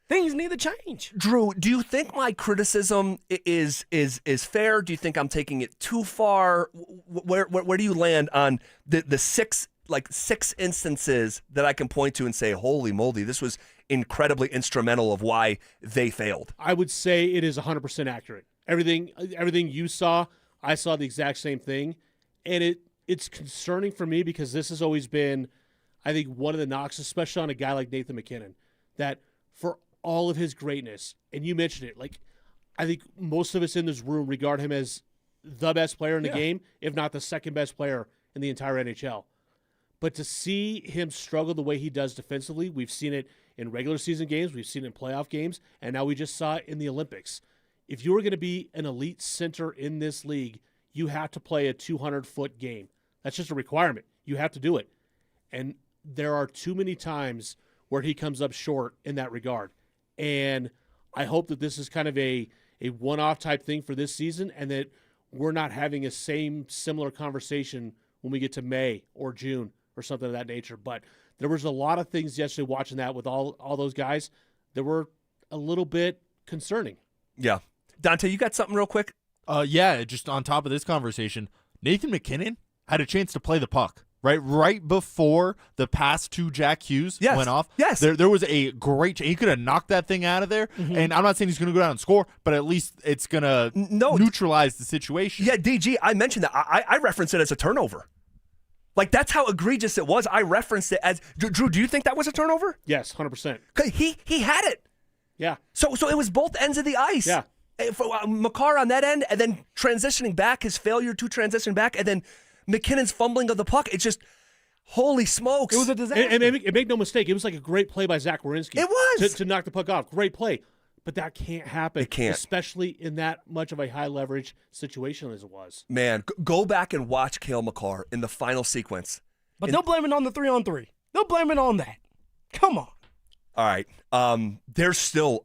Things need to change. Drew, do you think my criticism is fair? Do you think I'm taking it too far? Where do you land on the six instances that I can point to and say, holy moly, this was incredibly instrumental of why they failed? I would say it is 100% accurate. Everything you saw, I saw the exact same thing, and it's concerning for me, because this has always been, I think, one of the knocks, especially on a guy like Nathan McKinnon, that for all of his greatness, and you mentioned it, like, I think most of us in this room regard him as the best player in the game, if not the second best player in the entire NHL. But to see him struggle the way he does defensively, we've seen it in regular season games, we've seen it in playoff games, and now we just saw it in the Olympics. If you were going to be an elite center in this league, you have to play a 200-foot game. That's just a requirement. You have to do it. And there are too many times where he comes up short in that regard. And I hope that this is kind of a one-off type thing for this season, and that we're not having a similar conversation when we get to May or June or something of that nature. But there was a lot of things yesterday watching that with all those guys that were a little bit concerning. Yeah. Dante, you got something real quick? Yeah, just on top of this conversation, Nathan McKinnon had a chance to play the puck. Right before the pass to Jack Hughes went off. Yes. There was a great he could have knocked that thing out of there. Mm-hmm. And I'm not saying he's going to go down and score, but at least it's going to neutralize the situation. Yeah, DG, I mentioned that. I referenced it as a turnover. Like, that's how egregious it was. I referenced it as Drew. Do you think that was a turnover? Yes, 100%. He had it. Yeah. So it was both ends of the ice. Yeah. For Makar on that end, and then transitioning back, his failure to transition back, and then McKinnon's fumbling of the puck. It's just, holy smokes. It was a disaster. And make no mistake, it was like a great play by Zach Werenski. It was. To knock the puck off. Great play. But that can't happen. It can't. Especially in that much of a high-leverage situation as it was. Man, go back and watch Cale Makar in the final sequence. But don't blame it on the 3-on-3. Don't blame it on that. Come on. All right. There's still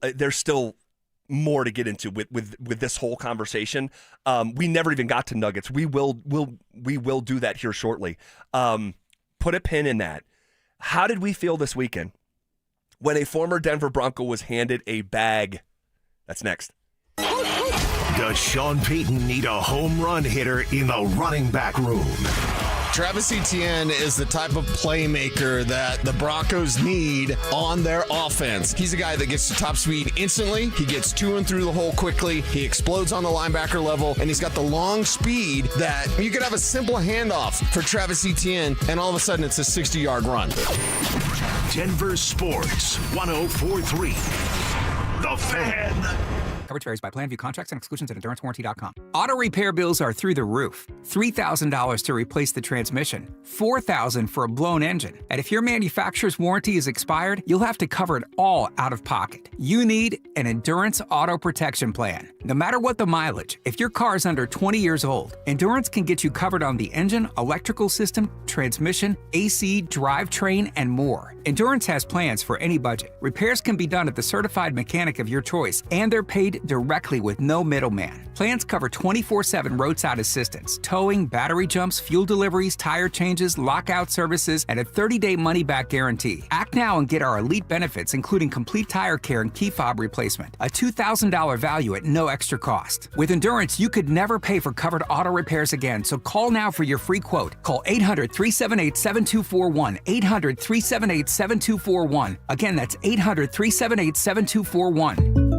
more to get into with this whole conversation. We never even got to Nuggets. We will do that here shortly. Put a pin in that. How did we feel this weekend when a former Denver Bronco was handed a bag? That's next. Does Sean Payton need a home run hitter in the running back room? Travis Etienne is the type of playmaker that the Broncos need on their offense. He's a guy that gets to top speed instantly. He gets to and through the hole quickly. He explodes on the linebacker level, and he's got the long speed that you could have a simple handoff for Travis Etienne, and all of a sudden it's a 60-yard run. Denver Sports 104.3. The Fan. Coverage varies by plan. View contracts and exclusions at EnduranceWarranty.com. Auto repair bills are through the roof. $3,000 to replace the transmission. $4,000 for a blown engine. And if your manufacturer's warranty is expired, you'll have to cover it all out of pocket. You need an Endurance Auto Protection Plan. No matter what the mileage, if your car is under 20 years old, Endurance can get you covered on the engine, electrical system, transmission, AC, drivetrain, and more. Endurance has plans for any budget. Repairs can be done at the certified mechanic of your choice, and they're paid directly with no middleman. Plans cover 24/7 roadside assistance, towing, battery jumps, fuel deliveries, tire changes, lockout services, and a 30-day money-back guarantee. Act now and get our elite benefits, including complete tire care and key fob replacement. A $2,000 value at no extra cost. With Endurance, you could never pay for covered auto repairs again, so call now for your free quote. Call 800-378-7241. 800-378-7241. Again, that's 800-378-7241.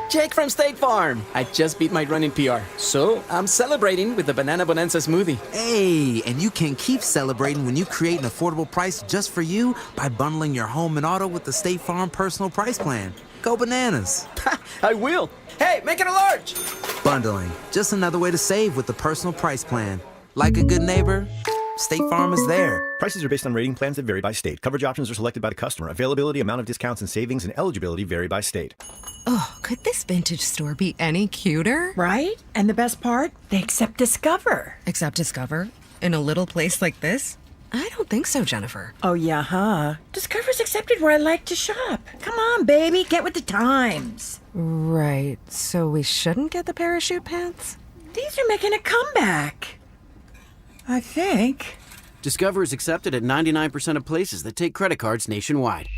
Jake from State Farm. I just beat my running PR, so I'm celebrating with the Banana Bonanza smoothie. Hey, and you can keep celebrating when you create an affordable price just for you by bundling your home and auto with the State Farm Personal Price Plan. Go bananas. I will. Hey, make it a large. Bundling, just another way to save with the Personal Price Plan. Like a good neighbor, State Farm is there. Prices are based on rating plans that vary by state. Coverage options are selected by the customer. Availability, amount of discounts and savings, and eligibility vary by state. Oh, could this vintage store be any cuter? Right? And the best part? They accept Discover. Accept Discover? In a little place like this? I don't think so, Jennifer. Oh, yeah, huh? Discover's accepted where I like to shop. Come on, baby, get with the times. Right, so we shouldn't get the parachute pants? These are making a comeback. I think. Discover is accepted at 99% of places that take credit cards nationwide.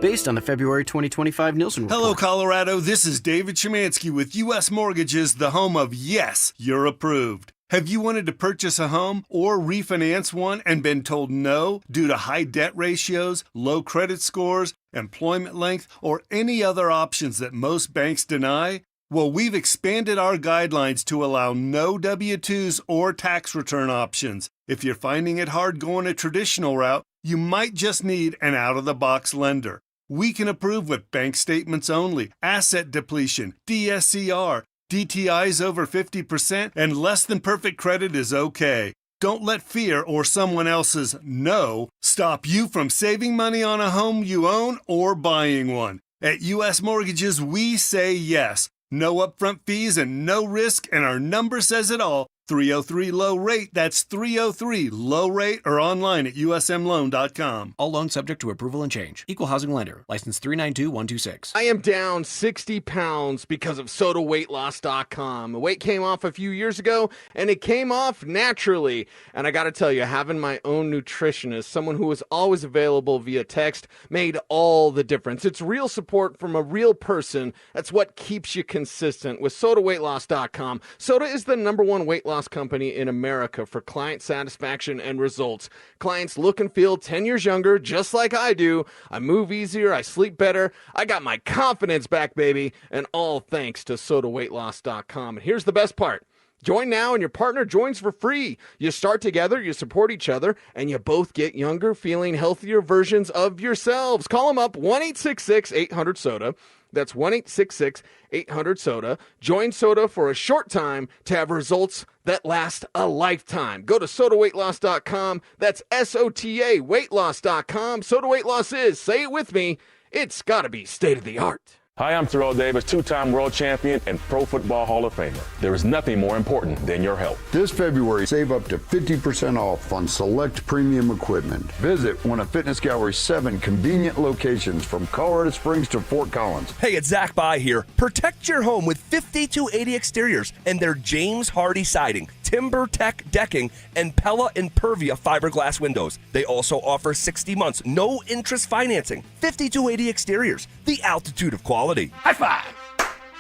Based on the February 2025 Nielsen report. Hello, Colorado. This is David Szymanski with U.S. Mortgages, the home of yes, you're approved. Have you wanted to purchase a home or refinance one and been told no due to high debt ratios, low credit scores, employment length, or any other options that most banks deny? Well, we've expanded our guidelines to allow no W-2s or tax return options. If you're finding it hard going a traditional route, you might just need an out-of-the-box lender. We can approve with bank statements only, asset depletion, DSCR, DTIs over 50%, and less than perfect credit is okay. Don't let fear or someone else's no stop you from saving money on a home you own or buying one. At U.S. Mortgages, we say yes. No upfront fees and no risk, and our number says it all. 303-LOW-RATE. That's 303-LOW-RATE or online at usmloan.com. All loans subject to approval and change. Equal housing lender. License 392126. I am down 60 pounds because of SodaWeightLoss.com. The weight came off a few years ago, and it came off naturally. And I got to tell you, having my own nutritionist, someone who is always available via text, made all the difference. It's real support from a real person. That's what keeps you consistent with SodaWeightLoss.com. Soda is the #1 weight loss loss company in America for client satisfaction and results. Clients look and feel 10 years younger, just like I do. I move easier, I sleep better, I got my confidence back, baby, and all thanks to SodaWeightLoss.com. And here's the best part. Join now and your partner joins for free. You start together, you support each other, and you both get younger, feeling healthier versions of yourselves. Call them up, 1-866-800-SODA. That's 1-866-800-SODA. Join Soda for a short time to have results that last a lifetime. Go to SodaWeightLoss.com. That's SOTA weightloss.com. Soda Weight Loss is, say it with me, it's got to be state-of-the-art. Hi, I'm Terrell Davis, two-time world champion and Pro Football Hall of Famer. There is nothing more important than your health. This February, save up to 50% off on select premium equipment. Visit one of Fitness Gallery's 7 convenient locations from Colorado Springs to Fort Collins. Hey, it's Zach By here. Protect your home with 5280 Exteriors and their James Hardy siding, Timber Tech decking, and Pella Impervia fiberglass windows. They also offer 60 months, no interest financing. 5280 Exteriors, the altitude of quality. High five!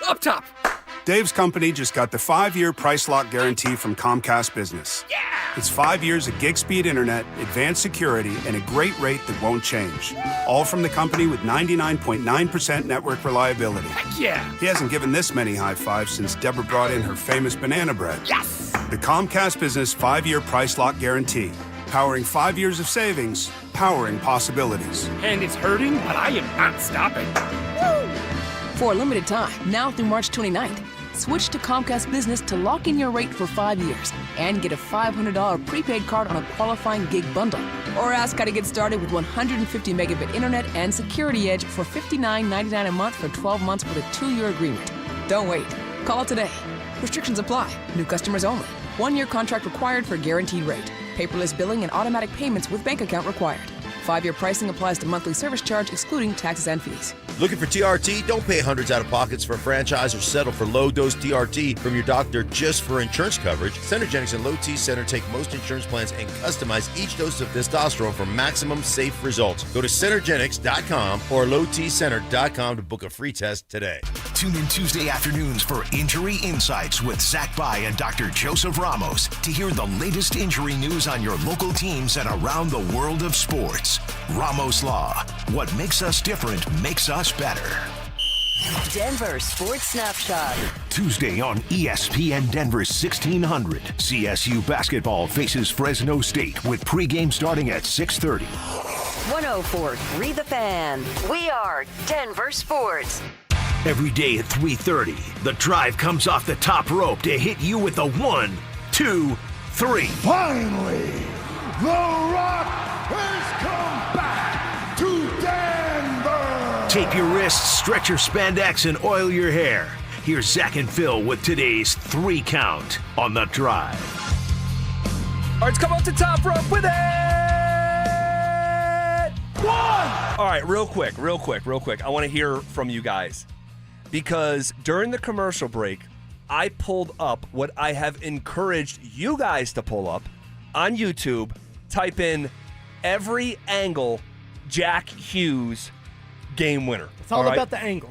Up top! Dave's company just got the 5-year price lock guarantee from Comcast Business. Yeah! It's 5 years of gig speed internet, advanced security, and a great rate that won't change. All from the company with 99.9% network reliability. Heck yeah! He hasn't given this many high fives since Deborah brought in her famous banana bread. Yes! The Comcast Business 5-year price lock guarantee. Powering 5 years of savings, powering possibilities. And it's hurting, but I am not stopping. Woo! For a limited time, now through March 29th, switch to Comcast Business to lock in your rate for 5 years and get a $500 prepaid card on a qualifying gig bundle. Or ask how to get started with 150 megabit internet and Security Edge for $59.99 a month for 12 months with a 2-year agreement. Don't wait. Call today. Restrictions apply. New customers only. 1-year contract required for guaranteed rate. Paperless billing and automatic payments with bank account required. 5-year pricing applies to monthly service charge, excluding taxes and fees. Looking for TRT? Don't pay hundreds out of pockets for a franchise or settle for low-dose TRT from your doctor just for insurance coverage. Centergenics and Low T Center take most insurance plans and customize each dose of testosterone for maximum safe results. Go to Centergenics.com or LowTCenter.com to book a free test today. Tune in Tuesday afternoons for Injury Insights with Zach By and Dr. Joseph Ramos to hear the latest injury news on your local teams and around the world of sports. Ramos Law. What makes us different makes us better. Denver Sports Snapshot. Tuesday on ESPN Denver 1600. CSU basketball faces Fresno State with pregame starting at 6:30. 104.3 The Fan. We are Denver Sports. Every day at 3:30, the drive comes off the top rope to hit you with a 1, 2, 3. Finally, The Rock has come back to Denver. Tape your wrists, stretch your spandex, and oil your hair. Here's Zach and Phil with today's 3 count on the drive. All right, let's come up to top rope with it. 1. All right, real quick. I want to hear from you guys. Because during the commercial break, I pulled up what I have encouraged you guys to pull up on YouTube. Type in every angle Jack Hughes game winner. It's all about the angle.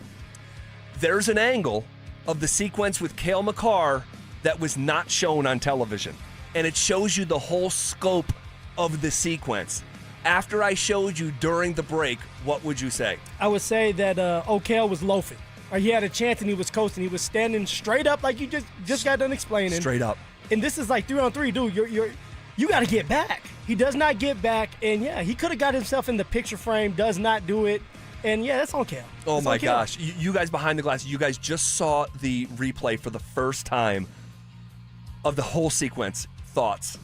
There's an angle of the sequence with Cale Makar that was not shown on television. And it shows you the whole scope of the sequence. After I showed you during the break, what would you say? I would say that O'Kale was loafing. Or he had a chance and he was coasting. He was standing straight up like you just got done explaining. Straight up. And this is like 3-on-3, dude. You got to get back. He does not get back. And, yeah, he could have got himself in the picture frame, does not do it. And, yeah, that's on Kale. Oh, my gosh. You guys behind the glass, you guys just saw the replay for the first time of the whole sequence. Thoughts?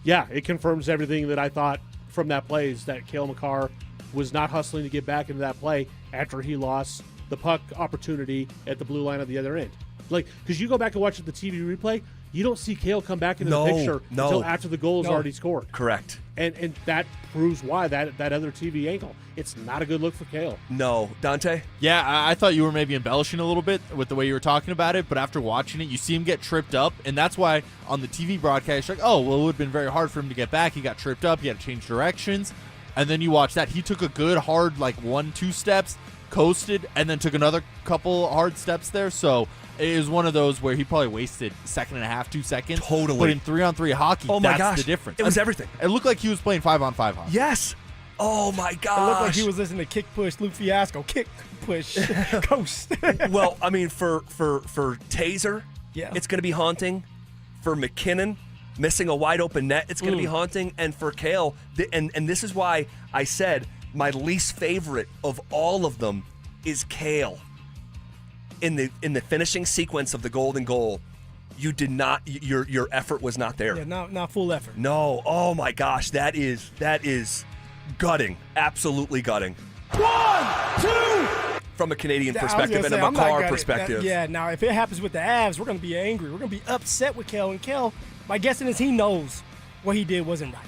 Yeah, it confirms everything that I thought from that play is that Cale Makar was not hustling to get back into that play after he lost the puck opportunity at the blue line at the other end. Like, because you go back and watch the TV replay, you don't see Cale come back into the picture until after the goal is already scored. Correct. And that proves why that other TV angle. It's not a good look for Cale. No. Dante? Yeah, I thought you were maybe embellishing a little bit with the way you were talking about it, but after watching it, you see him get tripped up, and that's why on the TV broadcast, you're like, oh, well, it would have been very hard for him to get back. He got tripped up. He had to change directions. And then you watch that. He took a good, hard, 1-2 steps, coasted and then took another couple hard steps there. So it was one of those where he probably wasted a second and a half, 2 seconds. Totally. But in 3-on-3 hockey, Oh my that's gosh. the difference. It was everything. It looked like he was playing 5-on-5 hockey. Yes. Oh my gosh. It looked like he was listening to Kick Push, Luke Fiasco, Kick Push, Coast. Well, I mean, for Taser, Yeah. it's going to be haunting. For McKinnon, missing a wide open net, it's going to be haunting. And for Kale, and this is why I said my least favorite of all of them is Kale. In the finishing sequence of the golden goal, you did not. Your effort was not there. Yeah, not full effort. No. Oh my gosh, that is gutting. Absolutely gutting. 1, 2. From a Canadian I was perspective gonna and say, a I'm not Makar gonna- perspective. Now if it happens with the Avs, we're going to be angry. We're going to be upset with Kel. And Kel, my guessing is he knows what he did wasn't right.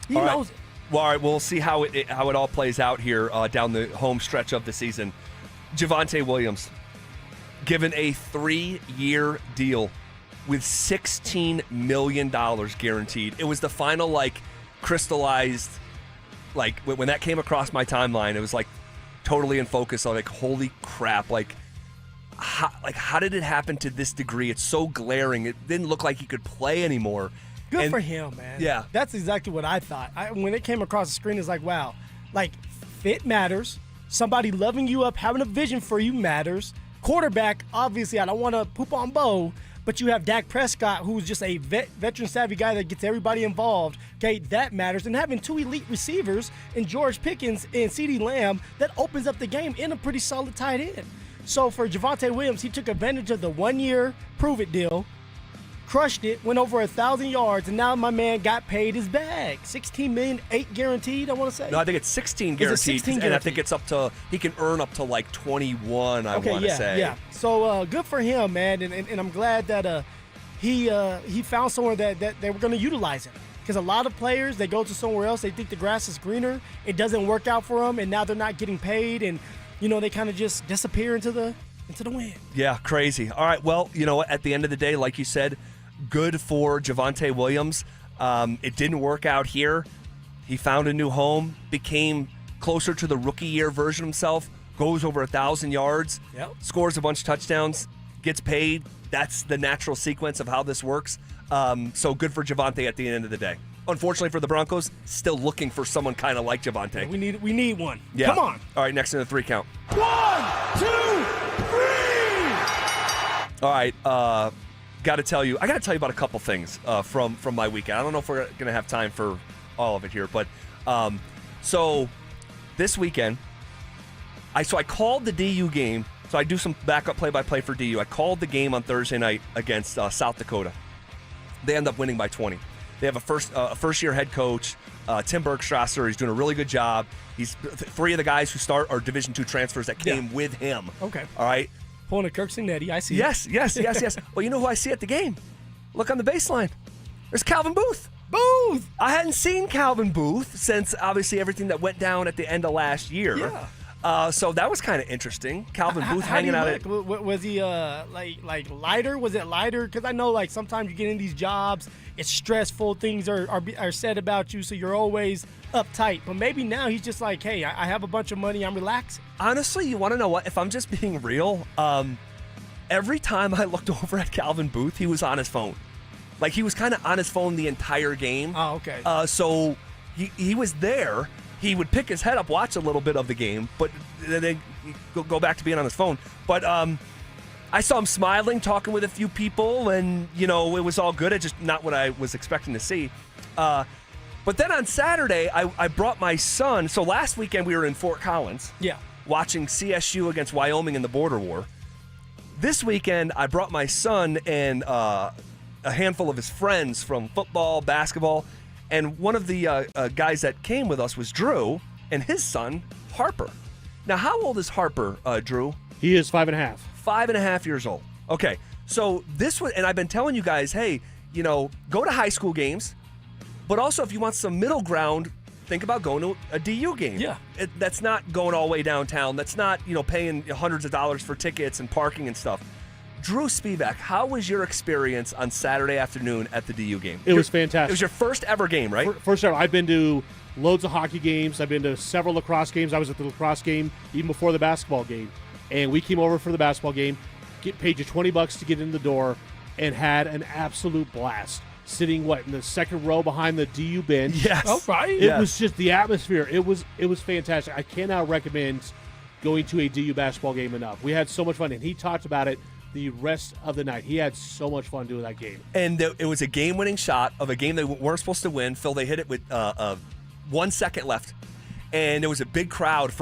He All right. knows it. Well, all right, we'll see how it all plays out here down the home stretch of the season. Javonte Williams, given a 3-year deal with $16 million guaranteed. It was the final, crystallized, when that came across my timeline, it was totally in focus. I'm like, holy crap! How did it happen to this degree? It's so glaring. It didn't look like he could play anymore. Good for him, man. Yeah. That's exactly what I thought. When it came across the screen, it's like, wow. Fit matters. Somebody loving you up, having a vision for you matters. Quarterback, obviously, I don't want to poop on Bo, but you have Dak Prescott, who's just a veteran-savvy guy that gets everybody involved. Okay, that matters. And having 2 elite receivers in George Pickens and CeeDee Lamb, that opens up the game in a pretty solid tight end. So for Javonte Williams, he took advantage of the 1-year prove-it deal, crushed it, went over 1,000 yards, and now my man got paid his bag. $16 million, 8 guaranteed, I want to say. No, I think it's 16 Is it guaranteed, 16 and I guaranteed? think it's up to he can earn up to 21. I want to say. Yeah. So good for him, man, and I'm glad that he found somewhere that they were going to utilize him. Because a lot of players, they go to somewhere else, they think the grass is greener, it doesn't work out for them, and now they're not getting paid, and they kind of just disappear into the wind. Yeah, crazy. All right, well, at the end of the day, like you said, good for Javonte Williams. It didn't work out here. He found a new home, became closer to the rookie year version of himself, goes over 1,000 yards, scores a bunch of touchdowns, gets paid. That's the natural sequence of how this works. So good for Javonte at the end of the day. Unfortunately for the Broncos, still looking for someone kind of like Javonte. We need one. Yeah. Come on. All right, next in the 3 count. 1, 2, 3. All right, I got to tell you about a couple things from my weekend. I don't know if we're going to have time for all of it here, but so this weekend, I called the DU game. So I do some backup play-by-play for DU. I called the game on Thursday night against South Dakota. They end up winning by 20. They have a first-year head coach, Tim Bergstrasser. He's doing a really good job. He's 3 of the guys who start are Division II transfers that came with him. Okay. All right. Pulling a Kirk Signetti, I see. Yes. Well, you know who I see at the game? Look on the baseline. There's Calvin Booth. Booth! I hadn't seen Calvin Booth since, obviously, everything that went down at the end of last year. Yeah. So that was kind of interesting. Calvin Booth How hanging out at. Was he like lighter? Was it lighter? Because I know sometimes you get in these jobs, it's stressful. Things are said about you, so you're always uptight. But maybe now he's just like, hey, I have a bunch of money, I'm relaxing. Honestly, you want to know what? If I'm just being real, every time I looked over at Calvin Booth, he was on his phone. He was kind of on his phone the entire game. Oh, okay. So he was there. He would pick his head up, watch a little bit of the game, but then go back to being on his phone. But I saw him smiling, talking with a few people, and, it was all good. It's just not what I was expecting to see. But then on Saturday, I brought my son. So last weekend, we were in Fort Collins. Yeah. Watching CSU against Wyoming in the border war. This weekend, I brought my son and a handful of his friends from football, basketball, and one of the guys that came with us was Drew and his son, Harper. Now, how old is Harper, Drew? He is 5.5. 5.5 years old. Okay, so this was, and I've been telling you guys, hey, go to high school games, but also if you want some middle ground, think about going to a DU game. Yeah. That's not going all the way downtown. That's not, paying hundreds of dollars for tickets and parking and stuff. Drew Spivak, how was your experience on Saturday afternoon at the DU game? It was fantastic. It was your first ever game, right? First ever. I've been to loads of hockey games. I've been to several lacrosse games. I was at the lacrosse game even before the basketball game. And we came over for the basketball game, paid you $20 to get in the door, and had an absolute blast. Sitting, in the second row behind the DU bench. Yes. Oh, right. It was just the atmosphere. It was fantastic. I cannot recommend going to a DU basketball game enough. We had so much fun, and he talked about it the rest of the night. He had so much fun doing that game. And it was a game-winning shot of a game they weren't supposed to win. Phil, they hit it with 1 second left, and there was a big crowd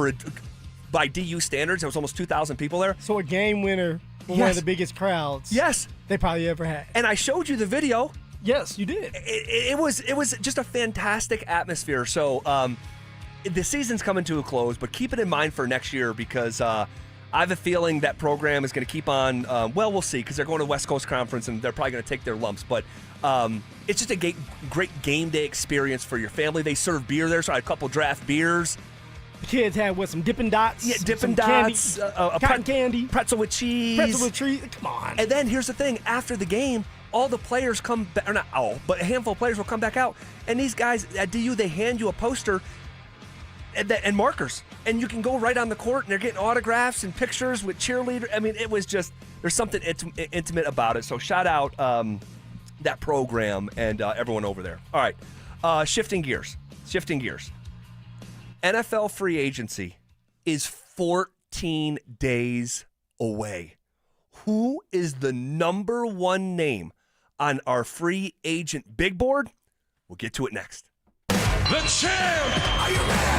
by DU standards. There was almost 2,000 people there. So a game winner for one of the biggest crowds. Yes, they probably ever had. And I showed you the video. Yes, you did. It was just a fantastic atmosphere. So the season's coming to a close, but keep it in mind for next year because I have a feeling that program is going to keep on. We'll see because they're going to West Coast Conference and they're probably going to take their lumps. But it's just a great game day experience for your family. They serve beer there, so I had a couple draft beers. The kids had some Dippin' Dots? Yeah, Dippin' Dots. Cotton candy. Pretzel with cheese. Come on. And then here's the thing. After the game, all the players come back, or not all, but a handful of players will come back out. And these guys at DU, they hand you a poster and markers. And you can go right on the court, and they're getting autographs and pictures with cheerleaders. I mean, it was just, there's something intimate about it. So shout out that program and everyone over there. All right, shifting gears. NFL free agency is 14 days away. Who is the number one name on our free agent big board? We'll get to it next. The champ! Are you ready?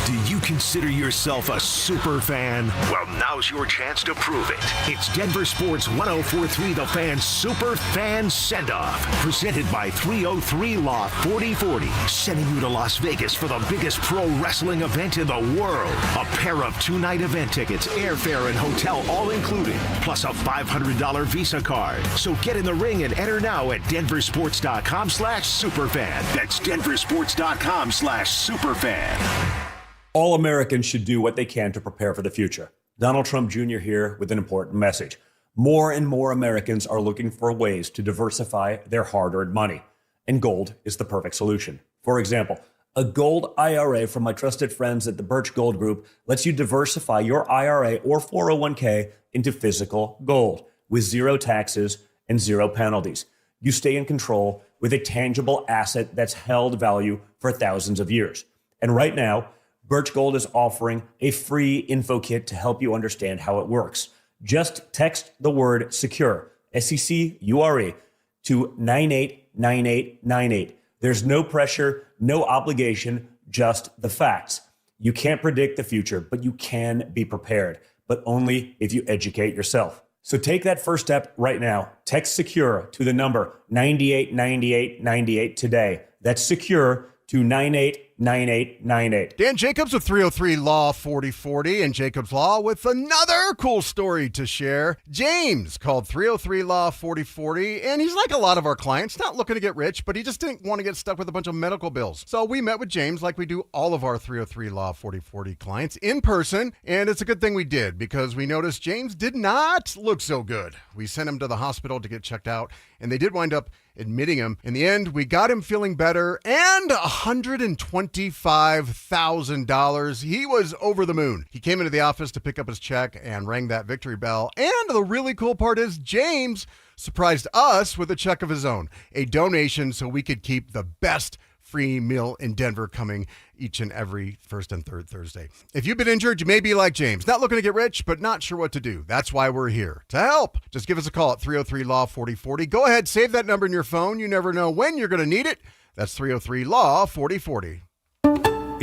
Do you consider yourself a super fan? Well, now's your chance to prove it. It's Denver Sports 104.3 The Fan Super Fan Send-Off, presented by 303 Law 4040, sending you to Las Vegas for the biggest pro wrestling event in the world. A pair of 2-night event tickets, airfare, and hotel all included, plus a $500 Visa card. So get in the ring and enter now at DenverSports.com/superfan. That's DenverSports.com/superfan. All Americans should do what they can to prepare for the future. Donald Trump Jr. here with an important message. More and more Americans are looking for ways to diversify their hard-earned money, and gold is the perfect solution. For example, a gold IRA from my trusted friends at the Birch Gold Group lets you diversify your IRA or 401k into physical gold with zero taxes and zero penalties. You stay in control with a tangible asset that's held value for thousands of years. And right now, Birch Gold is offering a free info kit to help you understand how it works. Just text the word SECURE, SECURE, to 989898. There's no pressure, no obligation, just the facts. You can't predict the future, but you can be prepared, but only if you educate yourself. So take that first step right now. Text SECURE to the number 989898 today. That's SECURE to 989898. Dan Jacobs with 303 Law 4040 and Jacobs Law with another cool story to share. James called 303 Law 4040, and he's like a lot of our clients, not looking to get rich, but he just didn't want to get stuck with a bunch of medical bills. So we met with James like we do all of our 303 Law 4040 clients in person, and it's a good thing we did because we noticed James did not look so good. We sent him to the hospital to get checked out, and they did wind up admitting him. In the end, we got him feeling better and $125,000. He was over the moon. He came into the office to pick up his check and rang that victory bell. And the really cool part is James surprised us with a check of his own, a donation so we could keep the best free meal in Denver coming each and every first and third Thursday. If you've been injured, you may be like James, not looking to get rich, but not sure what to do. That's why we're here to help. Just give us a call at 303 Law 4040. Go ahead, save that number in your phone. You never know when you're going to need it. That's 303 Law 4040.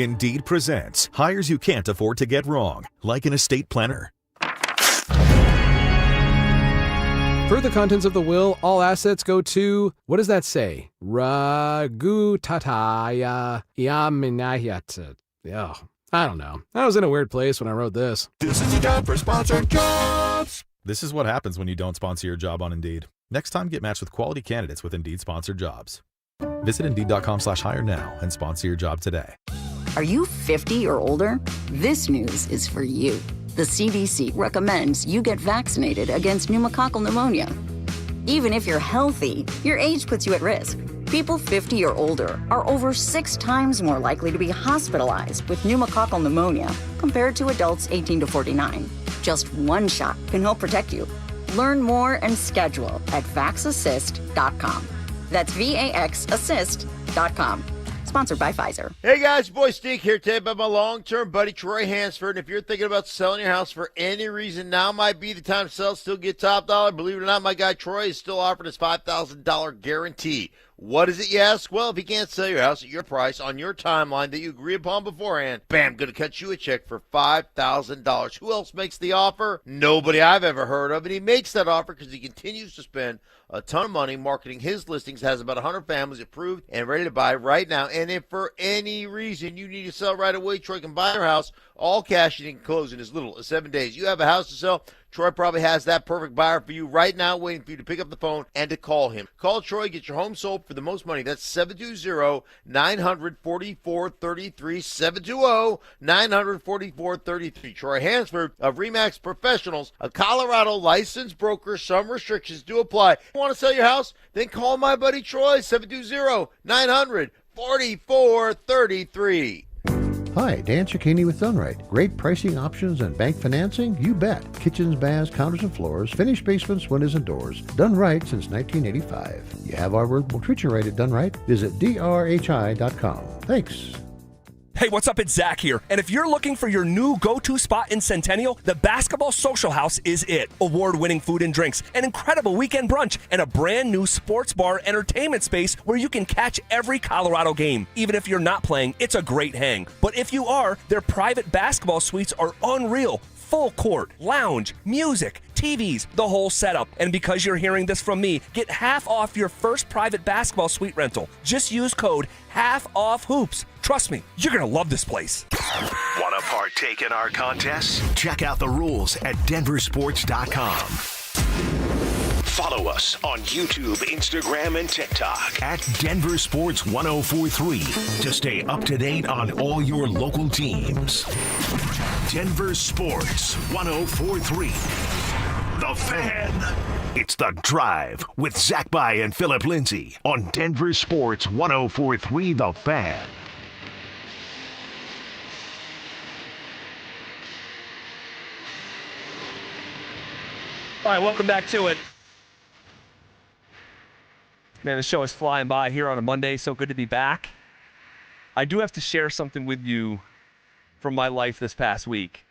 Indeed presents hires you can't afford to get wrong, like an estate planner. Per the contents of the will, all assets go to, what does that say? Ragu tataya yaminayat. Yeah, I don't know. I was in a weird place when I wrote this. This is your job for sponsored jobs. This is what happens when you don't sponsor your job on Indeed. Next time, get matched with quality candidates with Indeed sponsored jobs. Visit Indeed.com/hire now and sponsor your job today. Are you 50 or older? This news is for you. The CDC recommends you get vaccinated against pneumococcal pneumonia. Even if you're healthy, your age puts you at risk. People 50 or older are over 6 times more likely to be hospitalized with pneumococcal pneumonia compared to adults 18 to 49. Just one shot can help protect you. Learn more and schedule at vaxassist.com. That's VAXassist.com. Sponsored by Pfizer. Hey guys, boy Stink here today by my long-term buddy Troy Hansford. And if you're thinking about selling your house for any reason, now might be the time to sell, still get top dollar. Believe it or not, my guy Troy is still offering his $5,000 guarantee. What is it, you ask? Well, if you can't sell your house at your price on your timeline that you agree upon beforehand, bam, going to cut you a check for $5,000. Who else makes the offer? Nobody I've ever heard of. And he makes that offer because he continues to spend a ton of money marketing his listings, has about 100 families approved and ready to buy right now. And if for any reason you need to sell right away, Troy can buy your house all cash and he can close in as little as 7 days. You have a house to sell, Troy probably has that perfect buyer for you right now, waiting for you to pick up the phone and to call him. Call Troy, get your home sold for the most money. That's 720-900-4433, 720-900-4433. Troy Hansford of RE/MAX Professionals, a Colorado licensed broker. Some restrictions do apply. Want to sell your house? Then call my buddy Troy, 720-900-4433. Hi, Dan Cicchini with Dunright. Great pricing options and bank financing? You bet. Kitchens, baths, counters, and floors. Finished basements, windows, and doors. Done right since 1985. You have our word, we'll treat you right at Done Right. Visit drhi.com. Thanks. Hey, what's up? It's Zach here. And if you're looking for your new go-to spot in Centennial, the Basketball Social House is it. Award-winning food and drinks, an incredible weekend brunch, and a brand new sports bar entertainment space where you can catch every Colorado game. Even if you're not playing, it's a great hang. But if you are, their private basketball suites are unreal. Full court, lounge, music, TVs, the whole setup. And because you're hearing this from me, get half off your first private basketball suite rental. Just use code HALFOFFHOOPS. Trust me, you're going to love this place. Want to partake in our contest? Check out the rules at DenverSports.com. Follow us on YouTube, Instagram, and TikTok at Denver Sports 1043 to stay up to date on all your local teams. Denver Sports 1043. The Fan. It's The Drive with Zach By and Phillip Lindsay on Denver Sports 1043. The Fan. All right, welcome back to it. Man, the show is flying by here on a Monday. So good to be back. I do have to share something with you from my life this past week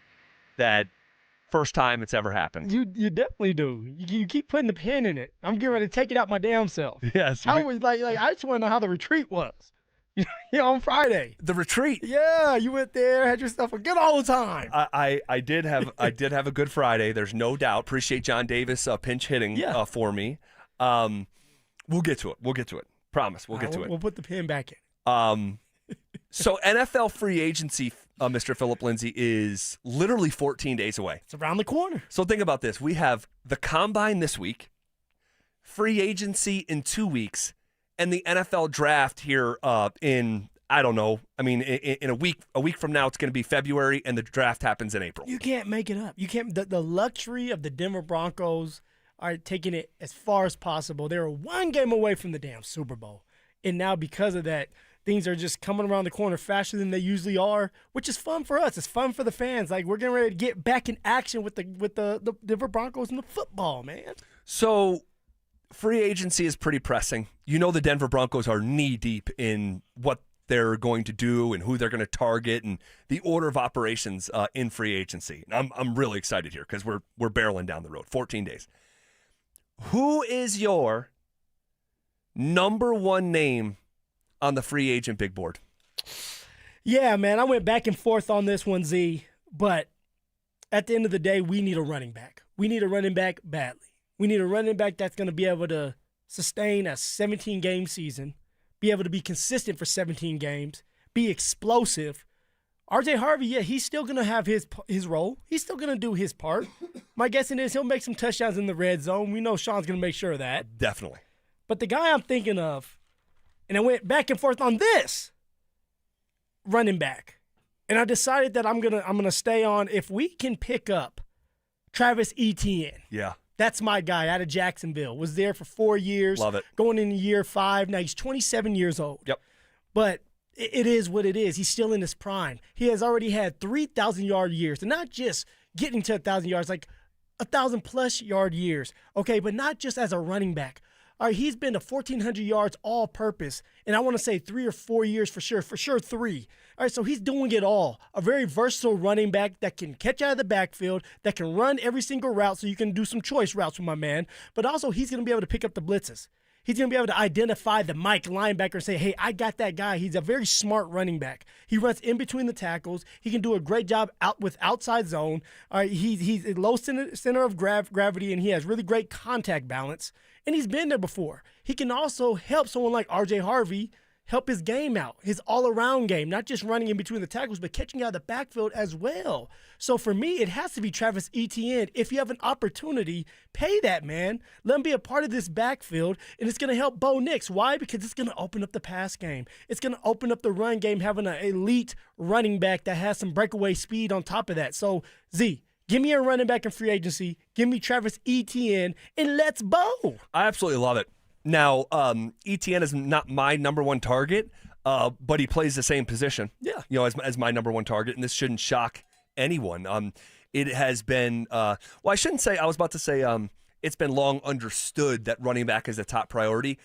that first time it's ever happened. You definitely do. You keep putting the pin in it. I'm getting ready to take it out my damn self. Yes. I was like I just want to know how the retreat was. On Friday. The retreat. Yeah, you went there, had your stuff good all the time. I did have a good Friday. There's no doubt. Appreciate John Davis pinch hitting for me. We'll get to it. Promise. We'll get to it. We'll put the pin back in. So NFL free agency, Mr. Phillip Lindsay, is literally 14 days away. It's around the corner. So think about this. We have the Combine this week, free agency in 2 weeks, and the NFL draft here in, I don't know, I mean, in a week from now, it's going to be February, and the draft happens in April. You can't make it up. You can't. The luxury of the Denver Broncos are taking it as far as possible. They were one game away from the damn Super Bowl. And now because of that, things are just coming around the corner faster than they usually are, which is fun for us. It's fun for the fans. Like, we're getting ready to get back in action with the Denver Broncos and the football, man. So free agency is pretty pressing. You know the Denver Broncos are knee-deep in what they're going to do and who they're going to target and the order of operations in free agency. I'm really excited here because we're barreling down the road. 14 days. Who is your number one name on the free agent big board? Yeah, man, I went back and forth on this one, Z, but at the end of the day, we need a running back. We need a running back badly. We need a running back that's going to be able to sustain a 17-game season, be able to be consistent for 17 games, be explosive. RJ Harvey, yeah, he's still going to have his role. He's still going to do his part. My guessing is he'll make some touchdowns in the red zone. We know Sean's going to make sure of that. Definitely. But the guy I'm thinking of, and I went back and forth on this, running back. And I decided that I'm gonna stay on, if we can pick up Travis Etienne. Yeah. That's my guy out of Jacksonville. Was there for 4 years. Love it. Going into year 5. Now he's 27 years old. Yep. But it is what it is. He's still in his prime. He has already had 3,000-yard years. And not just getting to 1,000 yards, like 1,000-plus yard years. Okay, but not just as a running back. All right, he's been to 1,400 yards all-purpose. And I want to say 3 or 4 years for sure. For sure, 3. All right, so he's doing it all. A very versatile running back that can catch out of the backfield, that can run every single route so you can do some choice routes with my man. But also, he's going to be able to pick up the blitzes. He's going to be able to identify the Mike linebacker and say, hey, I got that guy. He's a very smart running back. He runs in between the tackles. He can do a great job out with outside zone. All right, he's a low center of gravity, and he has really great contact balance. And he's been there before. He can also help someone like R.J. Harvey help his game out, his all-around game, not just running in between the tackles, but catching out of the backfield as well. So for me, it has to be Travis Etienne. If you have an opportunity, pay that man. Let him be a part of this backfield, and it's going to help Bo Nix. Why? Because it's going to open up the pass game. It's going to open up the run game, having an elite running back that has some breakaway speed on top of that. So, Z, give me a running back in free agency. Give me Travis Etienne, and let's Bo. I absolutely love it. Now, Etienne is not my number one target, but he plays the same position. Yeah. You know, as my number one target, and this shouldn't shock anyone. It has been, well, I shouldn't say, I was about to say it's been long understood that running back is a top priority.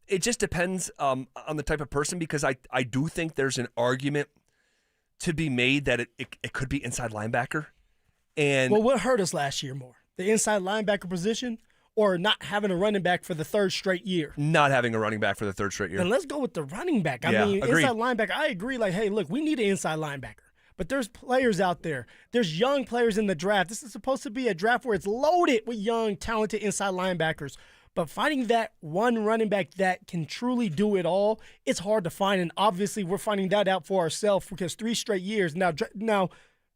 It just depends on the type of person, because I do think there's an argument to be made that it could be inside linebacker. And well, what hurt us last year more? The inside linebacker position, or not having a running back for the 3rd straight year? Not having a running back for the 3rd straight year. And let's go with the running back. I mean, agreed. Inside linebacker, I agree. Like, hey, look, we need an inside linebacker. But there's players out there. There's young players in the draft. This is supposed to be a draft where it's loaded with young, talented inside linebackers. But finding that one running back that can truly do it all, it's hard to find. And obviously, we're finding that out for ourselves, because 3 straight years. Now,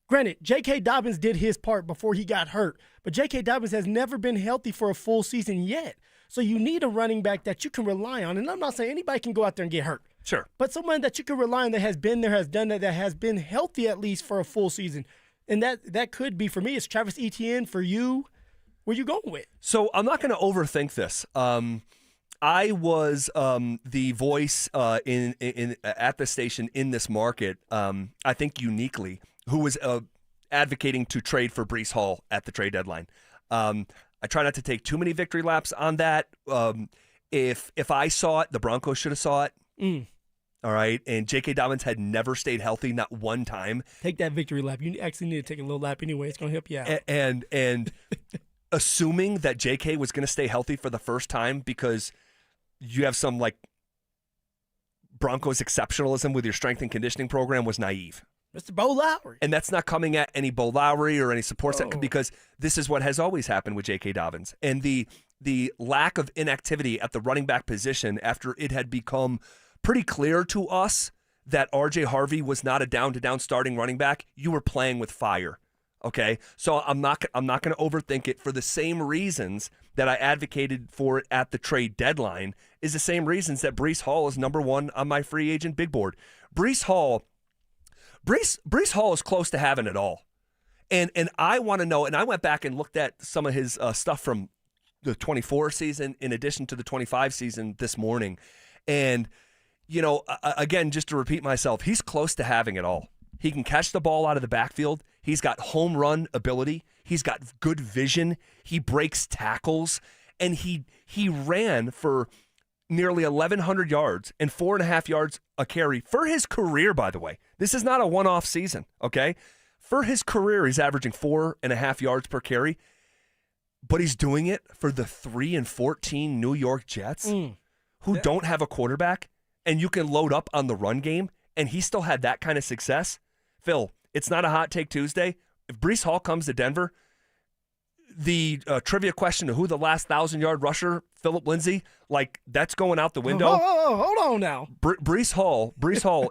granted, J.K. Dobbins did his part before he got hurt, but J.K. Dobbins has never been healthy for a full season yet. So you need a running back that you can rely on. And I'm not saying anybody can go out there and get hurt. Sure. But someone that you can rely on, that has been there, has done that has been healthy at least for a full season. And that could be, for me, it's Travis Etienne. For you, where you going with? So I'm not going to overthink this. I was the voice in at the station in this market, I think uniquely, who was advocating to trade for Breece Hall at the trade deadline. I try not to take too many victory laps on that. If I saw it, the Broncos should have saw it. All right, and J.K. Dobbins had never stayed healthy, not one time. Take that victory lap. You actually need to take a little lap anyway. It's going to help you out. And assuming that J.K. was going to stay healthy for the first time because you have some like Broncos exceptionalism with your strength and conditioning program was naive. Mr. Bo Lowry. And that's not coming at any Bo Lowry or any support set, because this is what has always happened with J.K. Dobbins. And the lack of inactivity at the running back position after it had become pretty clear to us that R.J. Harvey was not a down-to-down starting running back, you were playing with fire. Okay? So I'm not going to overthink it. For the same reasons that I advocated for it at the trade deadline is the same reasons that Breece Hall is number one on my free agent big board. Breece Hall is close to having it all. And I want to know, and I went back and looked at some of his stuff from the 24 season in addition to the 25 season this morning. And, you know, again, just to repeat myself, he's close to having it all. He can catch the ball out of the backfield. He's got home run ability. He's got good vision. He breaks tackles. And he ran for nearly 1,100 yards and 4.5 yards a carry for his career, by the way. This is not a one-off season, okay? For his career, he's averaging 4.5 yards per carry, but he's doing it for the 3-14 New York Jets, who don't have a quarterback, and you can load up on the run game, and he still had that kind of success. Phil, it's not a hot take Tuesday. If Breece Hall comes to Denver, the trivia question of who the last 1,000-yard rusher, Phillip Lindsay, like, that's going out the window. Hold on now. Breece Hall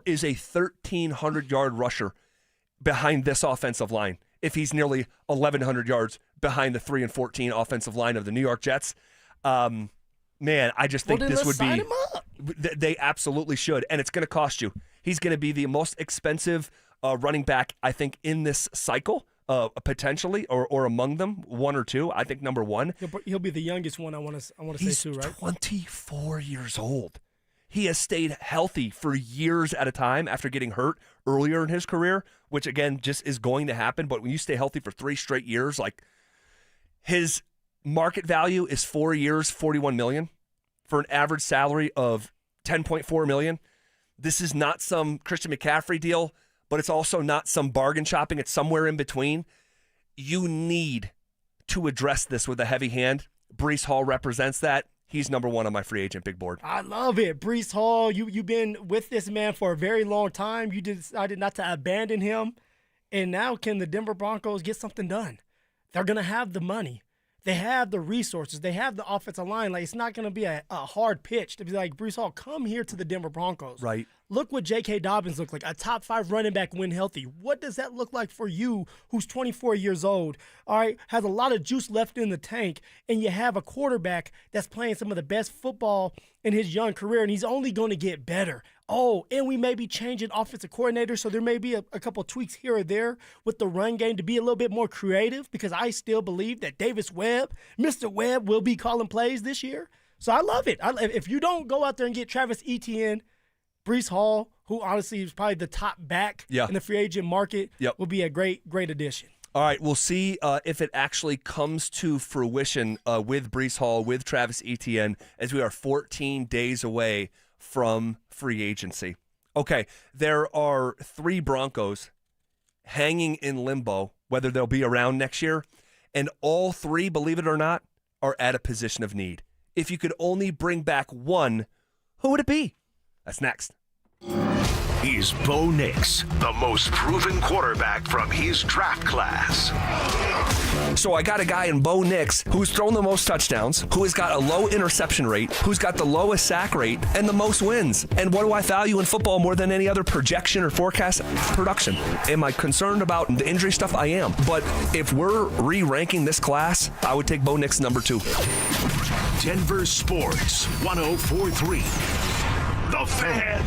is a 1,300-yard rusher behind this offensive line. If he's nearly 1,100 yards behind the 3-14 offensive line of the New York Jets, man, I just think this would sign be. him up. They absolutely should, and it's going to cost you. He's going to be the most expensive running back, I think, in this cycle. potentially, or among them, one or two. I think number one. He'll be the youngest one. I want to say too, right? He's 24 years old. He has stayed healthy for years at a time after getting hurt earlier in his career, which again just is going to happen. But when you stay healthy for 3 straight years, like his market value is 4 years, $41 million, for an average salary of $10.4 million. This is not some Christian McCaffrey deal, but it's also not some bargain shopping. It's somewhere in between. You need to address this with a heavy hand. Breece Hall represents that. He's number one on my free agent big board. I love it. Breece Hall, you've been with this man for a very long time. You decided not to abandon him. And now can the Denver Broncos get something done? They're going to have the money. They have the resources. They have the offensive line. Like, it's not going to be a hard pitch to be like, Breece Hall, come here to the Denver Broncos. Right. Look what J.K. Dobbins looked like, a top 5 running back when healthy. What does that look like for you, who's 24 years old, all right, has a lot of juice left in the tank, and you have a quarterback that's playing some of the best football in his young career, and he's only going to get better. Oh, and we may be changing offensive coordinators, so there may be a couple tweaks here or there with the run game to be a little bit more creative, because I still believe that Davis Webb, Mr. Webb, will be calling plays this year. So I love it. If you don't go out there and get Travis Etienne, Breece Hall, who honestly is probably the top back in the free agent market, will be a great addition. All right, we'll see if it actually comes to fruition with Breece Hall, with Travis Etienne, as we are 14 days away from free agency. Okay, there are 3 Broncos hanging in limbo, whether they'll be around next year, and all 3, believe it or not, are at a position of need. If you could only bring back one, who would it be? That's next. He's Bo Nix, the most proven quarterback from his draft class. So I got a guy in Bo Nix who's thrown the most touchdowns, who has got a low interception rate, who's got the lowest sack rate, and the most wins. And what do I value in football more than any other projection or forecast? Production. Am I concerned about the injury stuff? I am. But if we're re-ranking this class, I would take Bo Nix number 2. Denver Sports 104.3. The Fan.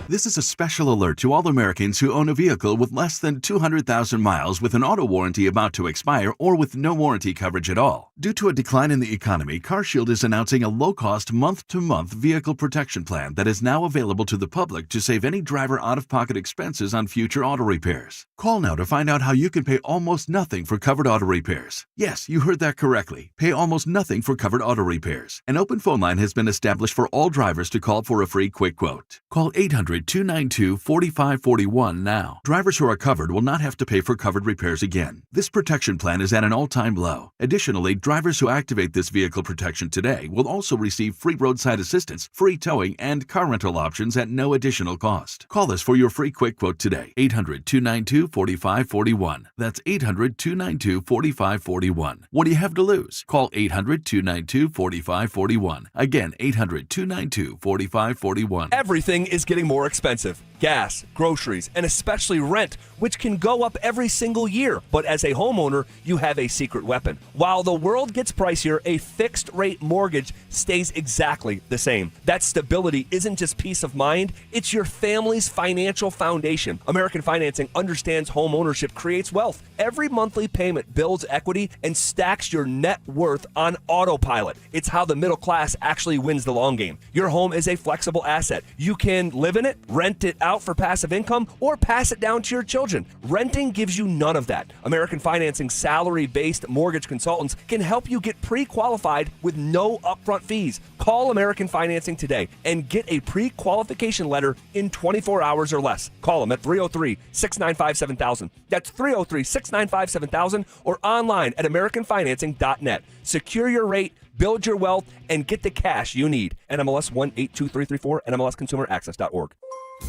This is a special alert to all Americans who own a vehicle with less than 200,000 miles with an auto warranty about to expire or with no warranty coverage at all. Due to a decline in the economy, CarShield is announcing a low-cost month-to-month vehicle protection plan that is now available to the public to save any driver out-of-pocket expenses on future auto repairs. Call now to find out how you can pay almost nothing for covered auto repairs. Yes, you heard that correctly. Pay almost nothing for covered auto repairs. An open phone line has been established for all drivers to call for a free quick quote. Call 800-292-4541 now. Drivers who are covered will not have to pay for covered repairs again. This protection plan is at an all-time low. Additionally, drivers who activate this vehicle protection today will also receive free roadside assistance, free towing, and car rental options at no additional cost. Call us for your free quick quote today. 800-292-4541. That's 800-292-4541. What do you have to lose? Call 800-292-4541. Again, 800-292-4541. Everything is getting more expensive. Gas, groceries, and especially rent, which can go up every single year. But as a homeowner, you have a secret weapon. While the world gets pricier, a fixed-rate mortgage stays exactly the same. That stability isn't just peace of mind, it's your family's financial foundation. American Financing understands home ownership creates wealth. Every monthly payment builds equity and stacks your net worth on autopilot. It's how the middle class actually wins the long game. Your home is a flexible asset. You can live in it, rent it out for passive income, or pass it down to your children. Renting gives you none of that. American Financing salary-based mortgage consultants can help you get pre-qualified with no upfront fees. Call American Financing today and get a pre-qualification letter in 24 hours or less. Call them at 303-695-7000. That's 303-695-7000 or online at AmericanFinancing.net. Secure your rate, build your wealth, and get the cash you need. NMLS 182334, NMLSConsumerAccess.org.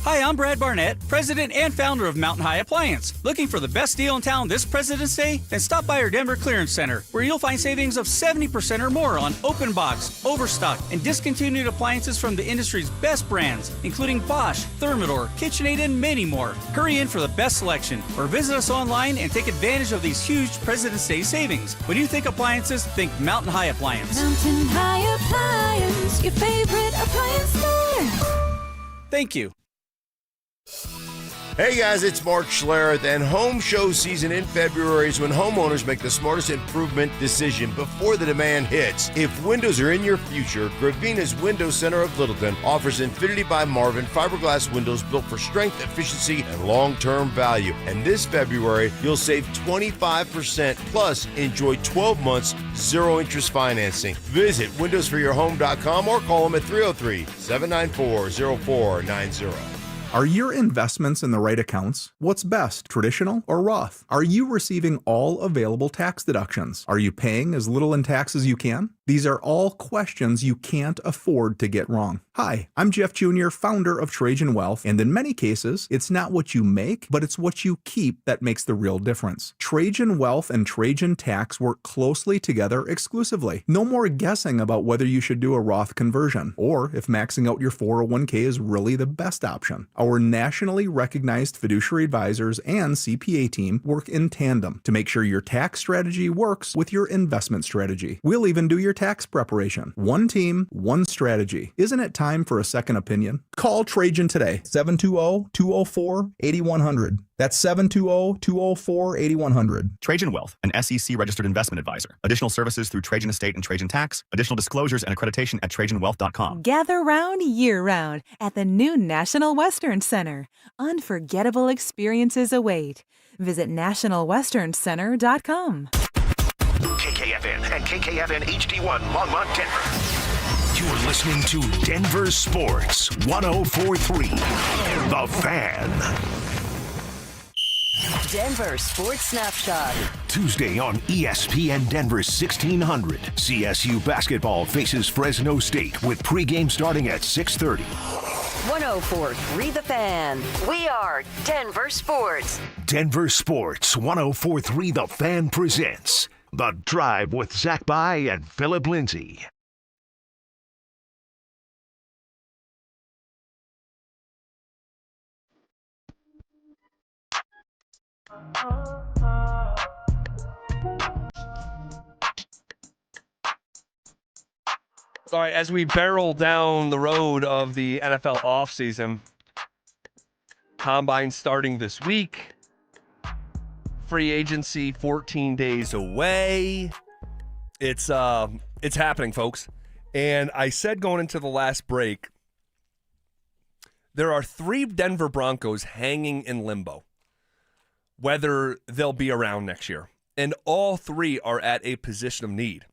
Hi, I'm Brad Barnett, president and founder of Mountain High Appliance. Looking for the best deal in town this President's Day? Then stop by our Denver Clearance Center, where you'll find savings of 70% or more on open box, overstock, and discontinued appliances from the industry's best brands, including Bosch, Thermador, KitchenAid, and many more. Hurry in for the best selection, or visit us online and take advantage of these huge President's Day savings. When you think appliances, think Mountain High Appliance. Mountain High Appliance, your favorite appliance store. Thank you. Hey guys, it's Mark Schlereth, and home show season in February is when homeowners make the smartest improvement decision before the demand hits. If windows are in your future, Gravina's Window Center of Littleton offers Infinity by Marvin fiberglass windows built for strength, efficiency, and long-term value. And this February, you'll save 25% plus enjoy 12 months zero-interest financing. Visit windowsforyourhome.com or call them at 303-794-0490. Are your investments in the right accounts? What's best, traditional or Roth? Are you receiving all available tax deductions? Are you paying as little in tax as you can? These are all questions you can't afford to get wrong. Hi, I'm Jeff Jr., founder of Trajan Wealth, and in many cases, it's not what you make, but it's what you keep that makes the real difference. Trajan Wealth and Trajan Tax work closely together exclusively. No more guessing about whether you should do a Roth conversion, or if maxing out your 401k is really the best option. Our nationally recognized fiduciary advisors and CPA team work in tandem to make sure your tax strategy works with your investment strategy. We'll even do your tax preparation. One team, one strategy. Isn't it time for a second opinion? Call Trajan today, 720-204-8100. That's 720-204-8100. Trajan Wealth, an SEC registered investment advisor. Additional services through Trajan Estate and Trajan Tax. Additional disclosures and accreditation at TrajanWealth.com. Gather round year-round at the new National Western Center. Unforgettable experiences await. Visit nationalwesterncenter.com. KKFN and KKFN HD1 Longmont, Denver. You're listening to Denver Sports 104.3. The Fan. Denver Sports Snapshot. Tuesday on ESPN Denver 1600. CSU basketball faces Fresno State with pregame starting at 6:30. 104.3 The Fan. We are Denver Sports. Denver Sports 104.3 The Fan presents The Drive with Zach By and Phillip Lindsay. All right, as we barrel down the road of the NFL offseason, combine starting this week, free agency 14 days away. It's happening, folks. And I said going into the last break, there are 3 Denver Broncos hanging in limbo, whether they'll be around next year. And all 3 are at a position of need.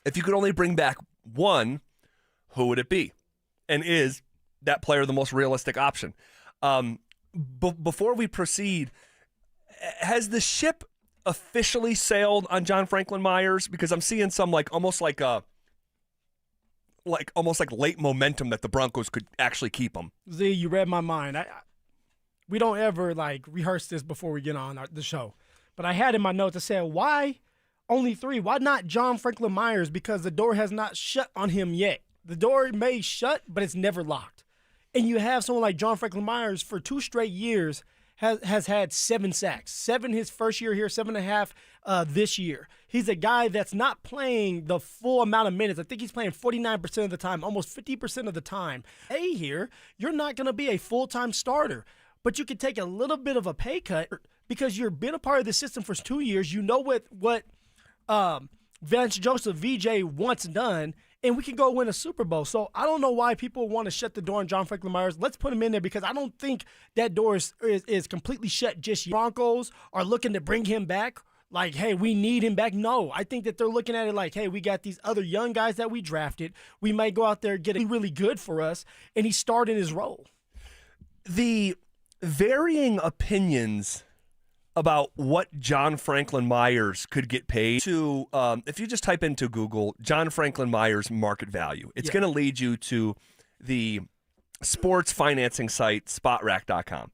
If you could only bring back one, who would it be? And is that player the most realistic option? Before we proceed, has the ship officially sailed on John Franklin Myers? Because I'm seeing some almost like late momentum that the Broncos could actually keep him. Z, you read my mind. We don't ever rehearse this before we get on the show. But I had in my notes, I said, why only 3? Why not John Franklin Myers? Because the door has not shut on him yet. The door may shut, but it's never locked. And you have someone like John Franklin Myers for 2 straight years has had 7 sacks. 7 his first year here, 7.5 this year. He's a guy that's not playing the full amount of minutes. I think he's playing 49% of the time, almost 50% of the time. Hey, here, you're not going to be a full-time starter, but you can take a little bit of a pay cut because you've been a part of the system for 2 years. You know what Vance Joseph, VJ, once done, and we can go win a Super Bowl. So I don't know why people want to shut the door on John Franklin Myers. Let's put him in there because I don't think that door is completely shut just yet. Broncos are looking to bring him back like, hey, we need him back. No, I think that they're looking at it like, hey, we got these other young guys that we drafted. We might go out there and get it really good for us, and he's starting his role. The varying opinions about what John Franklin Myers could get paid to, if you just type into Google John Franklin Myers market value, it's going to lead you to the sports financing site spotrac.com.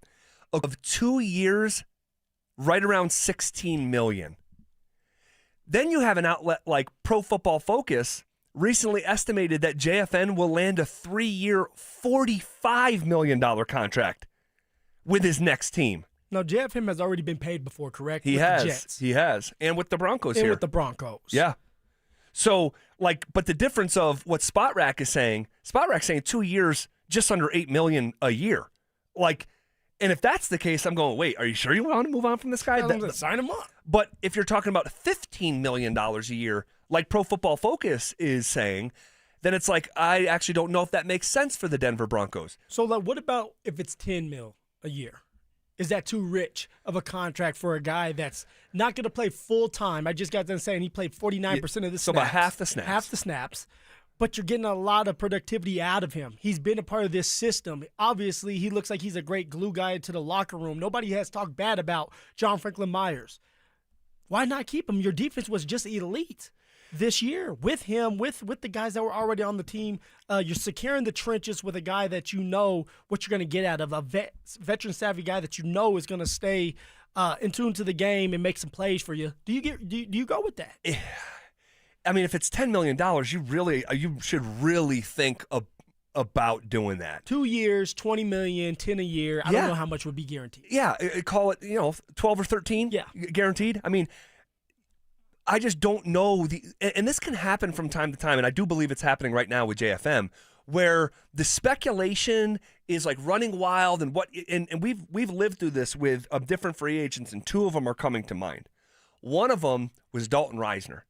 Of 2 years, right around $16 million. Then you have an outlet like Pro Football Focus recently estimated that JFN will land a 3-year, $45 million contract with his next team. Now, JFM has already been paid before, correct? He with has. The Jets. He has. And with the Broncos and here. with the Broncos. Yeah. So, but the difference of what SpotRack is saying, SpotRack's saying 2 years, just under $8 million a year. And if that's the case, I'm going, wait, are you sure you want to move on from this guy? Sign him up. But if you're talking about $15 million a year, like Pro Football Focus is saying, then it's like, I actually don't know if that makes sense for the Denver Broncos. So, like, what about if it's $10 million a year? Is that too rich of a contract for a guy that's not going to play full time? I just got done saying he played 49% of the snaps. So about half the snaps. Half the snaps. But you're getting a lot of productivity out of him. He's been a part of this system. Obviously, he looks like he's a great glue guy to the locker room. Nobody has talked bad about John Franklin Myers. Why not keep him? Your defense was just elite this year with him, with the guys that were already on the team. You're securing the trenches with a guy that you know what you're going to get out of, a veteran-savvy guy that you know is going to stay in tune to the game and make some plays for you. Do you go with that? I mean, if it's $10 million, you should really think about doing that. 2 years, $20 million, 10 a year. I don't know how much would be guaranteed. Yeah, call it 12 or 13. Yeah, guaranteed. I mean, I just don't know and this can happen from time to time, and I do believe it's happening right now with JFM, where the speculation is like running wild, and we've lived through this with different free agents, and two of them are coming to mind. One of them was Dalton Risner.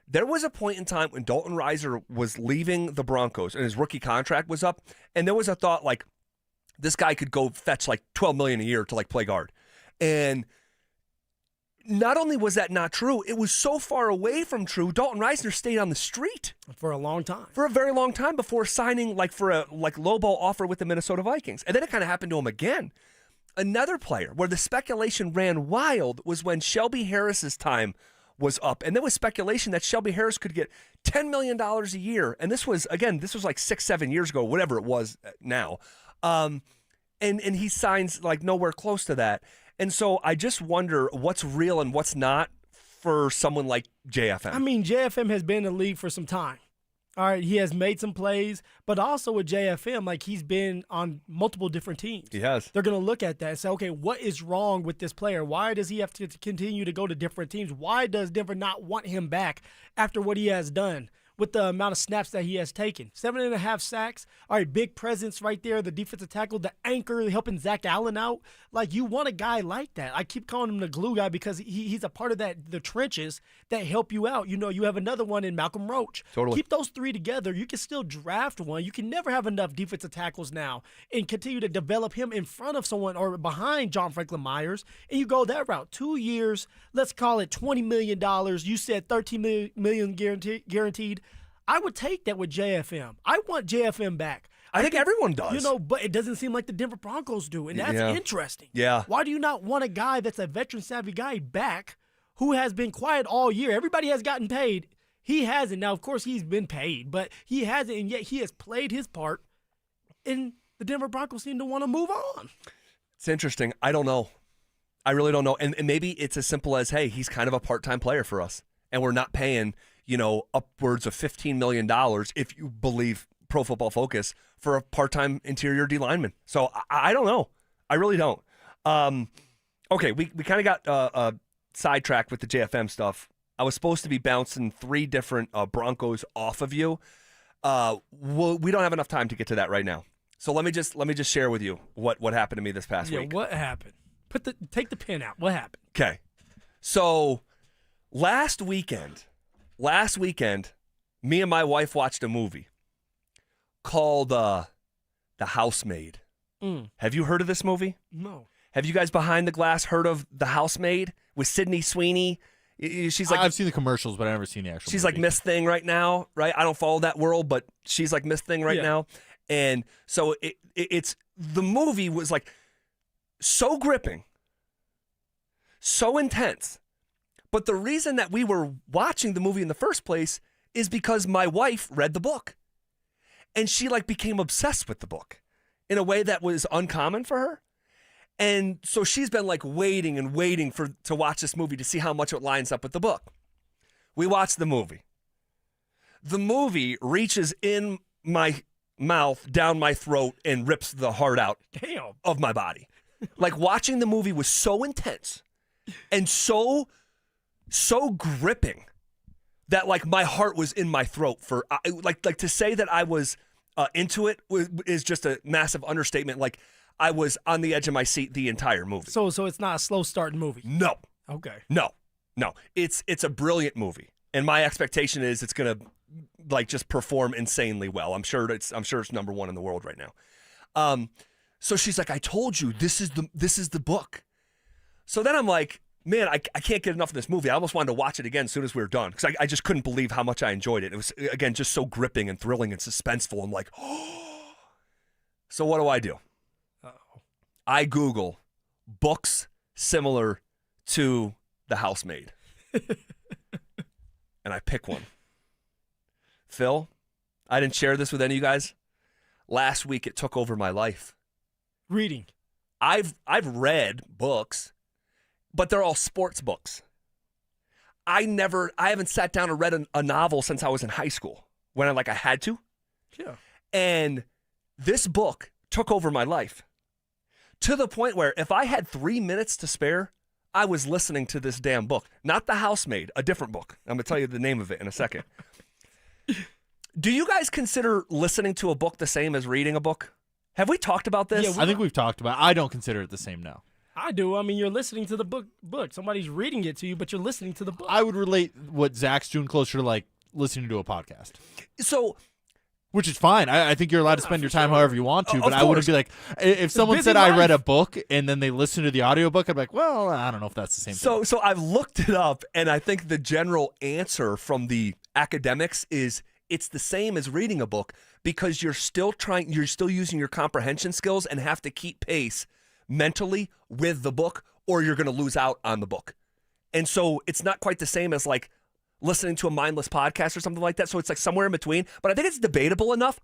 There was a point in time when Dalton Risner was leaving the Broncos and his rookie contract was up, and there was a thought like this guy could go fetch like $12 million a year to like play guard. And not only was that not true, it was so far away from true. Dalton Risner stayed on the street for a long time, for a very long time before signing for a lowball offer with the Minnesota Vikings. And then it kind of happened to him again. Another player where the speculation ran wild was when Shelby Harris's time was up, and there was speculation that Shelby Harris could get $10 million a year. And this was like 6-7 years ago, whatever it was now. And he signs like nowhere close to that. And so I just wonder what's real and what's not for someone like JFM. I mean, JFM has been in the league for some time. All right, he has made some plays, but also with JFM, like he's been on multiple different teams. He has. They're going to look at that and say, okay, what is wrong with this player? Why does he have to continue to go to different teams? Why does Denver not want him back after what he has done with the amount of snaps that he has taken? 7.5 sacks. All right, big presence right there. The defensive tackle, the anchor, helping Zach Allen out. Like, you want a guy like that. I keep calling him the glue guy because he's a part of the trenches that help you out. You know, you have another one in Malcolm Roach. Totally. Keep those three together. You can still draft one. You can never have enough defensive tackles now and continue to develop him in front of someone or behind John Franklin Myers, and you go that route. 2 years, let's call it $20 million. You said $13 million guaranteed. I would take that with JFM. I want JFM back. I think everyone does. You know, but it doesn't seem like the Denver Broncos do, and that's interesting. Yeah. Why do you not want a guy that's a veteran-savvy guy back who has been quiet all year? Everybody has gotten paid. He hasn't. Now, of course, he's been paid, but he hasn't, and yet he has played his part, and the Denver Broncos seem to want to move on. It's interesting. I don't know. I really don't know. And maybe it's as simple as, hey, he's kind of a part-time player for us, and we're not paying, upwards of $15 million, if you believe Pro Football Focus, for a part-time interior D lineman. So I don't know. I really don't. Okay, we kind of got sidetracked with the JFM stuff. I was supposed to be bouncing 3 different Broncos off of you. We don't have enough time to get to that right now. So let me just share with you what happened to me this past week. Yeah, what happened? Take the pen out. What happened? Okay. So last weekend, me and my wife watched a movie called The Housemaid. Have you heard of this movie? No. Have you guys behind the glass heard of The Housemaid with Sydney Sweeney? She's like, I've seen the commercials, but I've never seen the actual She's movie. like Miss Thing right now, right? I don't follow that world, but she's like Miss Thing right now. And so it's the movie was like so gripping, so intense. But the reason that we were watching the movie in the first place is because my wife read the book. And she like became obsessed with the book in a way that was uncommon for her. And so she's been like waiting to watch this movie to see how much it lines up with the book. We watched the movie. The movie reaches in my mouth, down my throat, and rips the heart out of my body. Like, watching the movie was so intense and so gripping that like my heart was in my throat for like to say that I was into it is just a massive understatement. Like, I was on the edge of my seat the entire movie. So it's not a slow starting movie. No. Okay. No. It's a brilliant movie, and my expectation is it's gonna like just perform insanely well. I'm sure it's number one in the world right now. So she's like, I told you this is the book. So then I'm like, man, I can't get enough of this movie. I almost wanted to watch it again as soon as we were done because I just couldn't believe how much I enjoyed it. It was, again, just so gripping and thrilling and suspenseful. I'm like, oh. So what do? Uh-oh. I Google books similar to The Housemaid. And I pick one. Phil, I didn't share this with any of you guys. Last week, it took over my life. Reading. I've read books, but they're all sports books. I haven't sat down and read a novel since I was in high school when I had to. Yeah. And this book took over my life to the point where if I had 3 minutes to spare, I was listening to this damn book. Not The Housemaid, a different book. I'm going to tell you the name of it in a second. Do you guys consider listening to a book the same as reading a book? Have we talked about this? Yeah, I think we've talked about it. I don't consider it the same now. I do. I mean, you're listening to the book. Somebody's reading it to you, but you're listening to the book. I would relate what Zach's doing closer to like listening to a podcast. So, which is fine. I think you're allowed to spend your time however you want to, but I wouldn't be like, if someone said life. I read a book and then they listened to the audiobook, I'd be like, well, I don't know if that's the same thing. So I've looked it up, and I think the general answer from the academics is it's the same as reading a book because you're still using your comprehension skills and have to keep pace mentally with the book, or you're going to lose out on the book. And so it's not quite the same as like listening to a mindless podcast or something like that. So it's like somewhere in between. But I think it's debatable enough.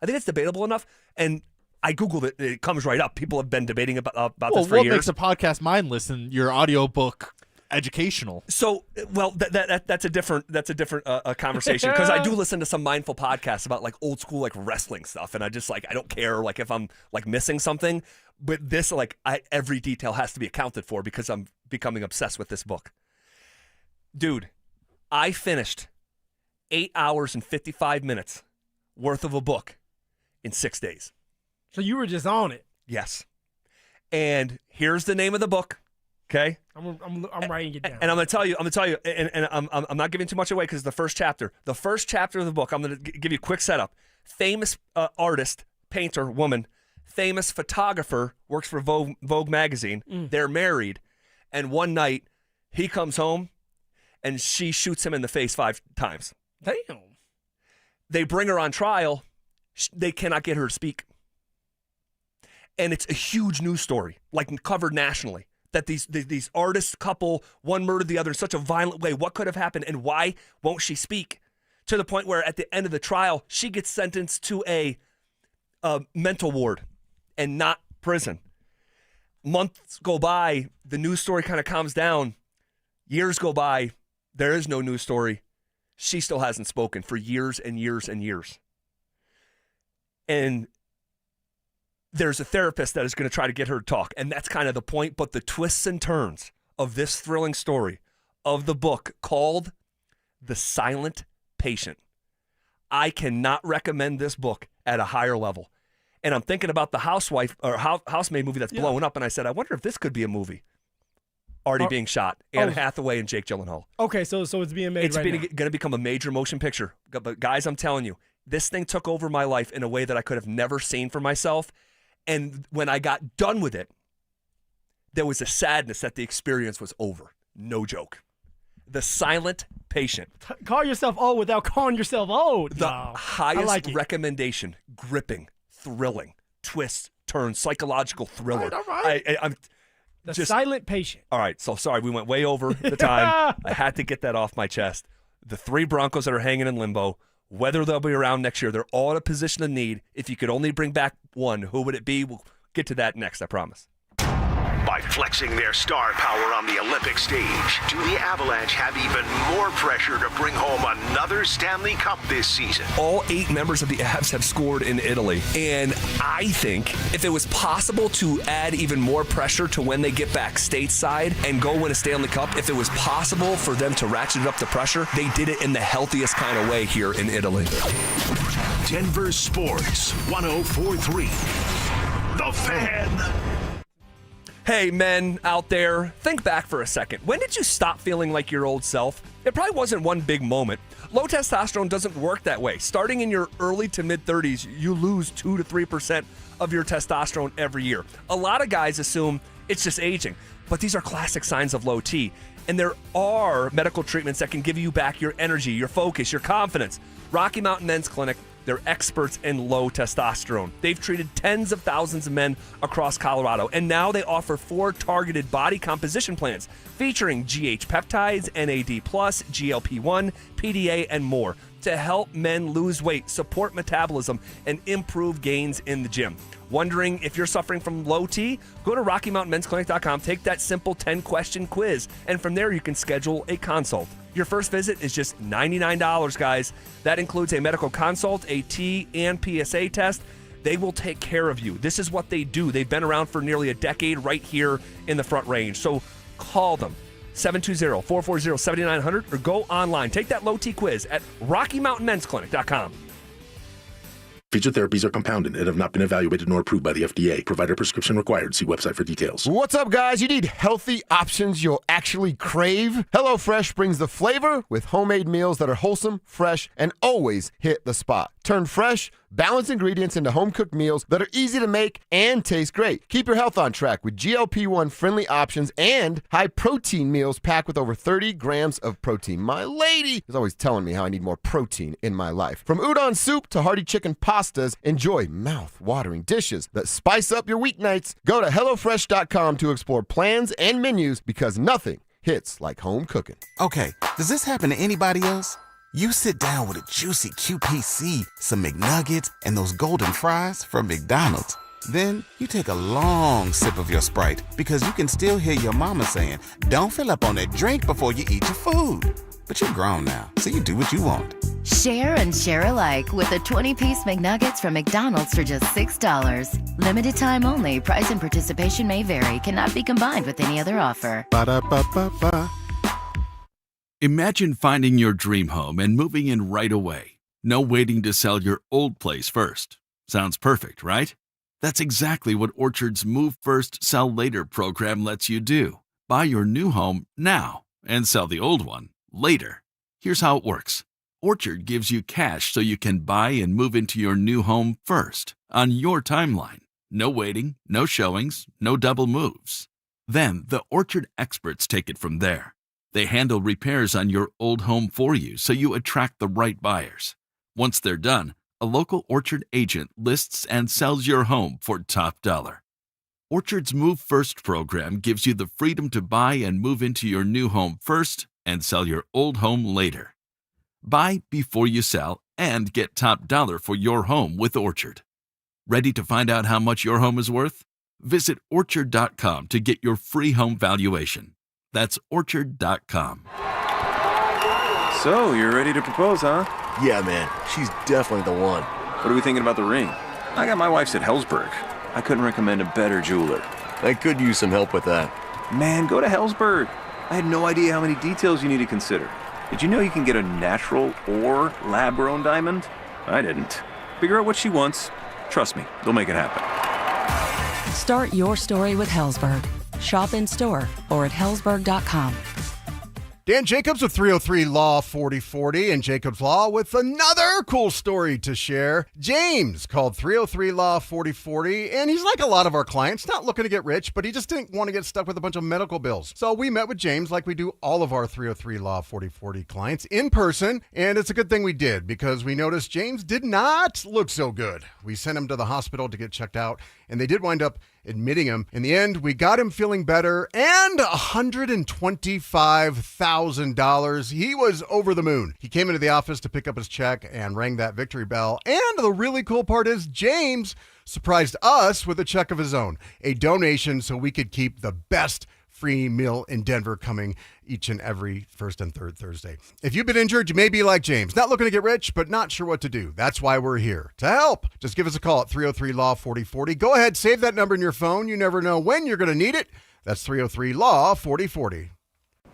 And I Googled it. It comes right up. People have been debating about this for what years. makes a podcast mindless and your audiobook educational? So, well, that's a different conversation because I do listen to some mindful podcasts about like old school like wrestling stuff, and I just I don't care like if I'm like missing something, but this every detail has to be accounted for because I'm becoming obsessed with this book. Dude, I finished 8 hours and 55 minutes worth of a book in 6 days. So you were just on it. Yes, and here's the name of the book. Okay, I'm writing it down, and I'm gonna tell you, and I'm not giving too much away because the first chapter of the book, I'm gonna give you a quick setup. Famous artist, painter, woman, famous photographer, works for Vogue magazine. They're married, and one night he comes home, and she shoots him in the face 5 times. Damn. They bring her on trial. They cannot get her to speak, and it's a huge news story, like covered nationally. That these artists couple, one murdered the other in such a violent way. What could have happened, and why won't she speak? To the point where at the end of the trial, she gets sentenced to a mental ward and not prison. Months go by, the news story kind of calms down. Years go by, there is no news story. She still hasn't spoken for years and years and years. And there's a therapist that is going to try to get her to talk, and that's kind of the point. But the twists and turns of this thrilling story of the book called The Silent Patient. I cannot recommend this book at a higher level. And I'm thinking about the housemaid movie that's blowing up, and I said, I wonder if this could be a movie already being shot. Anne Hathaway and Jake Gyllenhaal. Okay, so it's being made right now. It's going to become a major motion picture. But guys, I'm telling you, this thing took over my life in a way that I could have never seen for myself. And when I got done with it, there was a sadness that the experience was over. No joke. The Silent Patient. Call yourself old without calling yourself old. The highest recommendation. Gripping, thrilling, twists, turns, psychological thriller. All right. I'm the Silent Patient. All right, so sorry, we went way over the time. I had to get that off my chest. The 3 Broncos that are hanging in limbo, whether they'll be around next year, they're all in a position of need. If you could only bring back one, who would it be? We'll get to that next, I promise. By flexing their star power on the Olympic stage, do the Avalanche have even more pressure to bring home another Stanley Cup this season? All 8 members of the Avs have scored in Italy, and I think if it was possible to add even more pressure to when they get back stateside and go win a Stanley Cup, if it was possible for them to ratchet up the pressure, they did it in the healthiest kind of way here in Italy. Denver Sports 104.3. The Fan. Hey, men out there, think back for a second. When did you stop feeling like your old self? It probably wasn't one big moment. Low testosterone doesn't work that way. Starting in your early to mid-30s, you lose 2 to 3% of your testosterone every year. A lot of guys assume it's just aging, but these are classic signs of low T. And there are medical treatments that can give you back your energy, your focus, your confidence. Rocky Mountain Men's Clinic, they're experts in low testosterone. They've treated tens of thousands of men across Colorado, and now they offer 4 targeted body composition plans featuring GH peptides, NAD+, GLP-1, PDA, and more to help men lose weight, support metabolism, and improve gains in the gym. Wondering if you're suffering from low T? Go to RockyMountainMen'sClinic.com, take that simple 10-question quiz, and from there you can schedule a consult. Your first visit is just $99, guys. That includes a medical consult, a T and PSA test. They will take care of you. This is what they do. They've been around for nearly a decade right here in the Front Range. So call them, 720-440-7900, or go online. Take that low T quiz at RockyMountainMen'sClinic.com. Featured therapies are compounded and have not been evaluated nor approved by the FDA. Provider prescription required. See website for details. What's up, guys? You need healthy options you'll actually crave? HelloFresh brings the flavor with homemade meals that are wholesome, fresh, and always hit the spot. Turn fresh, balanced ingredients into home-cooked meals that are easy to make and taste great. Keep your health on track with GLP-1 friendly options and high-protein meals packed with over 30 grams of protein. My lady is always telling me how I need more protein in my life. From udon soup to hearty chicken pastas, enjoy mouth-watering dishes that spice up your weeknights. Go to HelloFresh.com to explore plans and menus because nothing hits like home cooking. Okay, does this happen to anybody else? You sit down with a juicy QPC, some McNuggets, and those golden fries from McDonald's. Then you take a long sip of your Sprite because you can still hear your mama saying, "Don't fill up on that drink before you eat your food." But you're grown now, so you do what you want. Share and share alike with the 20-piece McNuggets from McDonald's for just $6. Limited time only. Price and participation may vary. Cannot be combined with any other offer. Ba-da-ba-ba-ba. Imagine finding your dream home and moving in right away. No waiting to sell your old place first. Sounds perfect, right? That's exactly what Orchard's Move First, Sell Later program lets you do. Buy your new home now and sell the old one later. Here's how it works. Orchard gives you cash so you can buy and move into your new home first, on your timeline. No waiting, no showings, no double moves. Then the Orchard experts take it from there. They handle repairs on your old home for you so you attract the right buyers. Once they're done, a local Orchard agent lists and sells your home for top dollar. Orchard's Move First program gives you the freedom to buy and move into your new home first and sell your old home later. Buy before you sell and get top dollar for your home with Orchard. Ready to find out how much your home is worth? Visit Orchard.com to get your free home valuation. That's Orchard.com. So, you're ready to propose, huh? Yeah, man. She's definitely the one. What are we thinking about the ring? I got my wife's at Hellsberg. I couldn't recommend a better jeweler. I could use some help with that. Man, go to Hellsberg. I had no idea how many details you need to consider. Did you know you can get a natural or lab-grown diamond? I didn't. Figure out what she wants. Trust me, they'll make it happen. Start your story with Hellsberg. Shop in store or at Hellsberg.com. Dan Jacobs with 303 Law 4040 and Jacobs Law with another cool story to share. James called 303 Law 4040, and he's like a lot of our clients, not looking to get rich, but he just didn't want to get stuck with a bunch of medical bills. So we met with James like we do all of our 303 Law 4040 clients in person, and it's a good thing we did because we noticed James did not look so good. We sent him to the hospital to get checked out, and they did wind up admitting him. In the end, we got him feeling better and $125,000. He was over the moon. He came into the office to pick up his check and rang that victory bell. And the really cool part is James surprised us with a check of his own, a donation so we could keep the best free meal in Denver coming each and every first and third Thursday. If you've been injured, you may be like James, not looking to get rich, but not sure what to do. That's why we're here to help. Just give us a call at 303 Law 4040. Go ahead, save that number in your phone. You never know when you're going to need it. That's 303 Law 4040.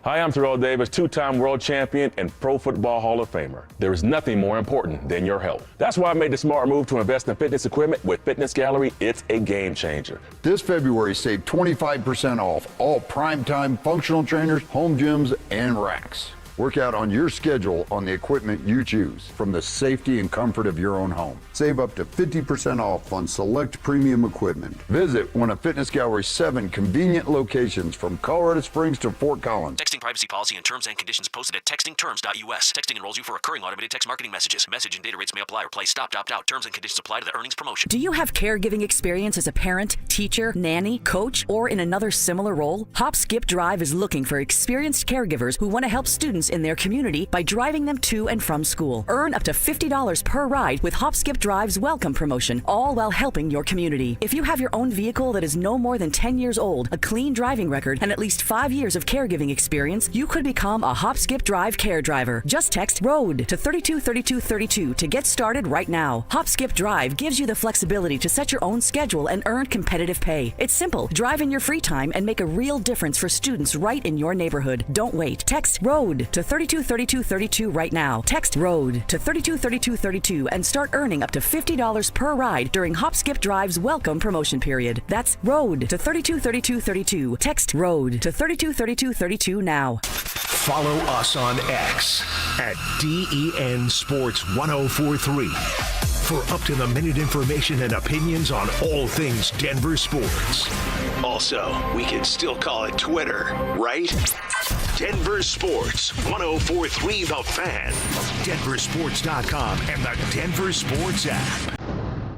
Hi, I'm Terrell Davis, two-time world champion and Pro Football Hall of Famer. There is nothing more important than your health. That's why I made the smart move to invest in fitness equipment with Fitness Gallery. It's a game changer. This February, save 25% off all primetime functional trainers, home gyms, and racks. Work out on your schedule on the equipment you choose from the safety and comfort of your own home. Save up to 50% off on select premium equipment. Visit one of Fitness Gallery's 7 convenient locations from Colorado Springs to Fort Collins. Texting privacy policy and terms and conditions posted at textingterms.us. Texting enrolls you for recurring automated text marketing messages. Message and data rates may apply or play stop, opt out. Terms and conditions apply to the earnings promotion. Do you have caregiving experience as a parent, teacher, nanny, coach, or in another similar role? Hop Skip Drive is looking for experienced caregivers who want to help students in their community by driving them to and from school. Earn up to $50 per ride with Hop Skip Drive's welcome promotion, all while helping your community. If you have your own vehicle that is no more than 10 years old, a clean driving record, and at least 5 years of caregiving experience, you could become a Hop Skip Drive care driver. Just text ROAD to 323232 to get started right now. Hop Skip Drive gives you the flexibility to set your own schedule and earn competitive pay. It's simple. Drive in your free time and make a real difference for students right in your neighborhood. Don't wait. Text ROAD to 323232 right now. Text ROAD to 323232 and start earning up to $50 per ride during Hop Skip Drive's welcome promotion period. That's ROAD to 323232. Text ROAD to 323232 now. Follow us on X at DEN Sports 1043 for up-to-the-minute information and opinions on all things Denver sports. Also, we can still call it Twitter, right? Denver Sports 1043 The Fan, DenverSports.com, and the Denver Sports app.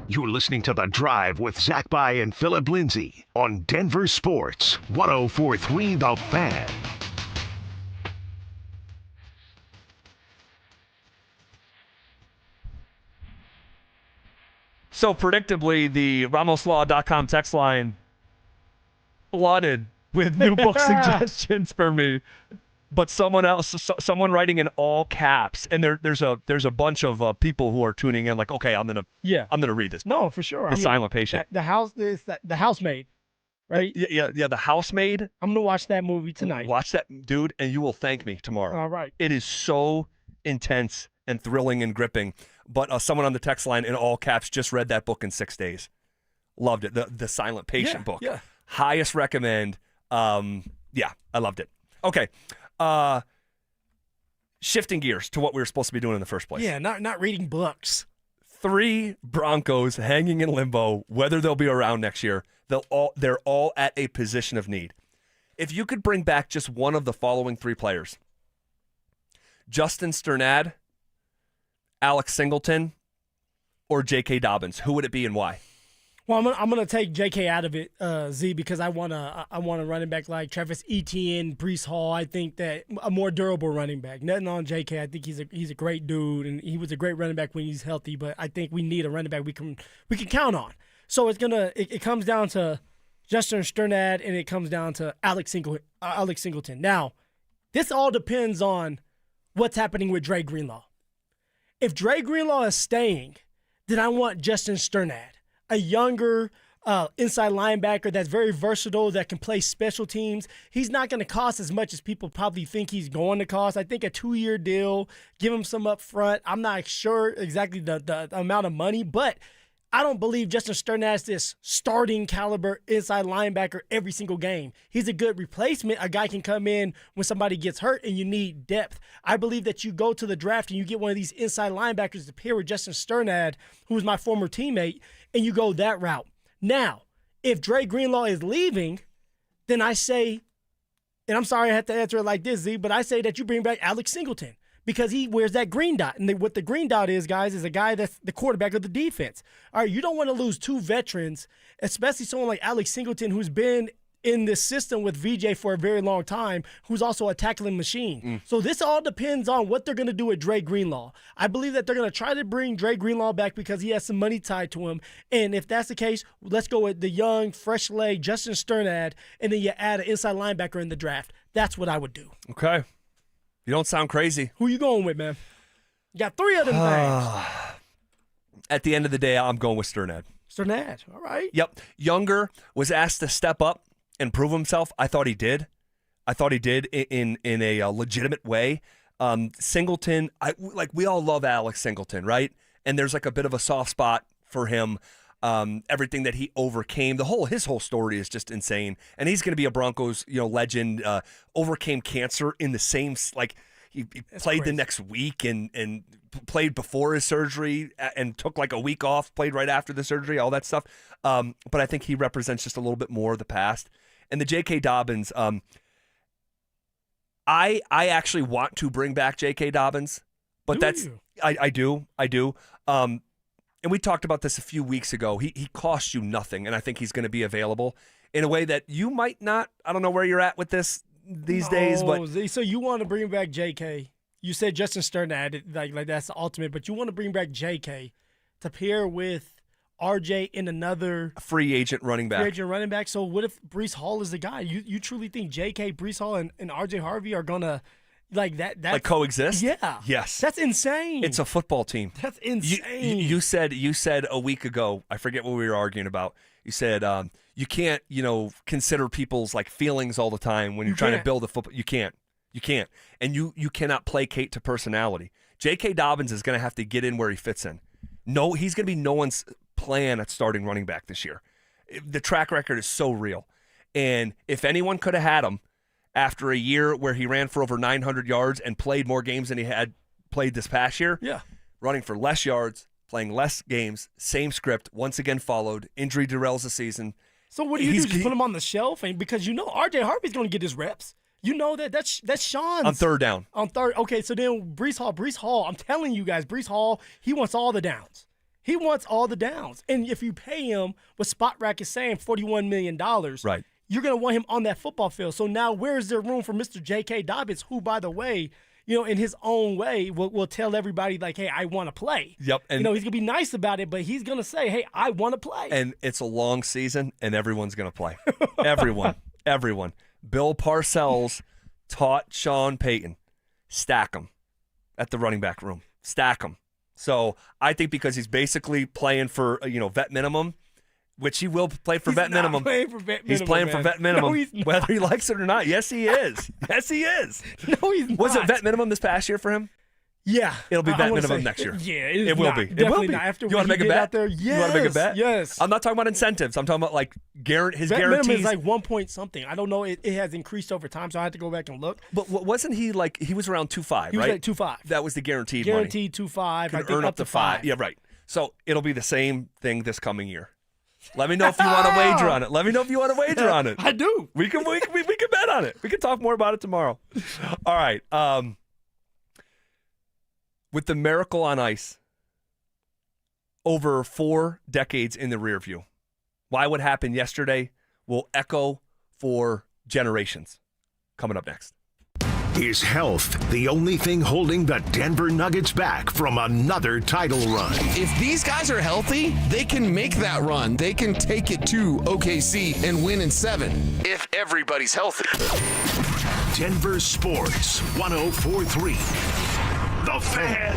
You're listening to The Drive with Zach By and Phillip Lindsay on Denver Sports 1043 The Fan. So predictably, the RamosLaw.com text line flooded with new book suggestions for me. But someone someone writing in all caps, and there's a bunch of people who are tuning in, like, okay, I'm gonna read this. No, for sure. The Silent Patient. The Housemaid, right? Yeah, The Housemaid. I'm gonna watch that movie tonight. Watch that, dude, and you will thank me tomorrow. All right. It is so intense and thrilling and gripping. But someone on the text line in all caps just read that book in 6 days. Loved it. The Silent Patient book. Yeah. Highest recommend. Yeah, I loved it. Okay. Shifting gears to what we were supposed to be doing in the first place. Yeah, not reading books. 3 Broncos hanging in limbo, whether they'll be around next year. They're all at a position of need. If you could bring back just one of the following 3 players, Justin Sternad, Alex Singleton, or J.K. Dobbins, who would it be and why? Well, I'm gonna take J.K. out of it, Z, because I want a running back like Travis Etienne, Breece Hall. I think that a more durable running back. Nothing on J.K. I think he's a great dude, and he was a great running back when he's healthy. But I think we need a running back we can count on. So it comes down to Justin Sternad, and it comes down to Alex Singleton. Now, this all depends on what's happening with Dre Greenlaw. If Dre Greenlaw is staying, then I want Justin Sternad, a younger inside linebacker that's very versatile, that can play special teams. He's not going to cost as much as people probably think he's going to cost. I think a 2-year deal, give him some up front. I'm not sure exactly the amount of money, but I don't believe Justin Sternad is this starting caliber inside linebacker every single game. He's a good replacement. A guy can come in when somebody gets hurt and you need depth. I believe that you go to the draft and you get one of these inside linebackers to pair with Justin Sternad, who was my former teammate, and you go that route. Now, if Dre Greenlaw is leaving, then I say, and I'm sorry I have to answer it like this, Z, but I say that you bring back Alex Singleton, because he wears that green dot. And what the green dot is, guys, is a guy that's the quarterback of the defense. All right, you don't want to lose 2 veterans, especially someone like Alex Singleton, who's been in this system with VJ for a very long time, who's also a tackling machine. So this all depends on what they're going to do with Dre Greenlaw. I believe that they're going to try to bring Dre Greenlaw back because he has some money tied to him. And if that's the case, let's go with the young, fresh leg Justin Sternad, and then you add an inside linebacker in the draft. That's what I would do. Okay. You don't sound crazy. Who you going with, man? You got 3 of them things. At the end of the day, I'm going with Sternad. Sternad, all right. Yep. Younger, was asked to step up and prove himself. I thought he did. I thought he did in a legitimate way. Singleton, we all love Alex Singleton, right? And there's like a bit of a soft spot for him. Everything that he overcame, his whole story is just insane. And he's going to be a Broncos, legend. Overcame cancer in the same, he played the next week and played before his surgery and took like a week off, played right after the surgery, all that stuff. But I think he represents just a little bit more of the past. And the J.K. Dobbins, I actually want to bring back J.K. Dobbins, but I do. And we talked about this a few weeks ago. He costs you nothing, and I think he's going to be available in a way that you might not. I don't know where you're at with this these days, but so you want to bring back J.K. You said Justin Stern added like that's the ultimate, but you want to bring back J.K. to pair with RJ in another free agent running back. So what if Breece Hall is the guy? You truly think J.K., Breece Hall, and RJ Harvey are gonna like coexist? Yeah. Yes. That's insane. It's a football team. That's insane. You said a week ago, I forget what we were arguing about. You said you can't, consider people's like feelings all the time when you're trying to build a football. You can't. And you cannot placate to personality. J.K. Dobbins is going to have to get in where he fits in. No, he's going to be no one's plan at starting running back this year. The track record is so real. And if anyone could have had him after a year where he ran for over 900 yards and played more games than he had played this past year, running for less yards, playing less games, same script, once again followed, injury derails the season. So what do you do? Just put him on the shelf? And because RJ Harvey's going to get his reps. You know that's Sean's. On third down. Okay, so then Breece Hall, I'm telling you guys, Breece Hall, he wants all the downs. He wants all the downs. And if you pay him what Spot Rack is saying, $41 million, right, you're going to want him on that football field. So now where is there room for Mr. J.K. Dobbins, who, by the way, in his own way, will tell everybody, like, hey, I want to play. Yep. And he's going to be nice about it, but he's going to say, hey, I want to play. And it's a long season, and everyone's going to play. Everyone. Bill Parcells taught Sean Payton, stack him at the running back room. Stack him. So I think because he's basically playing for, vet minimum, which he will play for vet minimum. He's playing for vet minimum, whether he likes it or not. Yes, he is. Yes, he is. No, he's not. Was it vet minimum this past year for him? Yeah. It'll be vet minimum next year. Yeah, it will be. Definitely It will be. not. After you want to make a bet? Out there, yes, you want to make a bet? Yes. I'm not talking about incentives. I'm talking about like his vet guarantees. Minimum is like 1 point something. I don't know. It has increased over time, so I had to go back and look. But wasn't he he was around 2.5, right? He was at 2.5. That was the guaranteed money. Guaranteed 2.5. I think earn up to 5. Yeah, right. So it'll be the same thing this coming year. Let me know if you want to wager on it. I do. We can bet on it. We can talk more about it tomorrow. All right. With the Miracle on Ice, over 4 decades in the rear view, why what happened yesterday will echo for generations. Coming up next. Is health the only thing holding the Denver Nuggets back from another title run? If these guys are healthy, they can make that run. They can take it to OKC and win in 7. If everybody's healthy. Denver Sports 104.3. The Fan.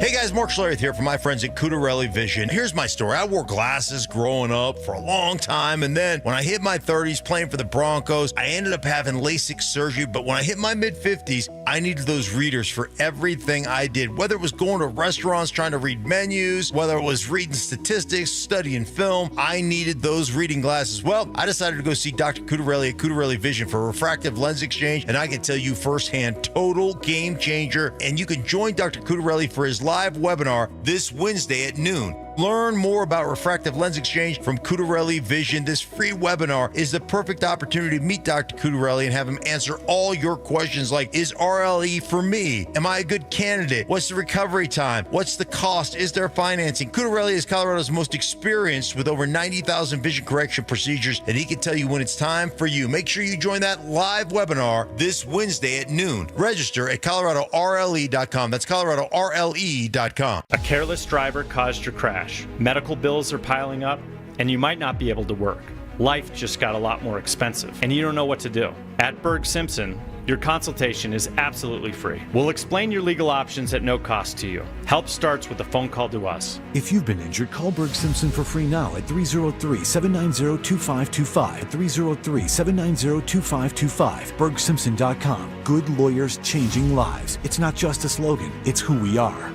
Hey guys, Mark Schlereth here from my friends at Cudarelli Vision. Here's my story. I wore glasses growing up for a long time, and then when I hit my 30s playing for the Broncos, I ended up having LASIK surgery, but when I hit my mid-50s, I needed those readers for everything I did, whether it was going to restaurants trying to read menus, whether it was reading statistics, studying film, I needed those reading glasses. Well, I decided to go see Dr. Cudarelli at Cudarelli Vision for a refractive lens exchange, and I can tell you firsthand, total game changer, and you can join Dr. Cudarelli for his live webinar this Wednesday at noon. Learn more about refractive lens exchange from Cudarelli Vision. This free webinar is the perfect opportunity to meet Dr. Cudarelli and have him answer all your questions like, is RLE for me? Am I a good candidate? What's the recovery time? What's the cost? Is there financing? Cudarelli is Colorado's most experienced with over 90,000 vision correction procedures, and he can tell you when it's time for you. Make sure you join that live webinar this Wednesday at noon. Register at ColoradoRLE.com. That's ColoradoRLE.com. A careless driver caused your crash. Medical bills are piling up, and you might not be able to work. Life just got a lot more expensive, and you don't know what to do. At Berg Simpson, your consultation is absolutely free. We'll explain your legal options at no cost to you. Help starts with a phone call to us. If you've been injured, call Berg Simpson for free now at 303-790-2525. 303-790-2525. BergSimpson.com. Good lawyers changing lives. It's not just a slogan, it's who we are.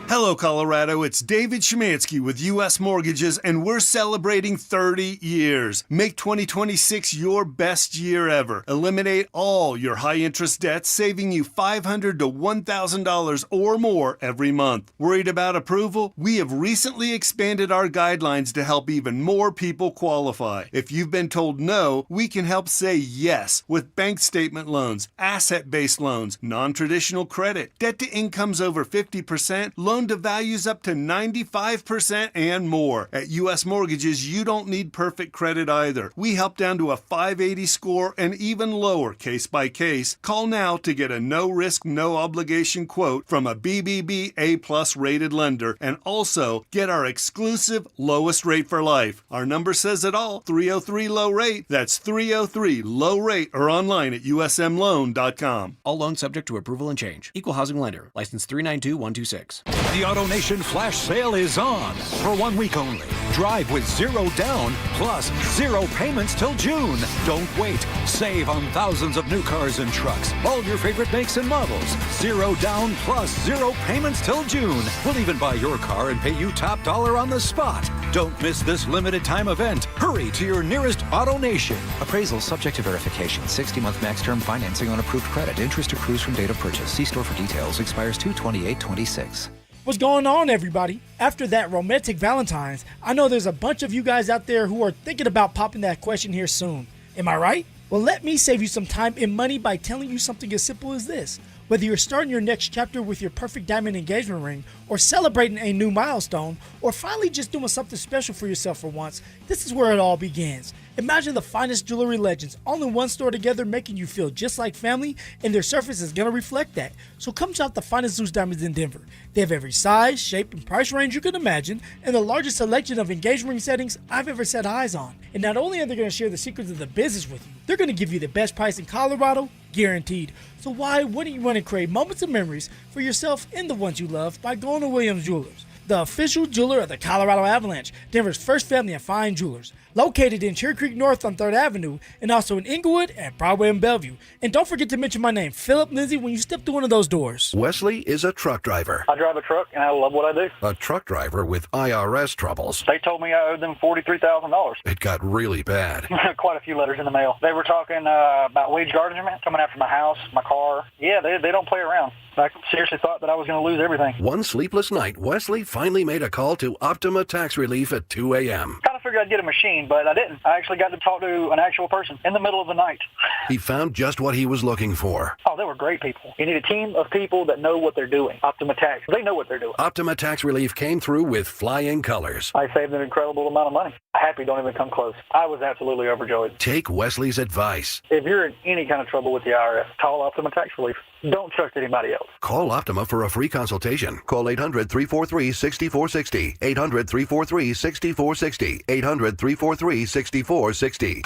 Hello, Colorado. It's David Szymanski with U.S. Mortgages, and we're celebrating 30 years. Make 2026 your best year ever. Eliminate all your high-interest debts, saving you $500 to $1,000 or more every month. Worried about approval? We have recently expanded our guidelines to help even more people qualify. If you've been told no, we can help say yes with bank statement loans, asset-based loans, non-traditional credit, debt to incomes over 50%, loan to values up to 95% and more. At U.S. Mortgages, you don't need perfect credit either. We help down to a 580 score and even lower case by case. Call now to get a no-risk, no-obligation quote from a BBB A+ rated lender, and also get our exclusive lowest rate for life. Our number says it all, 303-LOW-RATE. That's 303-LOW-RATE, or online at usmloan.com. All loans subject to approval and change. Equal housing lender. License 392126. The AutoNation flash sale is on for 1 week only. Drive with 0 down plus 0 payments till June. Don't wait. Save on thousands of new cars and trucks. All your favorite makes and models. 0 down plus 0 payments till June. We'll even buy your car and pay you top dollar on the spot. Don't miss this limited time event. Hurry to your nearest AutoNation. Appraisal subject to verification. 60-month max term financing on approved credit. Interest accrues from date of purchase. See store for details. Expires 2/28/26. What's going on, everybody? After that romantic Valentine's, I know there's a bunch of you guys out there who are thinking about popping that question here soon. Am I right? Well, let me save you some time and money by telling you something as simple as this. Whether you're starting your next chapter with your perfect diamond engagement ring, or celebrating a new milestone, or finally just doing something special for yourself for once, this is where it all begins. Imagine the finest jewelry legends all in one store together, making you feel just like family, and their surface is going to reflect that. So come shop the finest Zeus diamonds in Denver. They have every size, shape, and price range you can imagine, and the largest selection of engagement ring settings I've ever set eyes on. And not only are they going to share the secrets of the business with you, they're going to give you the best price in Colorado, guaranteed. So why wouldn't you want to create moments of memories for yourself and the ones you love by going to Williams Jewelers, the official jeweler of the Colorado Avalanche, Denver's first family of fine jewelers, located in Cherry Creek North on 3rd Avenue, and also in Inglewood and Broadway and Bellevue. And don't forget to mention my name, Phillip Lindsay, when you step through one of those doors. Wesley is a truck driver. I drive a truck, and I love what I do. A truck driver with IRS troubles. They told me I owed them $43,000. It got really bad. Quite a few letters in the mail. They were talking about wage garnishment, coming after my house, my car. Yeah, they don't play around. I seriously thought that I was going to lose everything. One sleepless night, Wesley finally made a call to Optima Tax Relief at 2 a.m. Kind of figured I'd get a machine, but I didn't. I actually got to talk to an actual person in the middle of the night. He found just what he was looking for. Oh, they were great people. You need a team of people that know what they're doing. Optima Tax, they know what they're doing. Optima Tax Relief came through with flying colors. I saved an incredible amount of money. Happy don't even come close. I was absolutely overjoyed. Take Wesley's advice. If you're in any kind of trouble with the IRS, call Optima Tax Relief. Don't trust anybody else. Call Optima for a free consultation. Call 800-343-6460. 800-343-6460. 800-343-6460.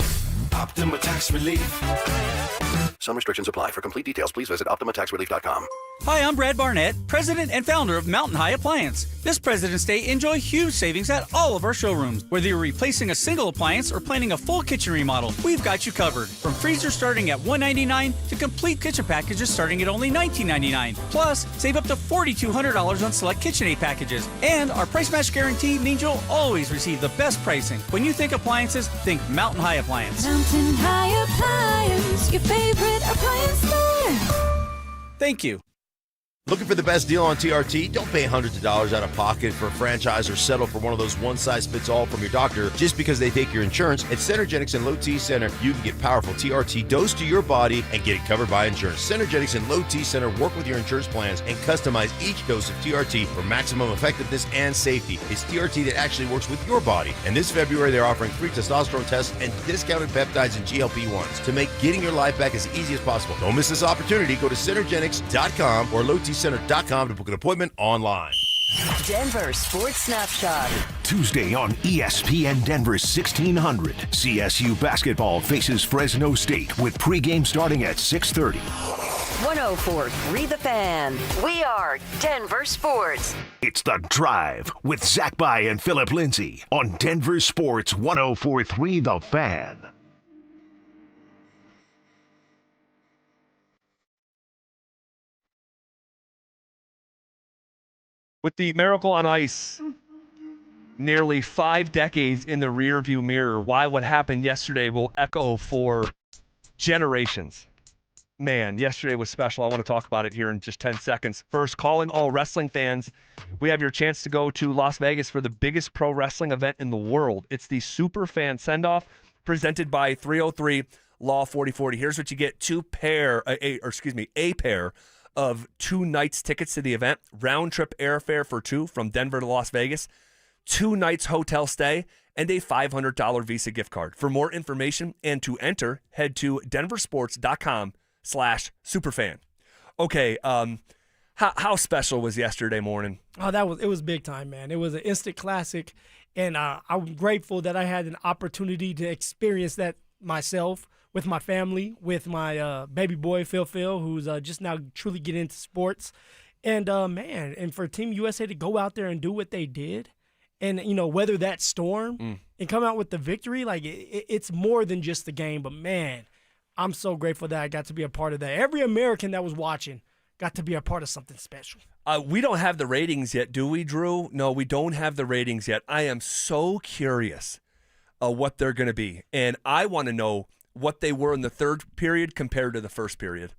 Optima Tax Relief. Some restrictions apply. For complete details, please visit OptimaTaxRelief.com. Hi, I'm Brad Barnett, president and founder of Mountain High Appliance. This President's Day, enjoy huge savings at all of our showrooms. Whether you're replacing a single appliance or planning a full kitchen remodel, we've got you covered. From freezers starting at $199 to complete kitchen packages starting at only $19.99. Plus, save up to $4,200 on select KitchenAid packages. And our price match guarantee means you'll always receive the best pricing. When you think appliances, think Mountain High Appliance. Mountain High Appliance, your favorite appliance store. Thank you. Looking for the best deal on TRT? Don't pay hundreds of dollars out of pocket for a franchise or settle for one of those one-size-fits-all from your doctor just because they take your insurance. At Centergenics and Low T Center, you can get powerful TRT dosed to your body and get it covered by insurance. Centergenics and Low T Center work with your insurance plans and customize each dose of TRT for maximum effectiveness and safety. It's TRT that actually works with your body. And this February, they're offering free testosterone tests and discounted peptides and GLP-1s to make getting your life back as easy as possible. Don't miss this opportunity. Go to Centergenics.com or LowTCenter.com to book an appointment online. Denver Sports Snapshot. Tuesday on ESPN Denver 1600. CSU basketball faces Fresno State with pregame starting at 6:30. 104.3 The Fan. We are Denver Sports. It's The Drive with Zach By and Phillip Lindsay on Denver Sports 104.3 The Fan. With the Miracle on Ice nearly 5 decades in the rearview mirror, why what happened yesterday will echo for generations. Man, yesterday was special. I want to talk about it here in just 10 seconds. First, calling all wrestling fans, we have your chance to go to Las Vegas for the biggest pro wrestling event in the world. It's the Super Fan Send-Off presented by 303 Law 4040. Here's what you get: a pair of 2 nights tickets to the event, round trip airfare for 2 from Denver to Las Vegas, 2 nights hotel stay, and a $500 Visa gift card. For more information and to enter, head to denversports.com/superfan. Okay, how special was yesterday morning? Oh, it was big time, man. It was an instant classic, and I'm grateful that I had an opportunity to experience that myself with my family, with my baby boy Phil, who's just now truly getting into sports, and and for Team USA to go out there and do what they did, and weather that storm and come out with the victory, like it's more than just the game. But man, I'm so grateful that I got to be a part of that. Every American that was watching got to be a part of something special. We don't have the ratings yet, do we, Drew? No, we don't have the ratings yet. I am so curious what they're going to be, and I want to know what they were in the third period compared to the first period,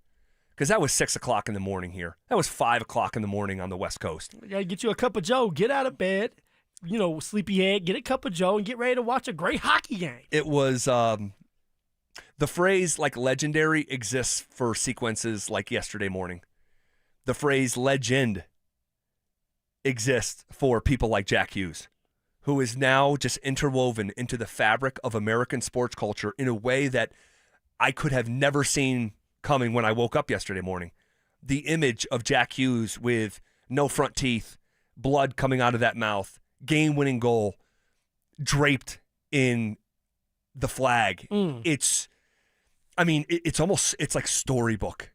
because that was 6 o'clock in the morning here. That was 5 o'clock in the morning on the West Coast. You got to get you a cup of Joe, get out of bed, sleepyhead, get a cup of Joe, and get ready to watch a great hockey game. It was the phrase like legendary exists for sequences like yesterday morning. The phrase legend exists for people like Jack Hughes, who is now just interwoven into the fabric of American sports culture in a way that I could have never seen coming when I woke up yesterday morning. The image of Jack Hughes with no front teeth, blood coming out of that mouth, game-winning goal, draped in the flag. It's like storybook,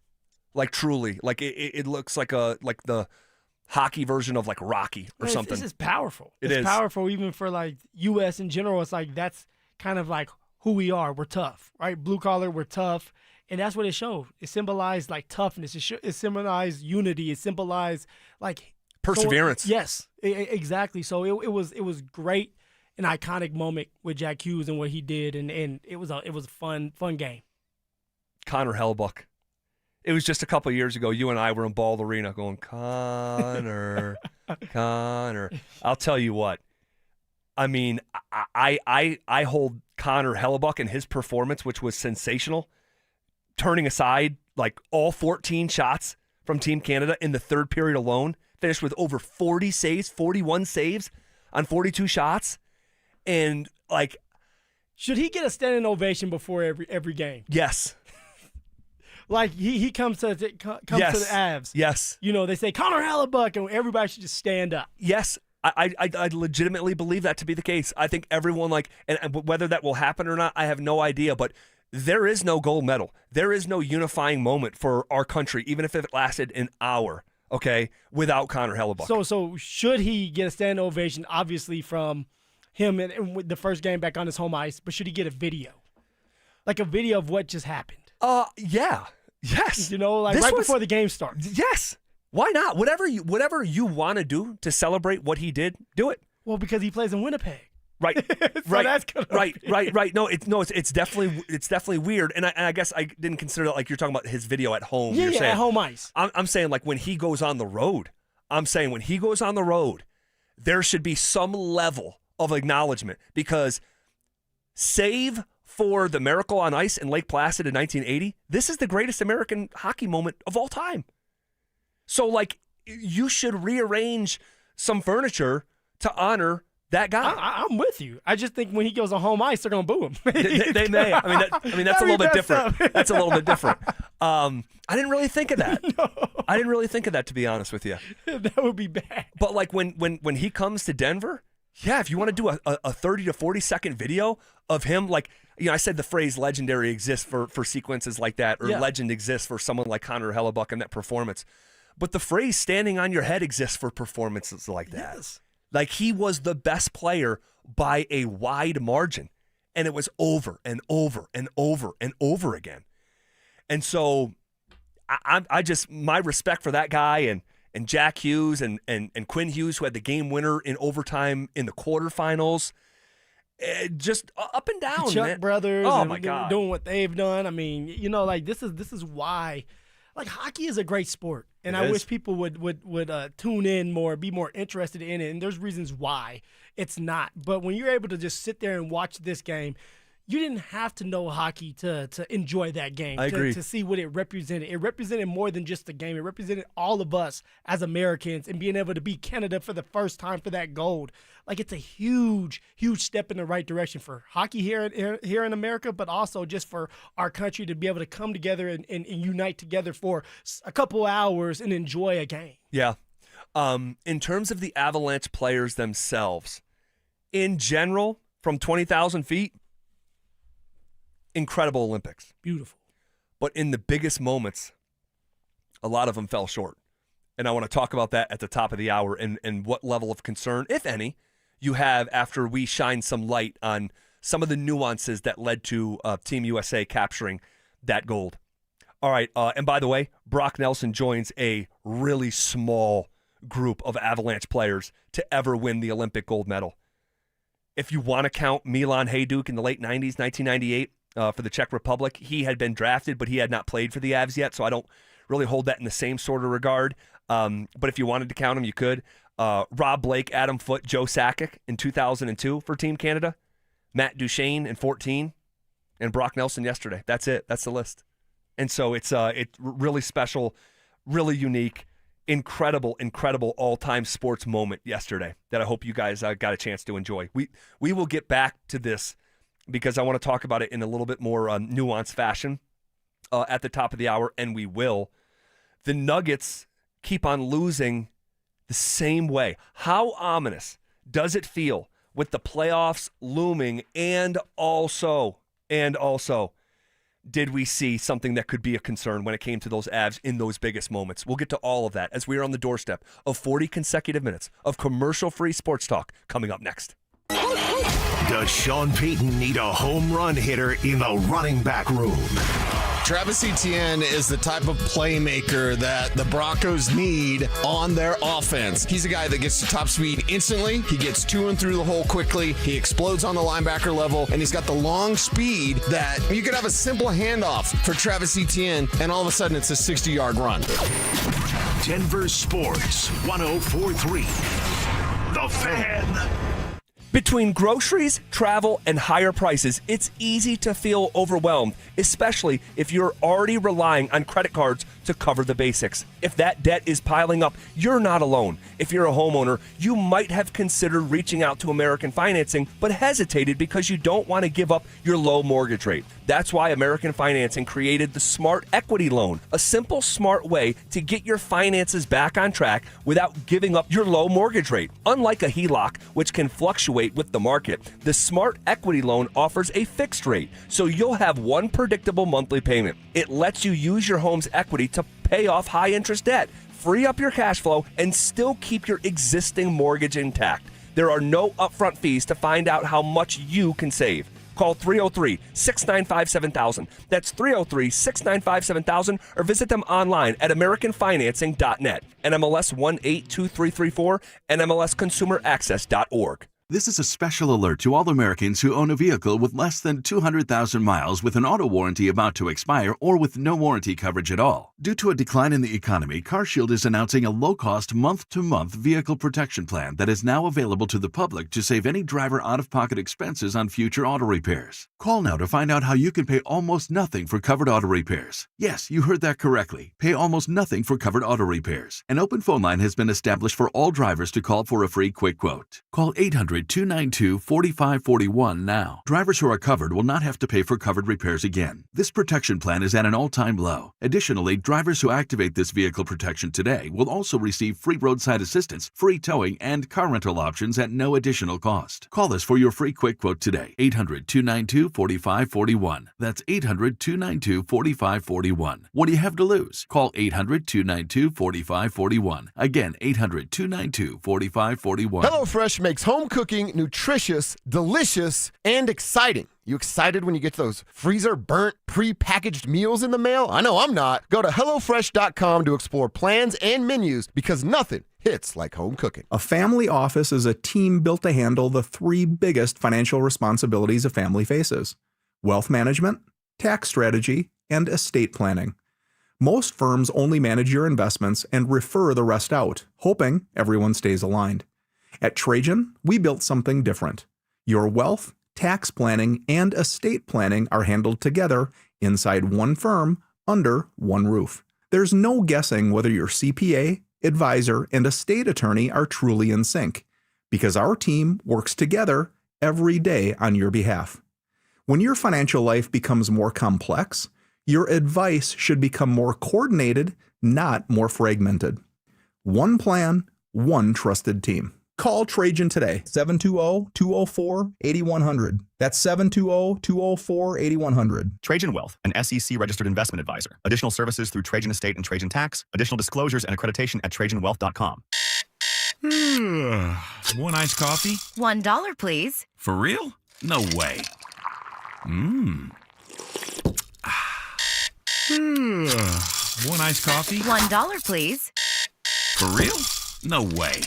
like truly, like it looks like the hockey version of like Rocky or something. This is powerful. It's powerful even for like U.S. in general. It's like that's kind of like who we are. We're tough, right? Blue collar, we're tough. And that's what it showed. It symbolized like toughness. It symbolized unity. It symbolized like perseverance. Yes, exactly. So it was great, an iconic moment with Jack Hughes and what he did, and it was a fun game. Connor Hellebuyck. It was just a couple of years ago. You and I were in Ball Arena going, Connor. I'll tell you what. I mean, I hold Connor Hellebuyck and his performance, which was sensational, turning aside like all 14 shots from Team Canada in the third period alone, finished with over 40 saves, 41 saves on 42 shots. And like, should he get a standing ovation before every game? Yes. Like he comes to the Avs. Yes. They say Connor Hellebuyck, and everybody should just stand up. Yes. I legitimately believe that to be the case. I think everyone and whether that will happen or not, I have no idea. But there is no gold medal. There is no unifying moment for our country, even if it lasted an hour. Okay, without Connor Hellebuyck. So should he get a standing ovation? Obviously from him and with the first game back on his home ice, but should he get a video, like a video of what just happened? Yeah. Yes. Before the game starts. Yes. Why not? Whatever you want to do to celebrate what he did, do it. Well, because he plays in Winnipeg. Right. So that's right. No, it's definitely weird. And I guess I didn't consider that, like you're talking about his video at home. Yeah, you're saying. At home ice. I'm saying like when he goes on the road. There should be some level of acknowledgement, because save for the Miracle on Ice in Lake Placid in 1980, this is the greatest American hockey moment of all time. So, like, you should rearrange some furniture to honor that guy. I'm with you. I just think when he goes on home ice, they're going to boo him. They may. I mean, that's a little bit different. That's a little bit different. I didn't really think of that. No. I didn't really think of that, to be honest with you. That would be bad. But, like, when he comes to Denver, Yeah, if you want to do a 30 to 40 second video of him, like, I said the phrase legendary exists for sequences like that, or legend exists for someone like Connor Hellebuck and that performance. But the phrase standing on your head exists for performances like that. Yes. Like, he was the best player by a wide margin, and it was over and over and over and over again. And so I just, my respect for that guy and Jack Hughes and Quinn Hughes, who had the game winner in overtime in the quarterfinals. Just up and down, the Chuck man. brothers. Oh, and my God. Doing what they've done. I mean, this is why, like, hockey is a great sport. And I wish people would tune in more, be more interested in it. And there's reasons why it's not. But when you're able to just sit there and watch this game, you didn't have to know hockey to enjoy that game. I agree. To see what it represented. It represented more than just the game. It represented all of us as Americans, and being able to beat Canada for the first time for that gold. Like, it's a huge, huge step in the right direction for hockey here in America, but also just for our country to be able to come together and unite together for a couple hours and enjoy a game. Yeah. In terms of the Avalanche players themselves, in general, from 20,000 feet, incredible Olympics. Beautiful. But in the biggest moments, a lot of them fell short. And I want to talk about that at the top of the hour and what level of concern, if any, you have after we shine some light on some of the nuances that led to Team USA capturing that gold. All right, and by the way, Brock Nelson joins a really small group of Avalanche players to ever win the Olympic gold medal. If you want to count Milan Hajduk in the late 90s, 1998, for the Czech Republic, he had been drafted, but he had not played for the Avs yet, so I don't really hold that in the same sort of regard. But if you wanted to count him, you could. Rob Blake, Adam Foote, Joe Sakic in 2002 for Team Canada, Matt Duchene in 2014, and Brock Nelson yesterday. That's it. That's the list. And so it's really special, really unique, incredible all-time sports moment yesterday that I hope you guys got a chance to enjoy. We will get back to this because I want to talk about it in a little bit more nuanced fashion at the top of the hour, and we will. The Nuggets keep on losing the same way. How ominous does it feel with the playoffs looming, and also, did we see something that could be a concern when it came to those Avs in those biggest moments? We'll get to all of that as we are on the doorstep of 40 consecutive minutes of commercial-free sports talk coming up next. Does Sean Payton need a home run hitter in the running back room? Travis Etienne is the type of playmaker that the Broncos need on their offense. He's a guy that gets to top speed instantly. He gets to and through the hole quickly. He explodes on the linebacker level, and he's got the long speed that you could have a simple handoff for Travis Etienne, and all of a sudden it's a 60-yard run. Denver Sports 104.3. The Fan. Between groceries, travel, and higher prices, it's easy to feel overwhelmed, especially if you're already relying on credit cards to cover the basics. If that debt is piling up, you're not alone. If you're a homeowner, you might have considered reaching out to American Financing, but hesitated because you don't want to give up your low mortgage rate. That's why American Financing created the Smart Equity Loan, a simple, smart way to get your finances back on track without giving up your low mortgage rate. Unlike a HELOC, which can fluctuate with the market, the Smart Equity Loan offers a fixed rate, so you'll have one predictable monthly payment. It lets you use your home's equity to pay off high-interest debt, free up your cash flow, and still keep your existing mortgage intact. There are no upfront fees to find out how much you can save. Call 303-695-7000. That's 303-695-7000, or visit them online at AmericanFinancing.net. NMLS 182334, NMLSConsumerAccess.org. This is a special alert to all Americans who own a vehicle with less than 200,000 miles with an auto warranty about to expire or with no warranty coverage at all. Due to a decline in the economy, CarShield is announcing a low-cost month-to-month vehicle protection plan that is now available to the public to save any driver out-of-pocket expenses on future auto repairs. Call now to find out how you can pay almost nothing for covered auto repairs. Yes, you heard that correctly. Pay almost nothing for covered auto repairs. An open phone line has been established for all drivers to call for a free quick quote. Call 800 800-292-4541 now. Drivers who are covered will not have to pay for covered repairs again. This protection plan is at an all-time low. Additionally, drivers who activate this vehicle protection today will also receive free roadside assistance, free towing, and car rental options at no additional cost. Call us for your free quick quote today. 800-292-4541. That's 800-292-4541. What do you have to lose? Call 800-292-4541. Again, 800-292-4541. HelloFresh makes home cooking nutritious, delicious, and exciting. You excited when you get those freezer-burnt, pre-packaged meals in the mail? I know I'm not. Go to HelloFresh.com to explore plans and menus because nothing hits like home cooking. A family office is a team built to handle the three biggest financial responsibilities a family faces: wealth management, tax strategy, and estate planning. Most firms only manage your investments and refer the rest out, hoping everyone stays aligned. At Trajan, we built something different. Your wealth, tax planning, and estate planning are handled together inside one firm under one roof. There's no guessing whether your CPA, advisor, and estate attorney are truly in sync, because our team works together every day on your behalf. When your financial life becomes more complex, your advice should become more coordinated, not more fragmented. One plan, one trusted team. Call Trajan today, 720-204-8100. That's 720-204-8100. Trajan Wealth, an SEC-registered investment advisor. Additional services through Trajan Estate and Trajan Tax. Additional disclosures and accreditation at TrajanWealth.com. One iced coffee? $1, please. For real? No way. One iced coffee? $1, please. For real? No way.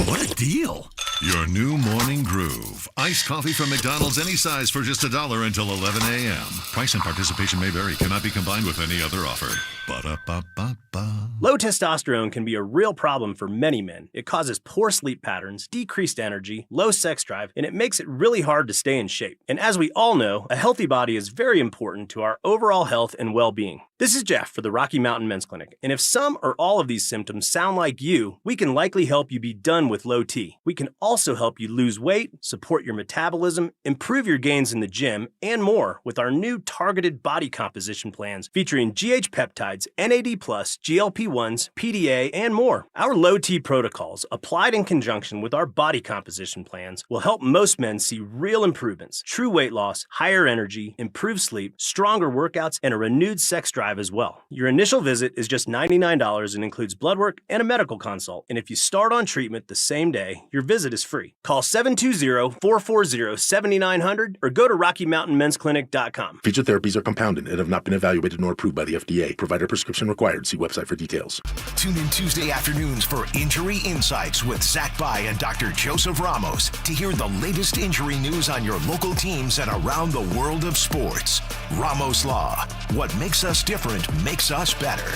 What a deal. Your new morning groove. Iced coffee from McDonald's, any size for just $1 until 11 a.m. Price and participation may vary. Cannot be combined with any other offer. Ba-da-ba-ba-ba. Low testosterone can be a real problem for many men. It causes poor sleep patterns, decreased energy, low sex drive, and it makes it really hard to stay in shape. And as we all know, a healthy body is very important to our overall health and well-being. This is Jeff for the Rocky Mountain Men's Clinic, and if some or all of these symptoms sound like you, we can likely help you be done with low T. We can also help you lose weight, support your metabolism, improve your gains in the gym, and more with our new targeted body composition plans featuring GH peptides, NAD+, GLP-1s, PDA, and more. Our low T protocols, applied in conjunction with our body composition plans, will help most men see real improvements, true weight loss, higher energy, improved sleep, stronger workouts, and a renewed sex drive as well. Your initial visit is just $99 and includes blood work and a medical consult. And if you start on treatment the same day, your visit is free. Call 720-440-7900 or go to RockyMountainMen'sClinic.com. Featured therapies are compounded and have not been evaluated nor approved by the FDA. Provider prescription required. See website for details. Tune in Tuesday afternoons for Injury Insights with Zach Bai and Dr. Joseph Ramos to hear the latest injury news on your local teams and around the world of sports. Ramos Law. What makes us different makes us better.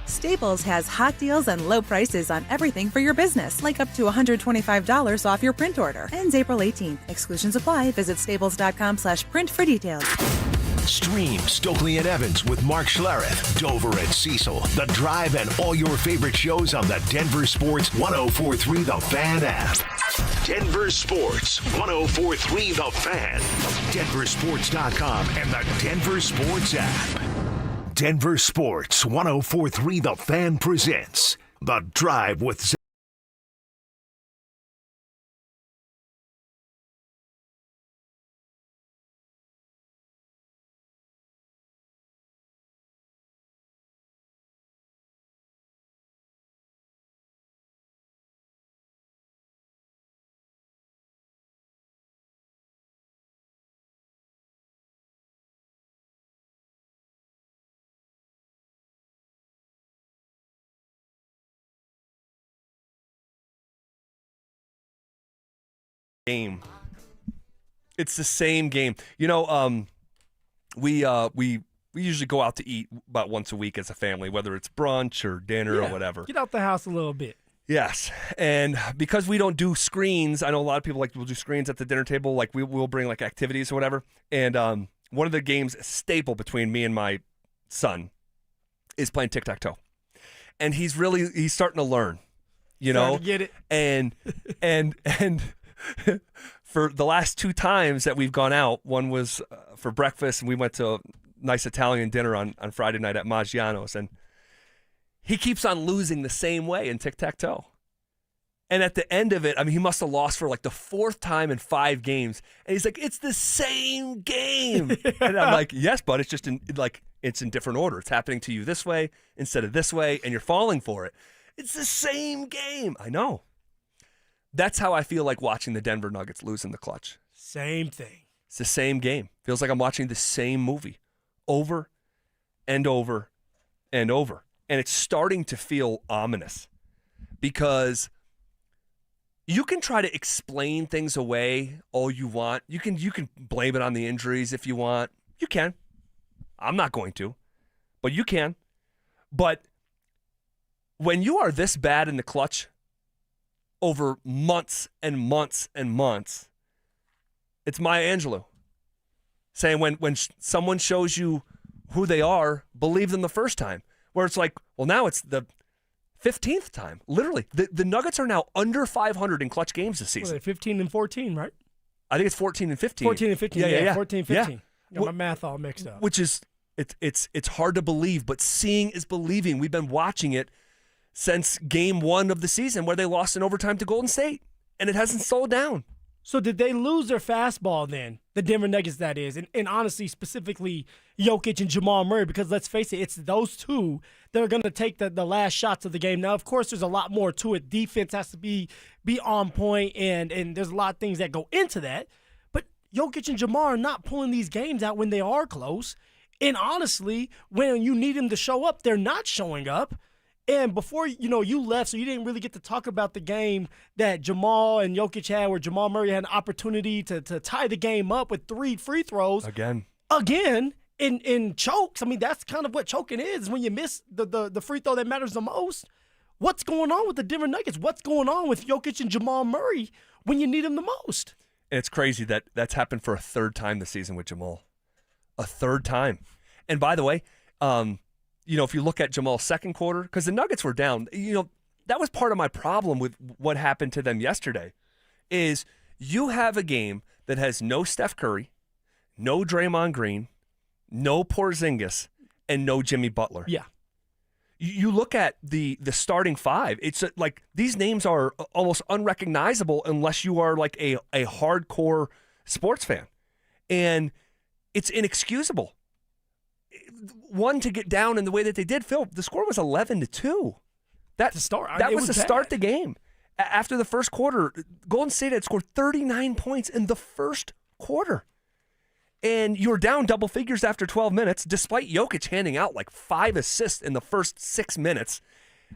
Staples has hot deals and low prices on everything for your business, like up to $125 off your print order. Ends April 18th. Exclusions apply. Visit staples.com/print for details. Stream Stokely and Evans with Mark Schlereth, Dover and Cecil, The Drive, and all your favorite shows on the Denver Sports 104.3 The Fan app. Denver Sports 104.3 The Fan, DenverSports.com, and the Denver Sports app. Denver Sports 104.3 The Fan presents The Drive with game. It's the same game. You know, we usually go out to eat about once a week as a family, whether it's brunch or dinner or whatever. Get out the house a little bit. Yes, and because we don't do screens, I know a lot of people will do screens at the dinner table. Like we'll bring like activities or whatever. And one of the games staple between me and my son is playing tic-tac-toe, and he's starting to learn. you know? Starting to get it. And for the last 2 times that we've gone out, one was for breakfast, and we went to a nice Italian dinner on Friday night at Maggiano's, and he keeps on losing the same way in tic-tac-toe. And at the end of it, I mean, he must have lost for like the 4th time in 5 games. And he's like, it's the same game. And I'm like, yes, but it's just it's in different order. It's happening to you this way instead of this way, and you're falling for it. It's the same game. I know. That's how I feel like watching the Denver Nuggets lose in the clutch. Same thing. It's the same game. Feels like I'm watching the same movie over and over and over. And it's starting to feel ominous because you can try to explain things away all you want. You can blame it on the injuries if you want. You can. I'm not going to, but you can. But when you are this bad in the clutch over months and months and months, it's Maya Angelou saying when someone shows you who they are, believe them the first time. Where it's like, well, now it's the 15th time. Literally. The Nuggets are now under 500 in clutch games this season. Well, 15 and 14, right? I think it's 14 and 15. 14 and 15, yeah. 14 and 15. Yeah. Got my math all mixed up. Which is, it's hard to believe, but seeing is believing. We've been watching it since game 1 of the season where they lost in overtime to Golden State, and it hasn't slowed down. So did they lose their fastball then, the Denver Nuggets that is, and honestly, specifically Jokic and Jamal Murray, because let's face it, it's those two that are going to take the last shots of the game. Now, of course, there's a lot more to it. Defense has to be on point, and there's a lot of things that go into that. But Jokic and Jamal are not pulling these games out when they are close. And honestly, when you need them to show up, they're not showing up. And before, you left, so you didn't really get to talk about the game that Jamal and Jokic had, where Jamal Murray had an opportunity to tie the game up with 3 free throws. Again, in chokes. I mean, that's kind of what choking is when you miss the free throw that matters the most. What's going on with the Denver Nuggets? What's going on with Jokic and Jamal Murray when you need them the most? And it's crazy that that's happened for a 3rd time this season with Jamal. A 3rd time. And by the way, if you look at Jamal's second quarter, because the Nuggets were down, that was part of my problem with what happened to them yesterday, is you have a game that has no Steph Curry, no Draymond Green, no Porzingis, and no Jimmy Butler. Yeah. You look at the starting 5, it's like these names are almost unrecognizable unless you are like a hardcore sports fan. And it's inexcusable. One, to get down in the way that they did, Phil, the score was 11-2. That was to start the game. After the first quarter, Golden State had scored 39 points in the first quarter. And you were down double figures after 12 minutes, despite Jokic handing out like 5 assists in the first 6 minutes.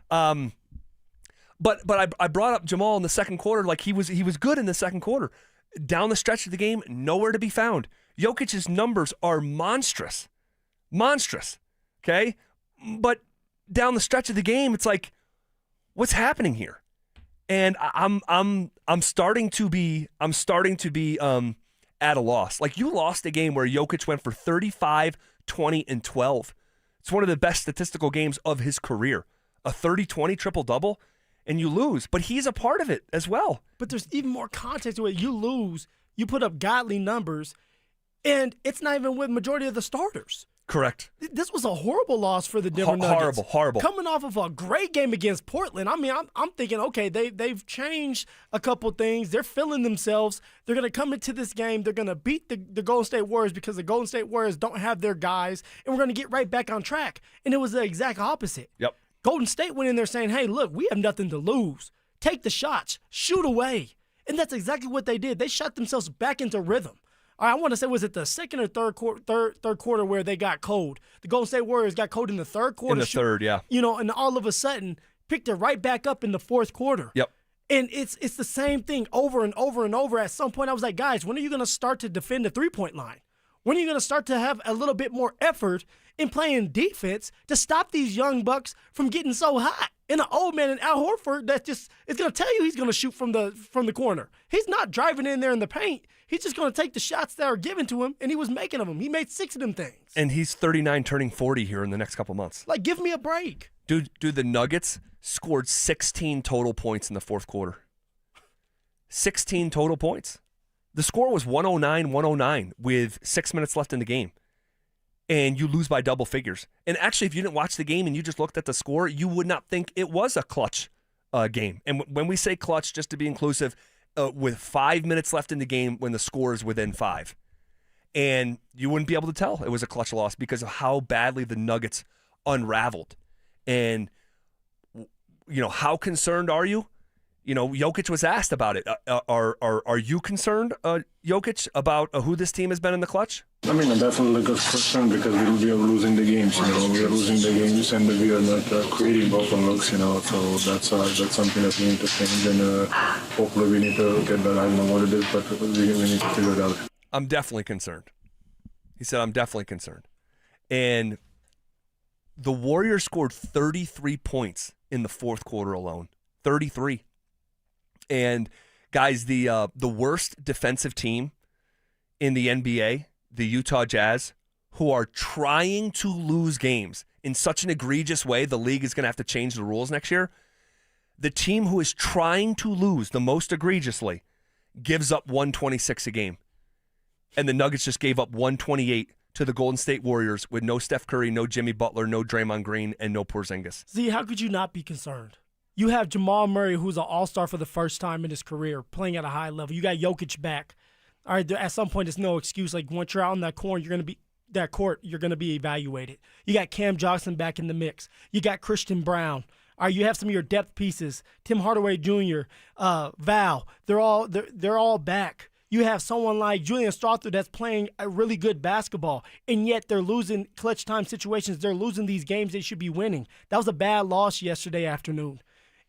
But I brought up Jamal in the second quarter, like he was good in the second quarter. Down the stretch of the game, nowhere to be found. Jokic's numbers are monstrous. Okay? But down the stretch of the game, it's like, what's happening here? And I'm starting to be at a loss. Like, you lost a game where Jokic went for 35, 20, and 12. It's one of the best statistical games of his career. A 30-20 triple-double, and you lose. But he's a part of it as well. But there's even more context to it. You lose, you put up godly numbers, and it's not even with majority of the starters. Correct. This was a horrible loss for the Denver Nuggets. Horrible. Coming off of a great game against Portland. I mean, I'm thinking, okay, they've changed a couple things. They're feeling themselves. They're going to come into this game. They're going to beat the Golden State Warriors because the Golden State Warriors don't have their guys, and we're going to get right back on track. And it was the exact opposite. Yep. Golden State went in there saying, hey, look, we have nothing to lose. Take the shots. Shoot away. And that's exactly what they did. They shot themselves back into rhythm. I want to say, was it the second or third quarter where they got cold? The Golden State Warriors got cold in the third quarter. In the third, yeah. And all of a sudden picked it right back up in the fourth quarter. Yep. And it's the same thing over and over and over. At some point, I was like, guys, when are you going to start to defend the three-point line? When are you going to start to have a little bit more effort in playing defense to stop these young bucks from getting so hot? And an old man in Al Horford that just is going to tell you he's going to shoot from the corner. He's not driving in there in the paint. He's just going to take the shots that are given to him, and he was making them. He made 6 of them things. And he's 39, turning 40 here in the next couple months. Like, give me a break. Dude, the Nuggets scored 16 total points in the fourth quarter. 16 total points. The score was 109-109 with 6 minutes left in the game. And you lose by double figures. And actually, if you didn't watch the game and you just looked at the score, you would not think it was a clutch game. And when we say clutch, just to be inclusive, with 5 minutes left in the game when the score is within 5. And you wouldn't be able to tell it was a clutch loss because of how badly the Nuggets unraveled. And, how concerned are you? Jokic was asked about it. Are you concerned, Jokic, about who this team has been in the clutch? I mean, I'm definitely concerned because we are losing the games. We are losing the games and we are not creating open looks. So that's something that we need to change, and hopefully we need to get that. I don't know what it is, but we need to figure it out. I'm definitely concerned. He said, I'm definitely concerned. And the Warriors scored 33 points in the fourth quarter alone. 33. And guys, the worst defensive team in the NBA, the Utah Jazz, who are trying to lose games in such an egregious way, the league is going to have to change the rules next year. The team who is trying to lose the most egregiously gives up 126 a game. And the Nuggets just gave up 128 to the Golden State Warriors with no Steph Curry, no Jimmy Butler, no Draymond Green, and no Porzingis. See, how could you not be concerned? You have Jamal Murray, who's an all-star for the first time in his career, playing at a high level. You got Jokic back. All right, at some point, there's no excuse. Like, once you're out on that court, you're going to be evaluated. You got Cam Johnson back in the mix. You got Christian Brown. All right, you have some of your depth pieces. Tim Hardaway Jr., Val. They're all back. You have someone like Julian Strawther that's playing a really good basketball, and yet they're losing clutch time situations. They're losing these games they should be winning. That was a bad loss yesterday afternoon.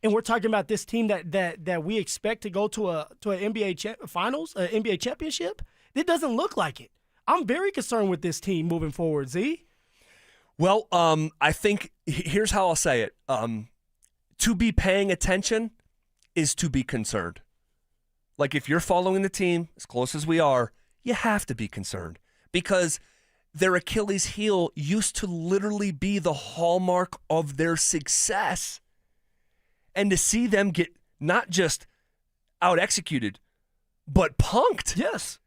And we're talking about this team that we expect to go to an NBA finals, an NBA championship. It doesn't look like it. I'm very concerned with this team moving forward, Z. Well, I think here's how I'll say it. To be paying attention is to be concerned. Like, if you're following the team as close as we are, you have to be concerned because their Achilles heel used to literally be the hallmark of their success. And to see them get not just out-executed, but punked. Yes.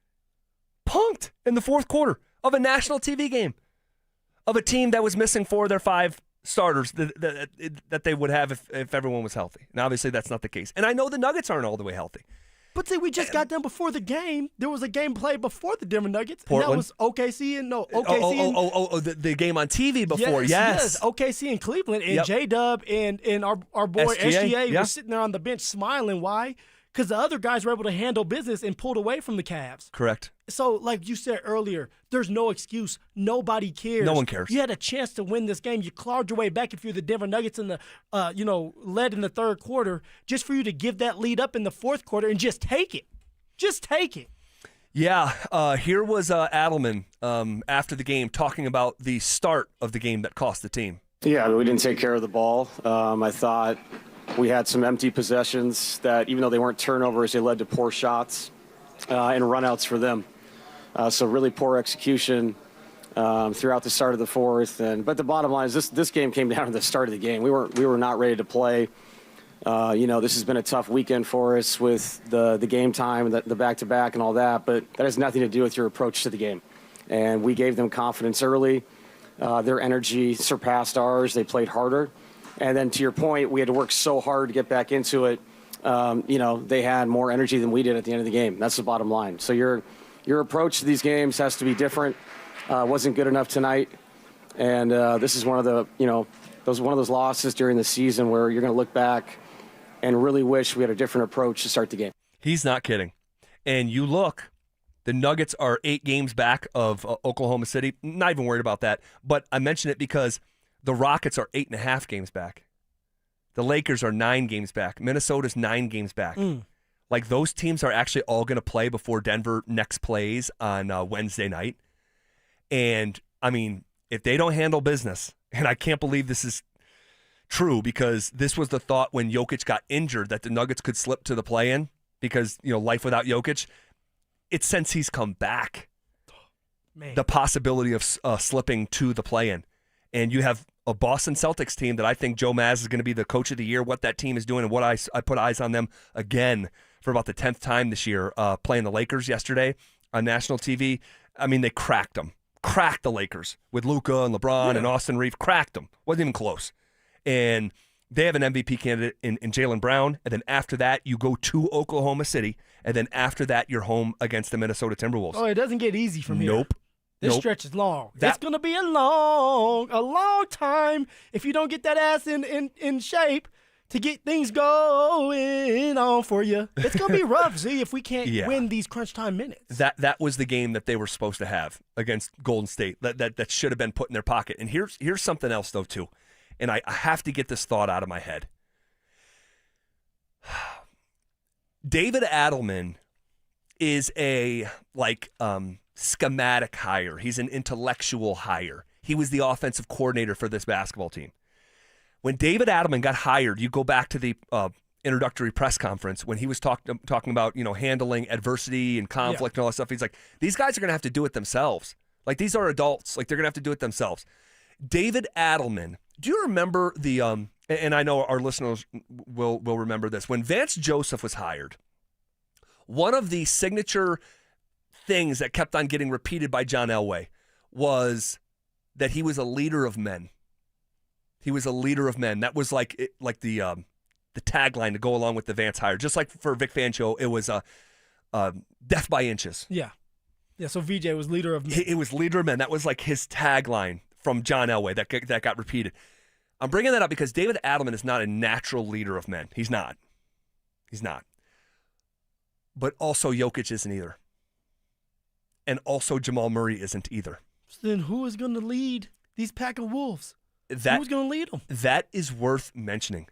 Punked in the fourth quarter of a national TV game of a team that was missing 4 of their 5 starters that they would have if everyone was healthy. And obviously that's not the case. And I know the Nuggets aren't all the way healthy. But see, we just got them before the game. There was a game played before the Denver Nuggets. Portland. And that was OKC and the game on TV before. Yes. OKC and Cleveland and Yep. J-Dub and our boy SGA yeah. was sitting there on the bench smiling. Why? Because the other guys were able to handle business and pulled away from the Cavs. Correct. So, like you said earlier, there's no excuse. Nobody cares. No one cares. You had a chance to win this game. You clawed your way back if you're the Denver Nuggets in the, led in the third quarter, just for you to give that lead up in the fourth quarter and just take it. Just take it. Yeah. Here was Adelman after the game talking about the start of the game that cost the team. Yeah, we didn't take care of the ball. I thought we had some empty possessions that, even though they weren't turnovers, they led to poor shots and runouts for them. So really poor execution throughout the start of the fourth. But the bottom line is this game came down to the start of the game. We were not ready to play. This has been a tough weekend for us with the game time, the back-to-back and all that, but that has nothing to do with your approach to the game. And we gave them confidence early. Their energy surpassed ours. They played harder. And then to your point, we had to work so hard to get back into it. They had more energy than we did at the end of the game. That's the bottom line. So your approach to these games has to be different. Wasn't good enough tonight. And this is one of those losses during the season where you're going to look back and really wish we had a different approach to start the game. He's not kidding. And you look, the Nuggets are 8 games back of Oklahoma City. Not even worried about that. But I mention it because the Rockets are 8.5 games back. The Lakers are 9 games back. Minnesota's 9 games back. Like, those teams are actually all going to play before Denver next plays on Wednesday night. And, I mean, if they don't handle business, and I can't believe this is true because this was the thought when Jokic got injured that the Nuggets could slip to the play-in because, life without Jokic. It's since he's come back, Man. the possibility of slipping to the play-in. And you have a Boston Celtics team that I think Joe Maz is going to be the coach of the year, what that team is doing, and what I put eyes on them again for about the 10th time this year, playing the Lakers yesterday on national TV. I mean, they cracked them. Cracked the Lakers with Luka and LeBron and Austin Reeves. Cracked them. Wasn't even close. And they have an MVP candidate in Jaylen Brown. And then after that, you go to Oklahoma City. And then after that, you're home against the Minnesota Timberwolves. Oh, it doesn't get easy from here. Nope. This stretch is long. It's going to be a long time if you don't get that ass in shape to get things going on for you. It's going to be rough, Z, if we can't win these crunch time minutes. That was the game that they were supposed to have against Golden State. That should have been put in their pocket. And here's something else, though, too. And I have to get this thought out of my head. David Adelman is a schematic hire. He's an intellectual hire. He was the offensive coordinator for this basketball team. When David Adelman got hired, you go back to the introductory press conference when he was talking about handling adversity and conflict and all that stuff. He's like, these guys are going to have to do it themselves. Like, these are adults. Like, they're going to have to do it themselves. David Adelman, do you remember the and I know our listeners will remember this, when Vance Joseph was hired, one of the signature things that kept on getting repeated by John Elway was that he was a leader of men. He was a leader of men. That was like the tagline to go along with the Vance hire. Just like for Vic Fangio, it was death by inches. Yeah. So VJ was leader of men. It was leader of men. That was like his tagline from John Elway that got repeated. I'm bringing that up because David Adelman is not a natural leader of men. He's not. But also Jokic isn't either. And also Jamal Murray isn't either. So then who is going to lead these pack of wolves? Who's going to lead them? That is worth mentioning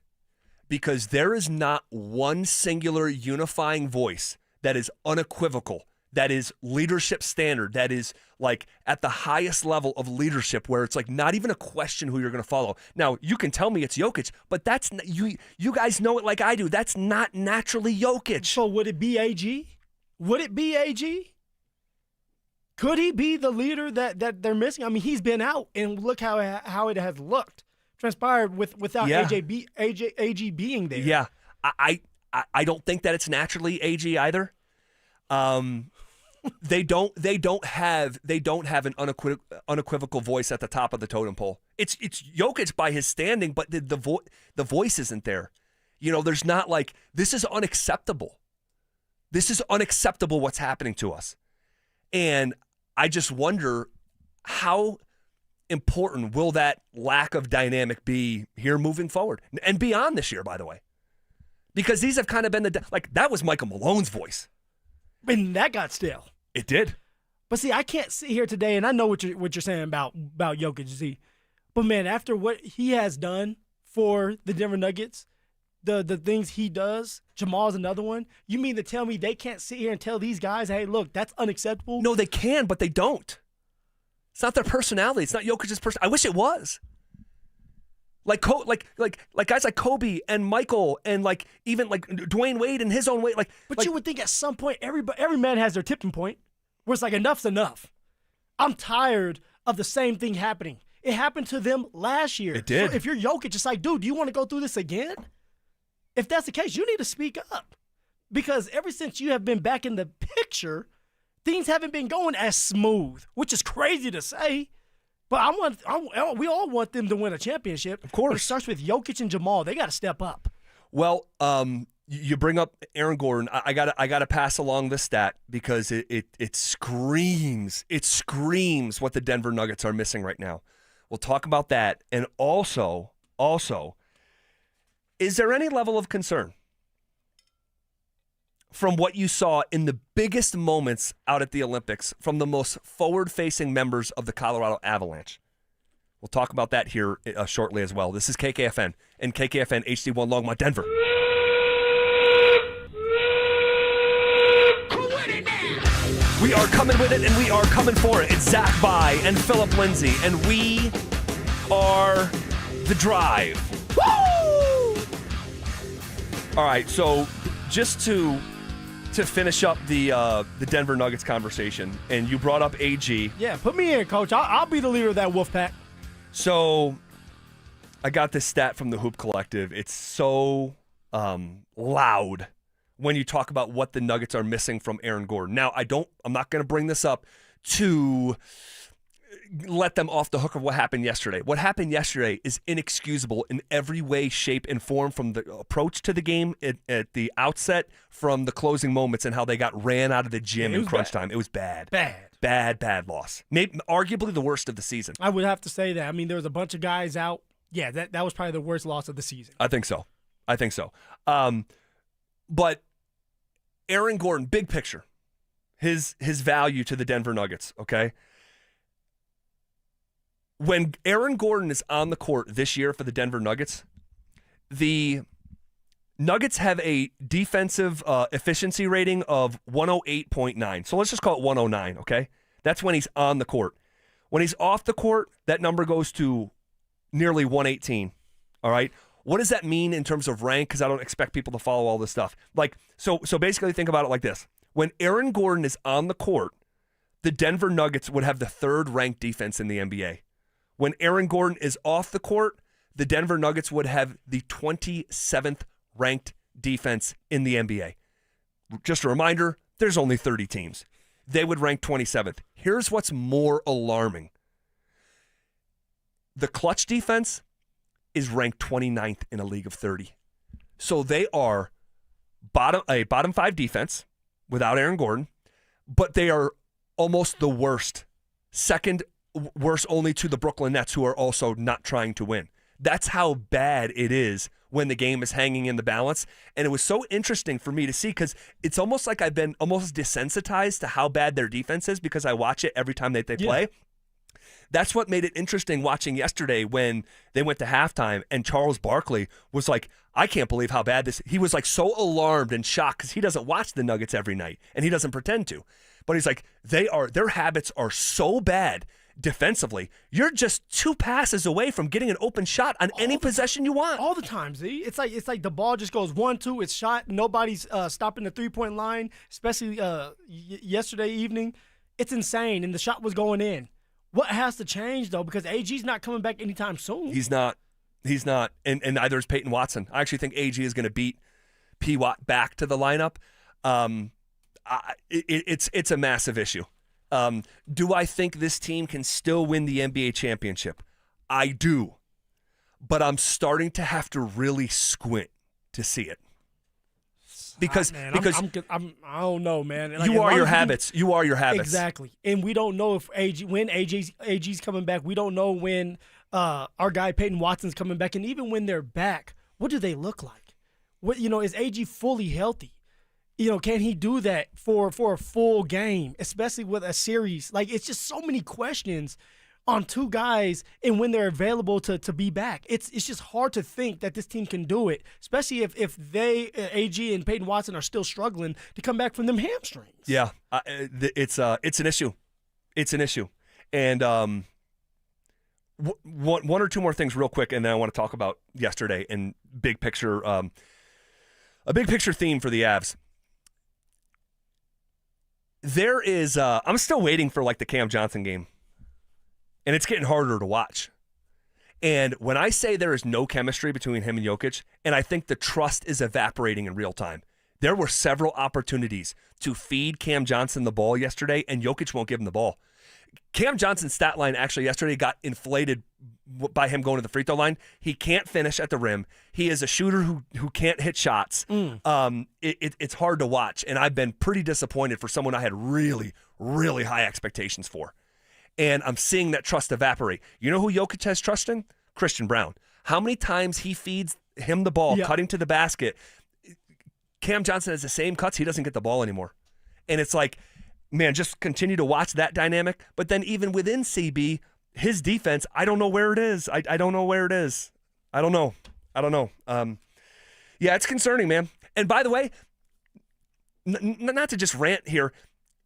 because there is not one singular unifying voice that is unequivocal, that is leadership standard, that is like at the highest level of leadership where it's like not even a question who you're going to follow. Now, you can tell me it's Jokic, but that's you guys know it like I do. That's not naturally Jokic. So would it be AG? Would it be AG? Could he be the leader that they're missing? I mean, he's been out, and look how it has transpired without AG being there. Yeah, I don't think that it's naturally AG either. They don't have an unequivocal voice at the top of the totem pole. It's Jokic by his standing, but the voice isn't there. There's not like, this is unacceptable. This is unacceptable what's happening to us. And I just wonder how important will that lack of dynamic be here moving forward and beyond this year, by the way, because these have kind of been that was Michael Malone's voice. And that got stale. It did. But see, I can't sit here today, and I know what you're saying about Jokic, see. But man, after what he has done for the Denver Nuggets, the things he does, Jamal's another one. You mean to tell me they can't sit here and tell these guys, hey, look, that's unacceptable? No, they can, but they don't. It's not their personality. It's not Jokic's personality. I wish it was. Like guys like Kobe and Michael and even Dwayne Wade in his own way. But you would think at some point every man has their tipping point where it's like enough's enough. I'm tired of the same thing happening. It happened to them last year. It did. So if you're Jokic, it's like, dude, do you want to go through this again? If that's the case, you need to speak up. Because ever since you have been back in the picture, things haven't been going as smooth, which is crazy to say. But we all want them to win a championship. Of course. It starts with Jokic and Jamal. They got to step up. Well, you bring up Aaron Gordon. I gotta pass along this stat because it screams what the Denver Nuggets are missing right now. We'll talk about that. And also, is there any level of concern from what you saw in the biggest moments out at the Olympics from the most forward-facing members of the Colorado Avalanche? We'll talk about that here shortly as well. This is KKFN and KKFN HD1 Longmont, Denver. We are coming with it, and we are coming for it. It's Zach By and Phillip Lindsay, and we are The Drive. Woo! All right, so just to finish up the Denver Nuggets conversation, and you brought up AG. Yeah, put me in, Coach. I'll be the leader of that wolf pack. So I got this stat from the Hoop Collective. It's so loud when you talk about what the Nuggets are missing from Aaron Gordon. Now, I'm not going to bring this up to let them off the hook of what happened yesterday. What happened yesterday is inexcusable in every way, shape, and form, from the approach to the game at the outset, from the closing moments, and how they got ran out of the gym in crunch time. It was bad. Bad loss. Maybe arguably the worst of the season. I would have to say that. I mean, there was a bunch of guys out. Yeah, that was probably the worst loss of the season. I think so. But Aaron Gordon, big picture, his value to the Denver Nuggets, okay? When Aaron Gordon is on the court this year for the Denver Nuggets, the Nuggets have a defensive efficiency rating of 108.9. So let's just call it 109, okay? That's when he's on the court. When he's off the court, that number goes to nearly 118, all right? What does that mean in terms of rank? Because I don't expect people to follow all this stuff. So basically think about it like this. When Aaron Gordon is on the court, the Denver Nuggets would have the 3rd ranked defense in the NBA. When Aaron Gordon is off the court, the Denver Nuggets would have the 27th ranked defense in the NBA. Just a reminder, there's only 30 teams. They would rank 27th. Here's what's more alarming. The clutch defense is ranked 29th in a league of 30. So they are a bottom 5 defense without Aaron Gordon, but they are almost the worst. Second worst only to the Brooklyn Nets, who are also not trying to win. That's how bad it is when the game is hanging in the balance. And it was so interesting for me to see, because it's almost like I've been almost desensitized to how bad their defense is because I watch it every time that they play. That's what made it interesting watching yesterday when they went to halftime and Charles Barkley was like, I can't believe how bad this. He was like so alarmed and shocked because he doesn't watch the Nuggets every night and he doesn't pretend to. But he's like, their habits are so bad defensively. You're just 2 passes away from getting an open shot on any possession you want. All the time, Z. It's like the ball just goes 1-2, it's shot. Nobody's stopping the 3-point line, especially yesterday evening. It's insane, and the shot was going in. What has to change, though, because AG's not coming back anytime soon. He's not. And neither is Payton Watson. I actually think AG is going to beat P. Watt back to the lineup. It's a massive issue. Do I think this team can still win the NBA championship? I do. But I'm starting to have to really squint to see it. Because I don't know, man. You are your habits. You are your habits. Exactly. And we don't know if when AG's coming back. We don't know when our guy Payton Watson's coming back. And even when they're back, what do they look like? Is AG fully healthy? Can he do that for a full game, especially with a series? It's just so many questions on 2 guys and when they're available to be back. It's just hard to think that this team can do it, especially if they, AG and Payton Watson, are still struggling to come back from them hamstrings. Yeah, it's an issue. It's an issue. And one or two more things real quick, and then I want to talk about yesterday and big picture, a big picture theme for the Avs. There is, I'm still waiting for the Cam Johnson game, and it's getting harder to watch. And when I say there is no chemistry between him and Jokic, and I think the trust is evaporating in real time, there were several opportunities to feed Cam Johnson the ball yesterday, and Jokic won't give him the ball. Cam Johnson's stat line actually yesterday got inflated by him going to the free throw line. He can't finish at the rim. He is a shooter who can't hit shots. It's hard to watch, and I've been pretty disappointed for someone I had really, really high expectations for. And I'm seeing that trust evaporate. You know who Jokic has trust in? Christian Brown. How many times he feeds him the ball, cutting to the basket. Cam Johnson has the same cuts. He doesn't get the ball anymore. And it's like, man, just continue to watch that dynamic. But then even within CB, his defense, I don't know where it is. I don't know where it is. I don't know. Yeah, it's concerning, man. And by the way, not to just rant here,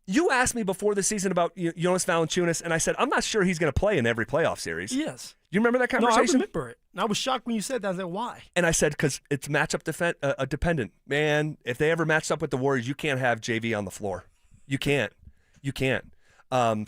you asked me before the season about Jonas Valanciunas, and I said, I'm not sure he's going to play in every playoff series. Yes. You remember that conversation? No, I remember it. And I was shocked when you said that. I said, why? And I said, because it's matchup dependent. Man, if they ever matched up with the Warriors, you can't have JV on the floor. You can't.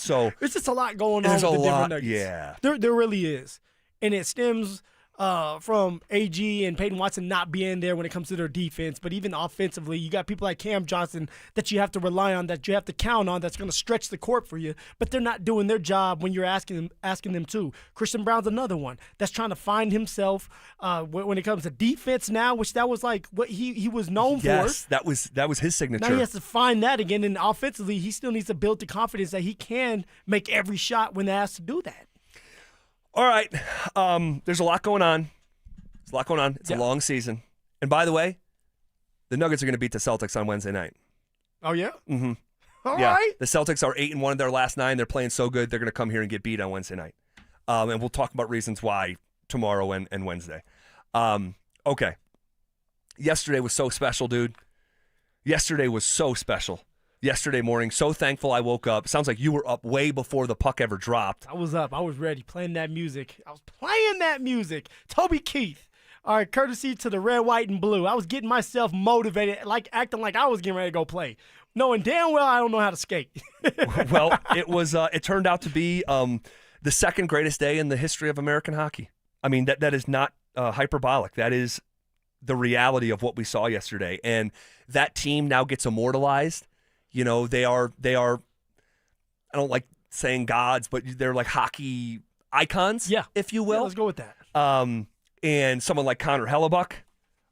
So there's just a lot going on with the Denver Nuggets. Yeah. There really is. And it stems from AG and Payton Watson not being there when it comes to their defense, but even offensively, you got people like Cam Johnson that you have to rely on, that you have to count on, that's going to stretch the court for you, but they're not doing their job when you're asking them to. Christian Brown's another one that's trying to find himself when it comes to defense now, which that was like what he was known for. Yes, that was his signature. Now he has to find that again, and offensively, he still needs to build the confidence that he can make every shot when asked to do that. All right. There's a lot going on. It's a long season. And by the way, the Nuggets are going to beat the Celtics on Wednesday night. Oh, yeah? Mm-hmm. All right. The Celtics are 8-1 in their last 9. They're playing so good, they're going to come here and get beat on Wednesday night. And we'll talk about reasons why tomorrow and Wednesday. Okay. Yesterday was so special, dude. Yesterday was so special. Yesterday morning, so thankful I woke up. Sounds like you were up way before the puck ever dropped. I was up. I was ready, playing that music. Toby Keith. All right, courtesy to the red, white, and blue. I was getting myself motivated, like acting like I was getting ready to go play, knowing damn well I don't know how to skate. Well, it was. It turned out to be the second greatest day in the history of American hockey. I mean, that is not hyperbolic. That is the reality of what we saw yesterday. And that team now gets immortalized. You know, they are, I don't like saying gods, but they're like hockey icons, if you will. Yeah, let's go with that. And someone like Connor Hellebuck,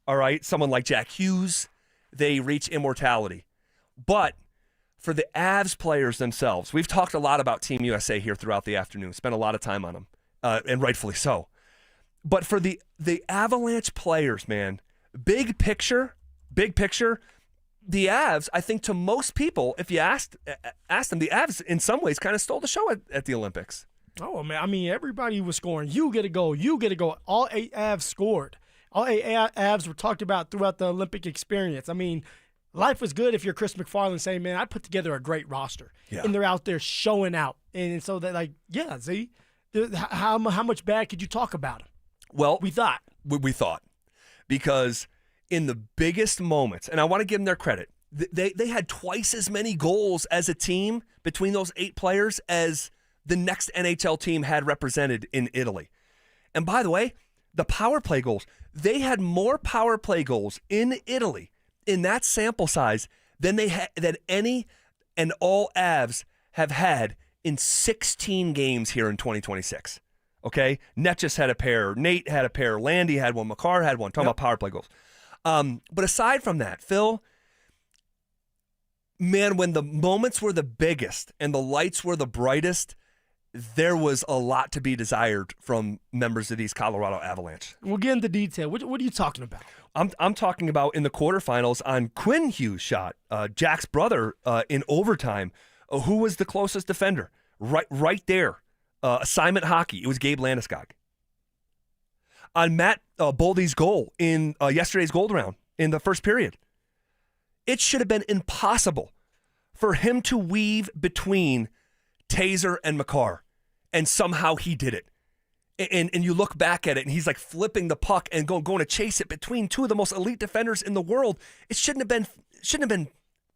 all right, someone like Jack Hughes, they reach immortality. But for the Avs players themselves, we've talked a lot about Team USA here throughout the afternoon, spent a lot of time on them, and rightfully so. But for the Avalanche players, man, big picture, the Avs, I think to most people, if you asked them, the Avs in some ways kind of stole the show at the Olympics. Oh, man. I mean, everybody was scoring. You get a goal. All 8 Avs scored. All 8 Avs were talked about throughout the Olympic experience. I mean, life was good if you're Chris McFarland saying, man, I put together a great roster. Yeah. And they're out there showing out. And so that, like, yeah, see, how much bad could you talk about them? Well, we thought. We thought. Because in the biggest moments, and I want to give them their credit, they had twice as many goals as a team between those 8 players as the next NHL team had represented in Italy. And by the way, the power play goals, they had more power play goals in Italy in that sample size than any and all Avs have had in 16 games here in 2026. Okay? Netjes had a pair, Nate had a pair, Landy had one, Makar had one, talking about power play goals. But aside from that, Phil, man, when the moments were the biggest and the lights were the brightest, there was a lot to be desired from members of these Colorado Avalanche. We'll get into detail. What are you talking about? I'm talking about in the quarterfinals on Quinn Hughes' shot, Jack's brother in overtime. Who was the closest defender? Right there. Assignment hockey. It was Gabe Landeskog. On Matt Boldy's goal in yesterday's gold round in the first period, it should have been impossible for him to weave between Taser and Makar, and somehow he did it. And you look back at it, and he's like flipping the puck and going to chase it between 2 of the most elite defenders in the world. It shouldn't have been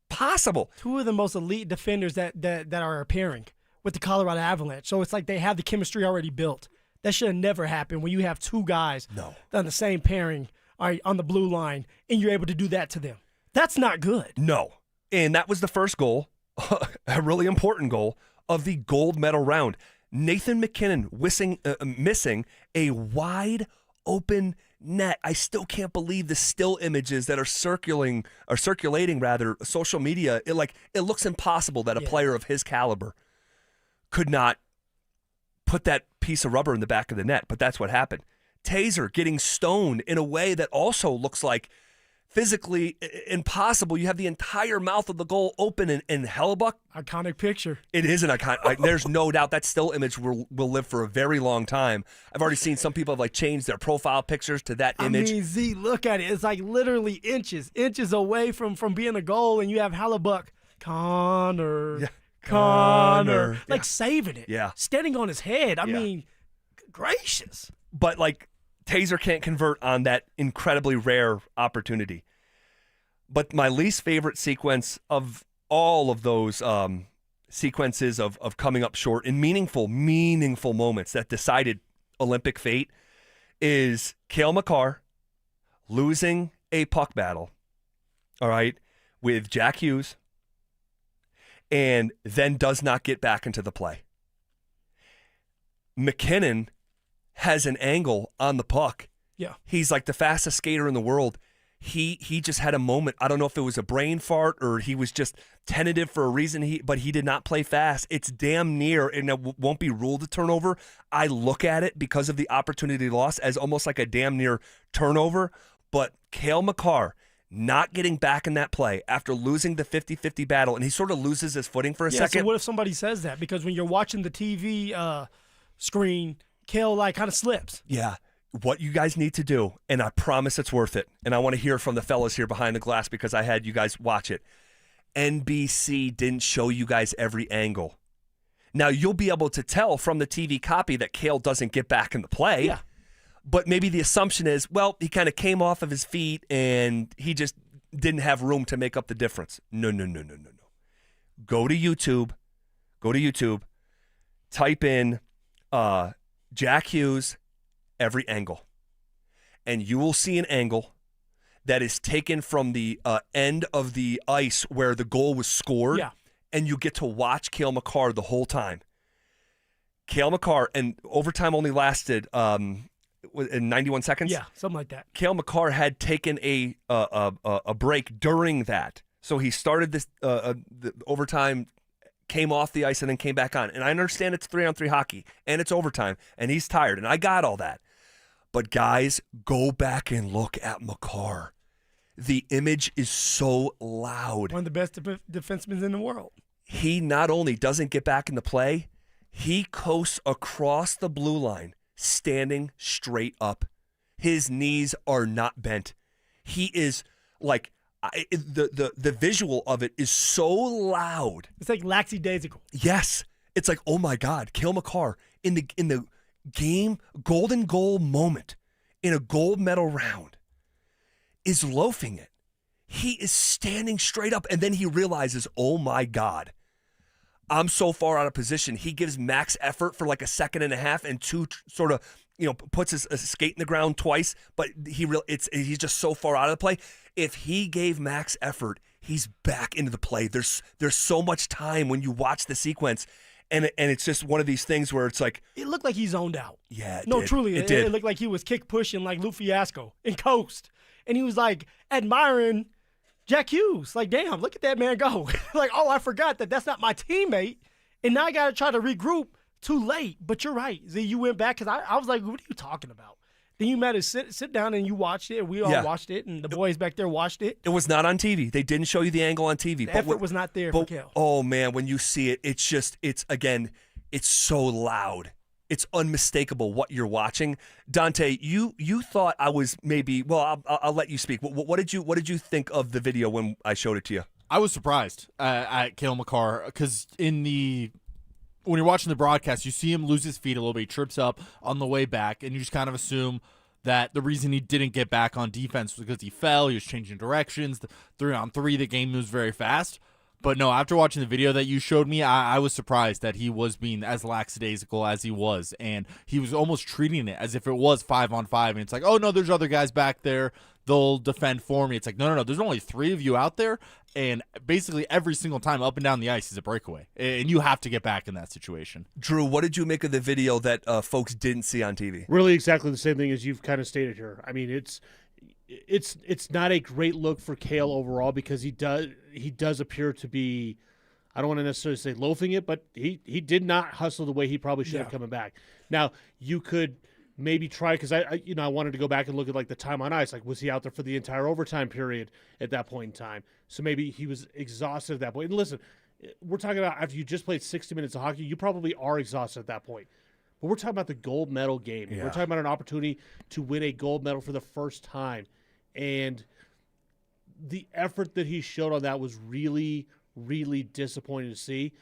possible. 2 of the most elite defenders that are appearing with the Colorado Avalanche. So it's like they have the chemistry already built. That should have never happened when you have 2 guys on the same pairing on the blue line, and you're able to do that to them. That's not good. No. And that was the first goal, a really important goal, of the gold medal round. Nathan McKinnon missing a wide open net. I still can't believe the still images that are circulating social media. It looks impossible that a player of his caliber could not put that piece of rubber in the back of the net, but that's what happened. Taser getting stoned in a way that also looks like physically impossible. You have the entire mouth of the goal open, and Hellebuck. Iconic picture. It is an iconic. There's no doubt that still image will live for a very long time. I've already seen some people have changed their profile pictures to that image. I mean, Z, look at it. It's like literally inches away from being a goal, and you have Hellebuck, Connor, saving it. Yeah. Standing on his head. I mean, gracious. But Taser can't convert on that incredibly rare opportunity. But my least favorite sequence of all of those sequences of coming up short in meaningful moments that decided Olympic fate is Cale Makar losing a puck battle, all right, with Jack Hughes, and then does not get back into the play. McKinnon has an angle on the puck. Yeah. He's like the fastest skater in the world. He just had a moment. I don't know if it was a brain fart or he was just tentative for a reason, but he did not play fast. It's damn near, and it won't be ruled a turnover. I look at it because of the opportunity loss as almost like a damn near turnover. But Cale Makar not getting back in that play after losing the 50-50 battle, and he sort of loses his footing for a second. So what if somebody says that? Because when you're watching the TV screen, Cale like kind of slips. Yeah. What you guys need to do, and I promise it's worth it, and I want to hear from the fellas here behind the glass because I had you guys watch it. NBC didn't show you guys every angle. Now, you'll be able to tell from the TV copy that Cale doesn't get back in the play. Yeah. But maybe the assumption is, well, he kind of came off of his feet and he just didn't have room to make up the difference. No. Go to YouTube. Type in Jack Hughes, every angle. And you will see an angle that is taken from the end of the ice where the goal was scored. Yeah. And you get to watch Cale Makar the whole time. Cale Makar, and overtime only lasted in 91 seconds? Yeah, something like that. Cale Makar had taken a break during that. So he started this the overtime, came off the ice, and then came back on. And I understand it's 3-on-3 hockey, and it's overtime, and he's tired, and I got all that. But guys, go back and look at Makar. The image is so loud. One of the best defensemen in the world. He not only doesn't get back in the play, he coasts across the blue line, standing straight up. His knees are not bent. He is like the visual of it is so loud. It's like lackadaisical. Yes, it's like, oh my God, Cale Makar in the game golden goal moment in a gold medal round is loafing it. He is standing straight up, and then he realizes, oh my God, I'm so far out of position. He gives max effort for like a second and a half, and sort of, puts his skate in the ground twice, but he's just so far out of the play. If he gave max effort, he's back into the play. There's so much time when you watch the sequence, and it's just one of these things where it's like, it looked like he zoned out. Yeah, truly, it did. It looked like he was kick pushing like Lou Fiasco in Coast, and he was like admiring Jack Hughes. Like, damn, look at that man go. Like, oh, I forgot that's not my teammate, and now I got to try to regroup. Too late. But you're right. Z, you went back because I was like, what are you talking about? Then you met us sit down and you watched it. We all watched it, and the boys back there watched it. It was not on TV. They didn't show you the angle on TV. The effort was not there for Cale. Oh, man, when you see it, it's so loud. It's unmistakable what you're watching. Dante, you thought I was maybe, well, I'll let you speak. What did you think of the video when I showed it to you? I was surprised at Cale Makar because when you're watching the broadcast, you see him lose his feet a little bit. He trips up on the way back, and you just kind of assume that the reason he didn't get back on defense was because he fell. He was changing directions. The 3-on-3, the game moves very fast. But no, after watching the video that you showed me, I was surprised that he was being as lackadaisical as he was. And he was almost treating it as if it was 5-on-5. And it's like, oh, no, there's other guys back there. They'll defend for me. It's like, no. There's only 3 of you out there. And basically every single time up and down the ice is a breakaway. And you have to get back in that situation. Drew, what did you make of the video that folks didn't see on TV? Really exactly the same thing as you've kind of stated here. I mean, it's not a great look for Cale overall because he does appear to be, I don't want to necessarily say loafing it, but he did not hustle the way he probably should have coming back. Now, you could maybe try, because I wanted to go back and look at like the time on ice. Like, was he out there for the entire overtime period at that point in time? So maybe he was exhausted at that point. And listen, we're talking about after you just played 60 minutes of hockey, you probably are exhausted at that point. But we're talking about the gold medal game. Yeah. We're talking about an opportunity to win a gold medal for the first time. And the effort that he showed on that was really, really disappointing to see.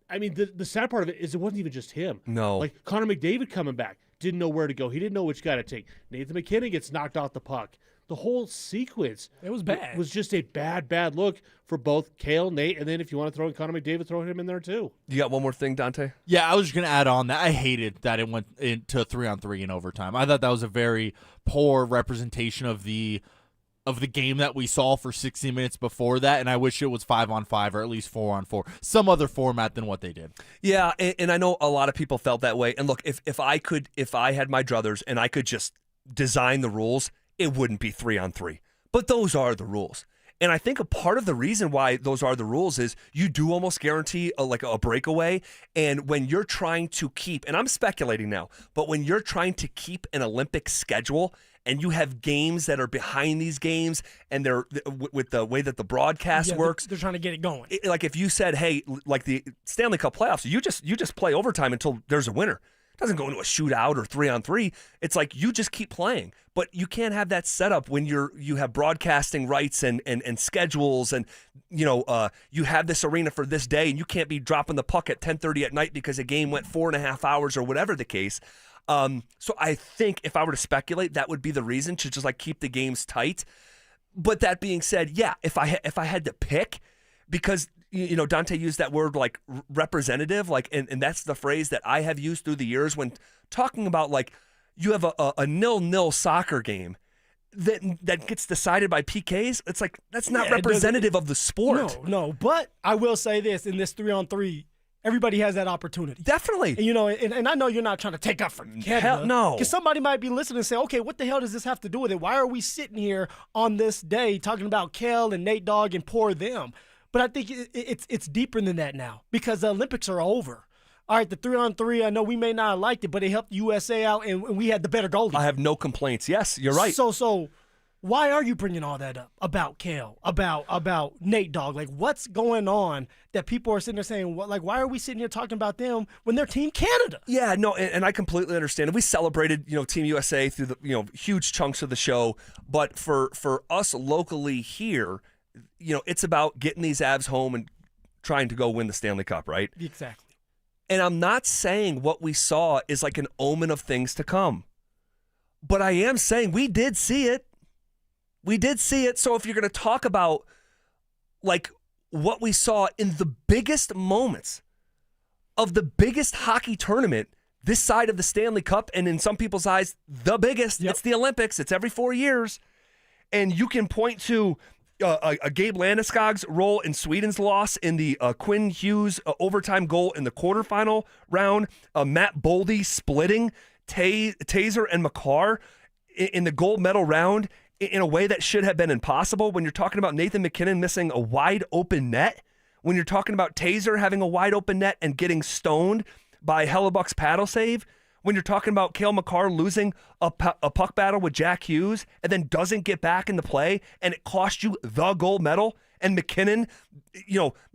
I mean, the sad part of it is it wasn't even just him. No. Like, Connor McDavid coming back, didn't know where to go. He didn't know which guy to take. Nathan McKinnon gets knocked off the puck. the whole sequence. It was bad. It was just a bad look for both Cale, Nate, and then if you want to throw in Connor McDavid, throw him in there too. You got one more thing, Dante? Yeah, I was just going to add on that I hated that it went into 3-on-3 in overtime. I thought that was a very poor representation of the game that we saw for 60 minutes before that, and I wish it was 5-on-5 or at least 4-on-4, some other format than what they did. Yeah, and I know a lot of people felt that way. And look, if I had my druthers and I could just design the rules, it wouldn't be 3-on-3. But those are the rules. And I think a part of the reason why those are the rules is you do almost guarantee a breakaway. And when you're trying to keep, and I'm speculating now, but when you're trying to keep an Olympic schedule and you have games that are behind these games and they're with the way that the broadcast works. They're trying to get it going. Like if you said, hey, like the Stanley Cup playoffs, you just play overtime until there's a winner. It doesn't go into a shootout or 3-on-3. It's like you just keep playing. But you can't have that setup when you have broadcasting rights and schedules and you have this arena for this day and you can't be dropping the puck at 10:30 at night because a game went 4.5 hours or whatever the case. So I think if I were to speculate, that would be the reason to just like keep the games tight. But that being said, yeah, if I had to pick, because Dante used that word like representative, like, and that's the phrase that I have used through the years when talking about like you have a 0-0 soccer game that gets decided by PKs. It's like that's not representative of the sport. No. But I will say this: in this 3-on-3, everybody has that opportunity. Definitely. And, and I know you're not trying to take up for Canada. Hell no. Because somebody might be listening and say, okay, what the hell does this have to do with it? Why are we sitting here on this day talking about Kel and Nate Dogg and poor them? But I think it's deeper than that now because the Olympics are over. All right, the 3-on-3, I know we may not have liked it, but it helped USA out, and we had the better goalie. I have no complaints. Yes, you're right. So why are you bringing all that up about Kel, about Nate Dogg? Like, what's going on that people are sitting there saying, why are we sitting here talking about them when they're Team Canada? Yeah, no, and I completely understand. And we celebrated, Team USA through the, huge chunks of the show. But for us locally here, it's about getting these Avs home and trying to go win the Stanley Cup, right? Exactly. And I'm not saying what we saw is like an omen of things to come. But I am saying we did see it. We did see it. So if you're going to talk about like what we saw in the biggest moments of the biggest hockey tournament this side of the Stanley Cup, and in some people's eyes, the biggest, It's the Olympics. It's every 4 years. And you can point to a Gabe Landeskog's role in Sweden's loss in the Quinn Hughes overtime goal in the quarterfinal round, Matt Boldy splitting Taser and Makar in the gold medal round in a way that should have been impossible. When you're talking about Nathan McKinnon missing a wide open net, when you're talking about Taser having a wide open net and getting stoned by Hellebuck's paddle save, when you're talking about Cale Makar losing a puck battle with Jack Hughes and then doesn't get back in the play and it cost you the gold medal, and McKinnon,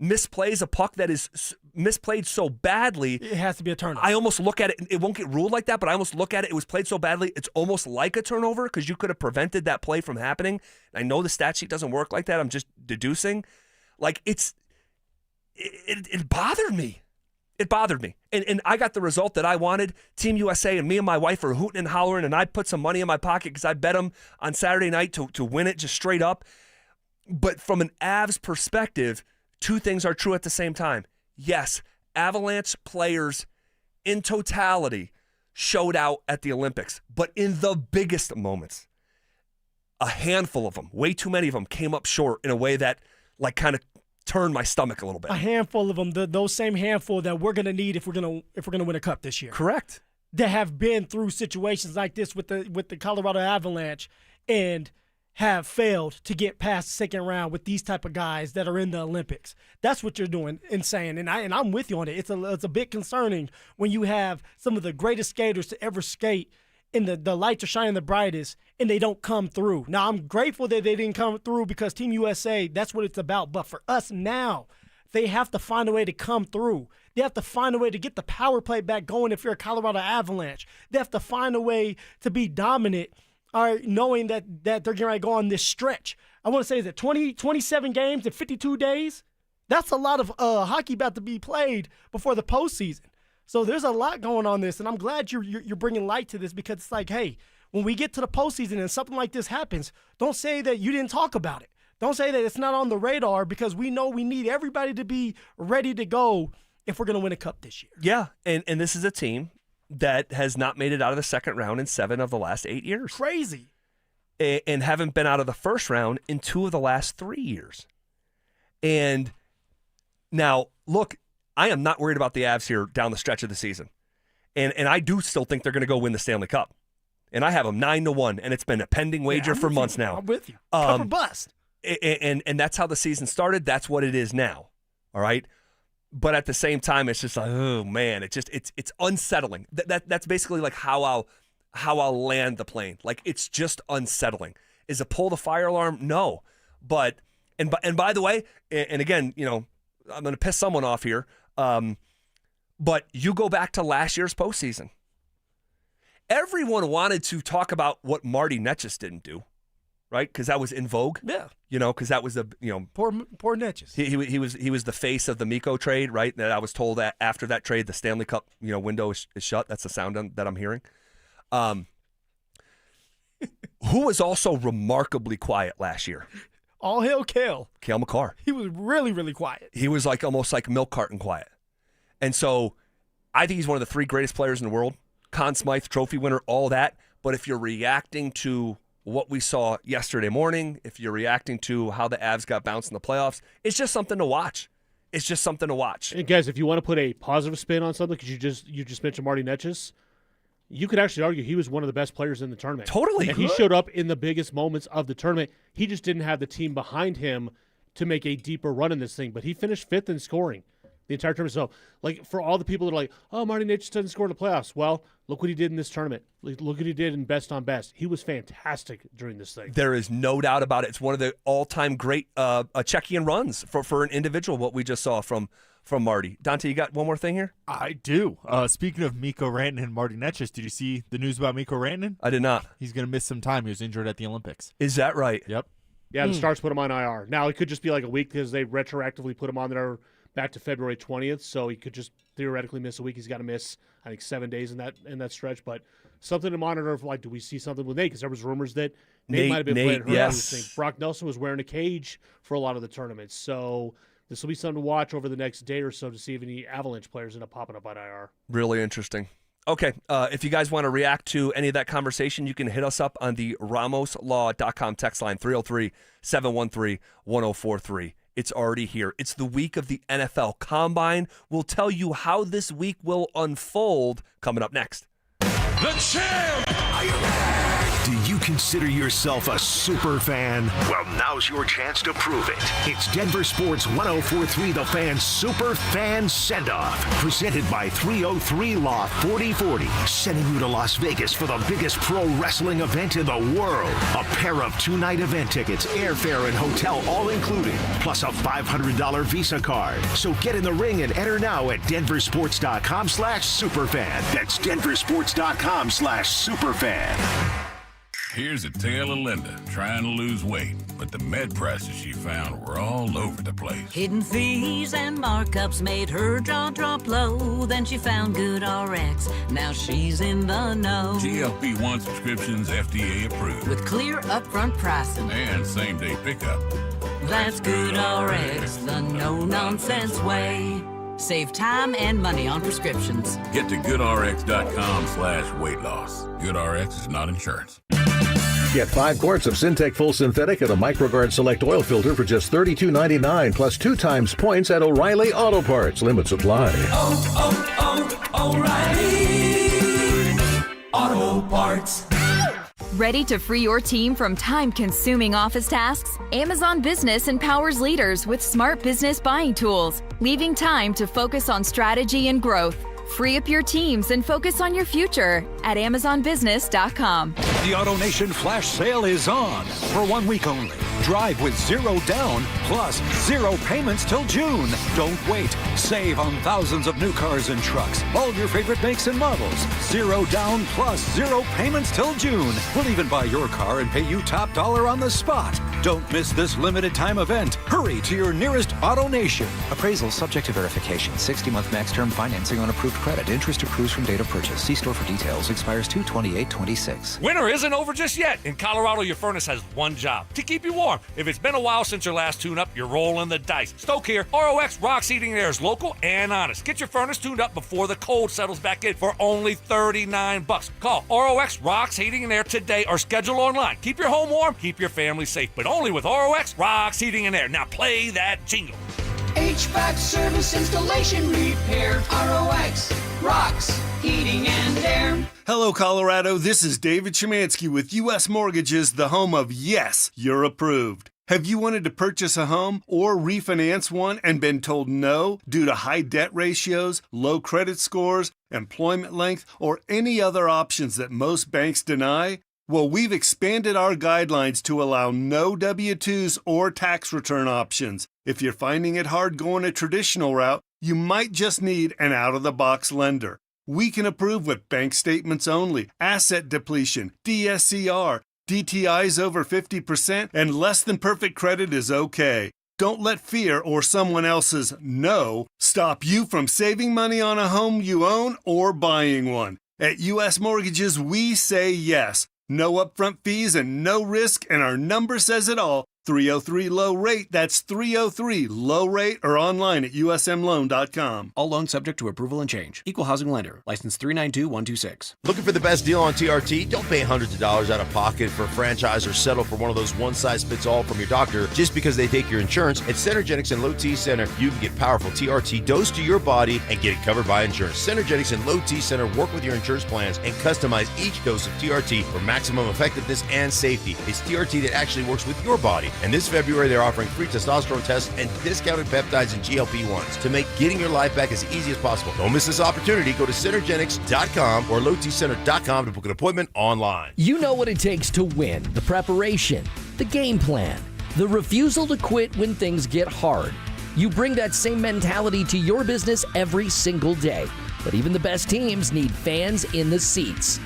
misplays a puck that is misplayed so badly. It has to be a turnover. I almost look at it, it won't get ruled like that, but I almost look at it, it was played so badly, it's almost like a turnover because you could have prevented that play from happening. I know the stat sheet doesn't work like that. I'm just deducing. Like, it bothered me. It bothered me. And I got the result that I wanted. Team USA and me and my wife were hooting and hollering, and I put some money in my pocket because I bet them on Saturday night to win it just straight up. But from an Avs perspective, two things are true at the same time. Yes, Avalanche players in totality showed out at the Olympics, but in the biggest moments, a handful of them, way too many of them, came up short in a way that like kind of turned my stomach a little bit. A handful of them, those same handful that we're going to need if we're going to win a cup this year. Correct. That have been through situations like this with the Colorado Avalanche and have failed to get past the second round with these type of guys that are in the Olympics. That's what you're doing and saying, and I'm with you on it. It's a bit concerning when you have some of the greatest skaters to ever skate and the lights are shining the brightest and they don't come through. Now, I'm grateful that they didn't come through because Team USA, that's what it's about. But for us now, they have to find a way to come through. They have to find a way to get the power play back going if you're a Colorado Avalanche. They have to find a way to be dominant, knowing that they're going to go on this stretch. I want to say, is it 27 games in 52 days? That's a lot of hockey about to be played before the postseason. So there's a lot going on this, and I'm glad you're bringing light to this, because it's like, hey, when we get to the postseason and something like this happens, don't say that you didn't talk about it. Don't say that it's not on the radar, because we know we need everybody to be ready to go if we're going to win a cup this year. Yeah, and this is a team that has not made it out of the second round in 7 of the last 8 years. Crazy. And haven't been out of the first round in 2 of the last 3 years. And now, look, I am not worried about the Avs here down the stretch of the season. And I do still think they're going to go win the Stanley Cup. And I have them 9-1, and it's been a pending wager for months now. I'm with you. Cup or bust. And that's how the season started. That's what it is now. All right? But at the same time, it's just like, oh man, it's unsettling. That's basically like how I'll land the plane. Like, it's just unsettling. Is it pull the fire alarm? No. But and by the way, and again, you know, I'm going to piss someone off here. But you go back to last year's postseason. Everyone wanted to talk about what Marty Netjes didn't do, right? Because that was in vogue. Yeah. You know, because that was poor Netjes. He was the face of the Mikko trade, right? That I was told that after that trade, the Stanley Cup window is shut. That's the sound that I'm hearing. Who was also remarkably quiet last year? All hail Cale. Cale Makar. He was really, really quiet. He was like almost like milk carton quiet. And so I think he's one of the 3 greatest players in the world. Conn Smythe, trophy winner, all that. But if you're reacting to what we saw yesterday morning, if you're reacting to how the Avs got bounced in the playoffs, it's just something to watch. It's just something to watch. And guys, if you want to put a positive spin on something, because you just mentioned Marty Netjes, you could actually argue he was one of the best players in the tournament. Totally. And he showed up in the biggest moments of the tournament. He just didn't have the team behind him to make a deeper run in this thing. But he finished 5th in scoring the entire tournament. So, like, for all the people that are like, oh, Marty Netjes doesn't score in the playoffs. Well, look what he did in this tournament. Look what he did in best on best. He was fantastic during this thing. There is no doubt about it. It's one of the all-time great Czechian runs for an individual, what we just saw from Marty. Dante, you got one more thing here? I do. Speaking of Mikko Rantanen and Marty Netjes, did you see the news about Mikko Rantanen? I did not. He's going to miss some time. He was injured at the Olympics. Is that right? Yep. Yeah, the Stars put him on IR. Now, it could just be like a week because they retroactively put him on there back to February 20th, so he could just theoretically miss a week. He's got to miss, I think, 7 days in that stretch. But something to monitor for, like, do we see something with Nate? Because there was rumors that Nate might have been playing hurt. Yes. Brock Nelson was wearing a cage for a lot of the tournaments. So this will be something to watch over the next day or so to see if any Avalanche players end up popping up on IR. Really interesting. Okay, if you guys want to react to any of that conversation, you can hit us up on the RamosLaw.com text line, 303-713-1043. It's already here. It's the week of the NFL Combine. We'll tell you how this week will unfold coming up next. The champ! Are you ready? Do you consider yourself a super fan? Well, now's your chance to prove it. It's Denver Sports 104.3 The Fan Super Fan Send-Off, presented by 303 Law 4040, sending you to Las Vegas for the biggest pro wrestling event in the world. A pair of 2-night event tickets, airfare, and hotel all included, plus a $500 Visa card. So get in the ring and enter now at DenverSports.com/superfan. That's DenverSports.com/superfan. Here's a tale of Linda trying to lose weight, but the med prices she found were all over the place. Hidden fees and markups made her jaw drop low. Then she found Good RX. Now she's in the know. GLP-1 subscriptions FDA approved. With clear upfront pricing. And same-day pickup. That's Good RX, the no-nonsense way. Save time and money on prescriptions. Get to goodrx.com/weight loss. GoodRx is not insurance. Get 5 quarts of Syntec Full Synthetic and a MicroGuard Select Oil Filter for just $32.99, plus 2 times points at O'Reilly Auto Parts. Limit supply. O'Reilly Auto Parts. Ready to free your team from time-consuming office tasks? Amazon Business empowers leaders with smart business buying tools, leaving time to focus on strategy and growth. Free up your teams and focus on your future at AmazonBusiness.com. The AutoNation Flash Sale is on for 1 week only. Drive with 0 down plus 0 payments till June. Don't wait. Save on thousands of new cars and trucks. All your favorite makes and models. 0 down plus 0 payments till June. We'll even buy your car and pay you top dollar on the spot. Don't miss this limited time event. Hurry to your nearest Auto Nation. Appraisal subject to verification. 60-month max term financing on approved credit. Interest accrues from date of purchase. See store for details. Expires 2/28/26. Winter isn't over just yet. In Colorado, your furnace has one job: to keep you warm. If it's been a while since your last tune-up, you're rolling the dice. Stoke here. ROX Rocks Heating and Air is local and honest. Get your furnace tuned up before the cold settles back in for only $39. Call ROX Rocks Heating and Air today or schedule online. Keep your home warm, keep your family safe, but only with ROX Rocks Heating and Air. Now play that jingle. HVAC service, installation, repair. ROX Rocks Heating and Air. Hello, Colorado. This is David Szymanski with U.S. Mortgages, the home of Yes, You're Approved. Have you wanted to purchase a home or refinance one and been told no due to high debt ratios, low credit scores, employment length, or any other options that most banks deny? Well, we've expanded our guidelines to allow no W-2s or tax return options. If you're finding it hard going a traditional route, you might just need an out-of-the-box lender. We can approve with bank statements only, asset depletion, DSCR, DTIs over 50%, and less than perfect credit is okay. Don't let fear or someone else's no stop you from saving money on a home you own or buying one. At U.S. Mortgages, we say yes. No upfront fees and no risk, and our number says it all. 303-LOW-RATE. That's 303-LOW-RATE or online at usmloan.com. All loans subject to approval and change. Equal housing lender. License 392126. Looking for the best deal on TRT? Don't pay hundreds of dollars out of pocket for a franchise or settle for one of those one-size-fits-all from your doctor just because they take your insurance. At Synergenics and Low T Center, you can get powerful TRT dosed to your body and get it covered by insurance. Synergenics and Low T Center work with your insurance plans and customize each dose of TRT for maximum effectiveness and safety. It's TRT that actually works with your body. And this February, they're offering free testosterone tests and discounted peptides and GLP-1s to make getting your life back as easy as possible. Don't miss this opportunity. Go to Synergenics.com or LowTCenter.com to book an appointment online. You know what it takes to win: the preparation, the game plan, the refusal to quit when things get hard. You bring that same mentality to your business every single day. But even the best teams need fans in the seats.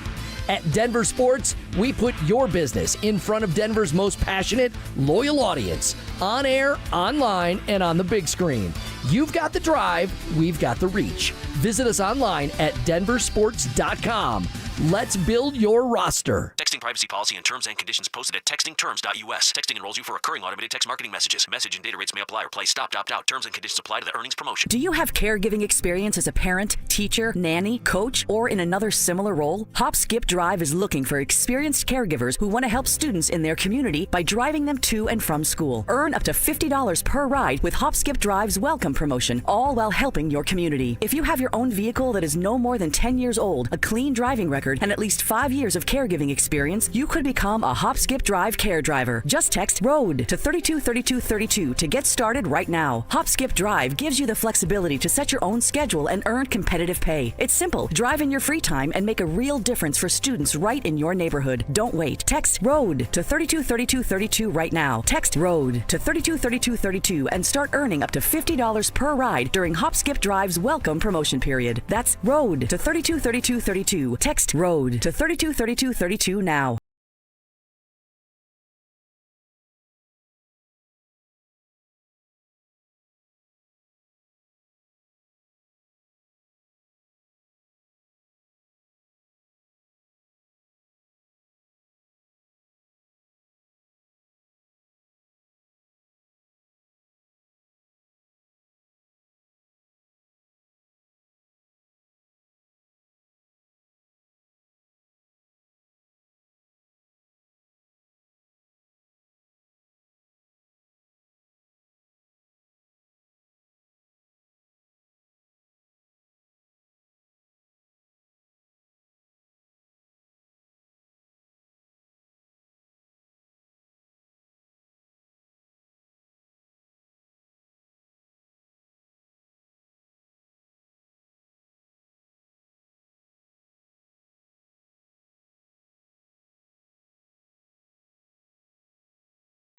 At Denver Sports, we put your business in front of Denver's most passionate, loyal audience, on air, online, and on the big screen. You've got the drive, we've got the reach. Visit us online at DenverSports.com. Let's build your roster. Texting privacy policy and terms and conditions posted at textingterms.us. Texting enrolls you for recurring automated text marketing messages. Message and data rates may apply or play stop, opt out. Terms and conditions apply to the earnings promotion. Do you have caregiving experience as a parent, teacher, nanny, coach, or in another similar role? Hop Skip Drive is looking for experienced caregivers who want to help students in their community by driving them to and from school. Earn up to $50 per ride with Hop Skip Drive's welcome promotion, all while helping your community. If you have your own vehicle that is no more than 10 years old, a clean driving record, and at least 5 years of caregiving experience, you could become a Hop Skip Drive care driver. Just text ROAD to 323232 to get started right now. Hop Skip Drive gives you the flexibility to set your own schedule and earn competitive pay. It's simple. Drive in your free time and make a real difference for students right in your neighborhood. Don't wait. Text ROAD to 323232 right now. Text ROAD to 323232 and start earning up to $50 per ride during Hop Skip Drive's welcome promotion period. That's ROAD to 323232. Text ROAD to 323232 now.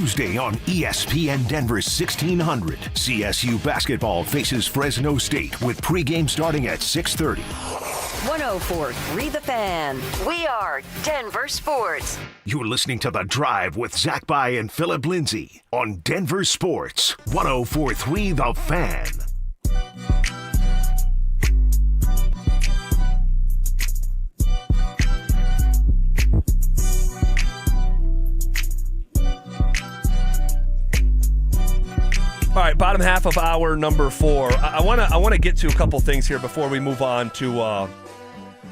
Tuesday on ESPN Denver 1600. CSU basketball faces Fresno State with pregame starting at 6:30. 104.3 The Fan. We are Denver Sports. You're listening to The Drive with Zach By and Phillip Lindsay on Denver Sports 104.3 The Fan. All right, bottom half of hour number 4. I want to get to a couple things here before we move on to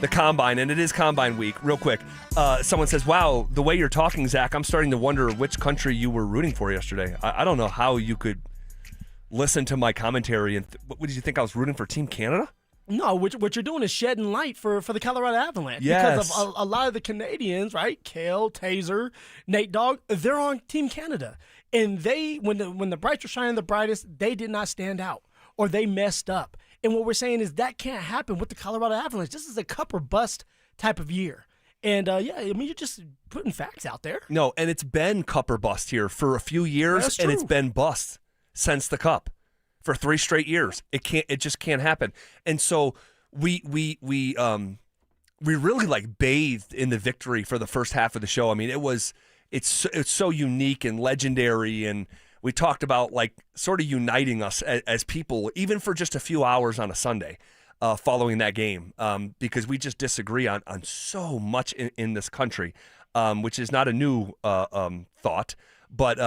the Combine, and it is Combine week. Real quick, someone says, wow, the way you're talking, Zach, I'm starting to wonder which country you were rooting for yesterday. I don't know how you could listen to my commentary and what did you think I was rooting for Team Canada? No, what you're doing is shedding light for the Colorado Avalanche. Yes. Because of a lot of the Canadians, right? Kale, Taser, Nate Dogg, they're on Team Canada. And they, when the brights were shining the brightest, they did not stand out or they messed up. And what we're saying is that can't happen with the Colorado Avalanche. This is a cup or bust type of year. And, you're just putting facts out there. No, and it's been cup or bust here for a few years, That's and true. it's been bust since the cup for 3 straight years. It just can't happen. And so we really like bathed in the victory for the first half of the show. I mean, it's so unique and legendary, and we talked about like sort of uniting us as people, even for just a few hours on a Sunday following that game, because we just disagree on so much in this country, which is not a new thought, but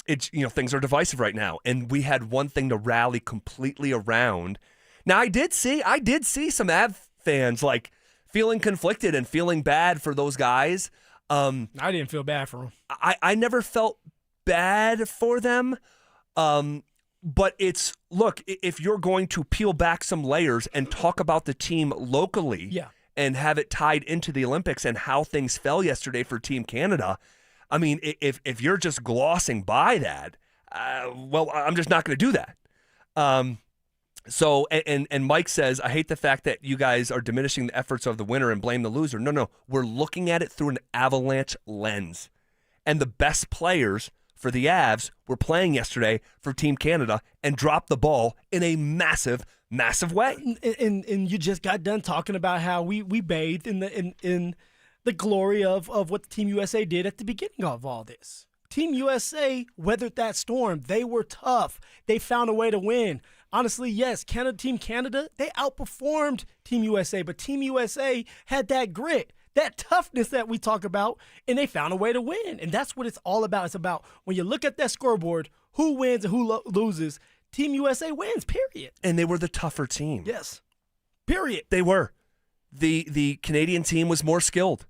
it's things are divisive right now, and we had one thing to rally completely around. Now I did see some Av fans like feeling conflicted and feeling bad for those guys. I didn't feel bad for them. I never felt bad for them. But look, if you're going to peel back some layers and talk about the team locally and have it tied into the Olympics and how things fell yesterday for Team Canada, I mean, if you're just glossing by that, well, I'm just not going to do that. So, and Mike says, I hate the fact that you guys are diminishing the efforts of the winner and blame the loser. No, we're looking at it through an Avalanche lens. And the best players for the Avs were playing yesterday for Team Canada and dropped the ball in a massive, massive way. And you just got done talking about how we bathed in the glory of what Team USA did at the beginning of all this. Team USA weathered that storm. They were tough. They found a way to win. Honestly, yes, Team Canada, they outperformed Team USA, but Team USA had that grit, that toughness that we talk about, and they found a way to win. And that's what it's all about. It's about when you look at that scoreboard, who wins and who loses, Team USA wins, period. And they were the tougher team. Yes, period. They were. The Canadian team was more skilled.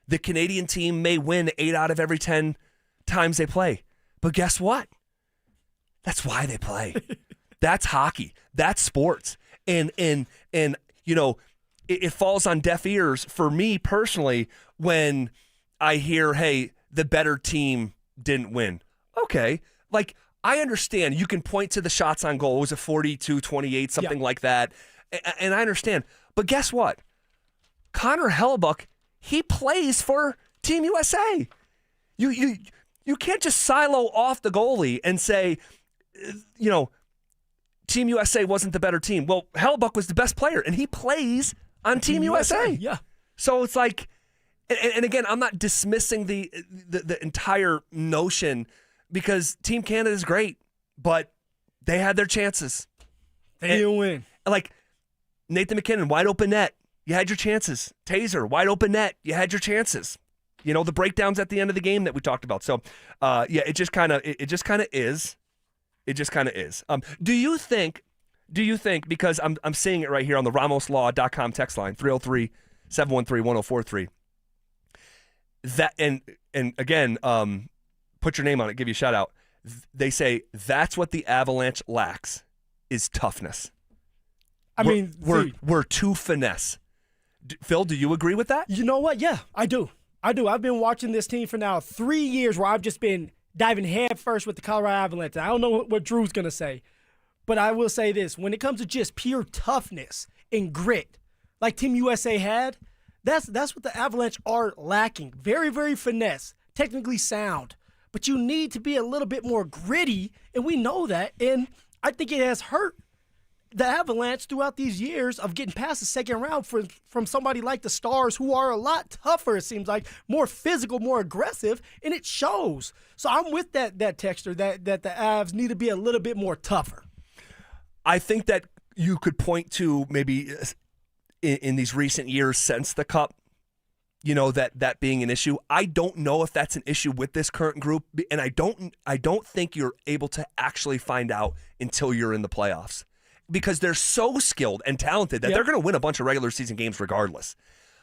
The Canadian team may win 8 out of every 10 times they play. But guess what? That's why they play. That's hockey. That's sports. And it falls on deaf ears for me personally when I hear, hey, the better team didn't win. Okay. Like, I understand. You can point to the shots on goal. It was a 42-28, something like that. And I understand. But guess what? Connor Hellebuyck, he plays for Team USA. You can't just silo off the goalie and say, Team USA wasn't the better team. Well, Hellebuyck was the best player, and he plays on Team USA. Yeah. So it's like, and again, I'm not dismissing the entire notion because Team Canada is great, but they had their chances. They didn't win. Like Nathan McKinnon, wide open net. You had your chances. Taser, wide open net. You had your chances. The breakdowns at the end of the game that we talked about. So, it just kind of is. It just kind of is. Do you think, because I'm seeing it right here on the RamosLaw.com text line, 303-713-1043, that, and again, put your name on it, give you a shout out. They say that's what the Avalanche lacks is toughness. We're too finesse. Phil, do you agree with that? You know what? Yeah, I do. I've been watching this team for now 3 years where I've just been diving head first with the Colorado Avalanche. I don't know what Drew's going to say, but I will say this. When it comes to just pure toughness and grit, like Team USA had, that's what the Avalanche are lacking. Very, very finesse, technically sound, but you need to be a little bit more gritty, and we know that, and I think it has hurt the Avalanche throughout these years of getting past the second round from somebody like the Stars, who are a lot tougher, it seems like, more physical, more aggressive, and it shows. So I'm with that texture that the Avs need to be a little bit more tougher. I think that you could point to maybe in these recent years since the Cup, that being an issue. I don't know if that's an issue with this current group, and I don't think you're able to actually find out until you're in the playoffs, because they're so skilled and talented that they're going to win a bunch of regular season games regardless.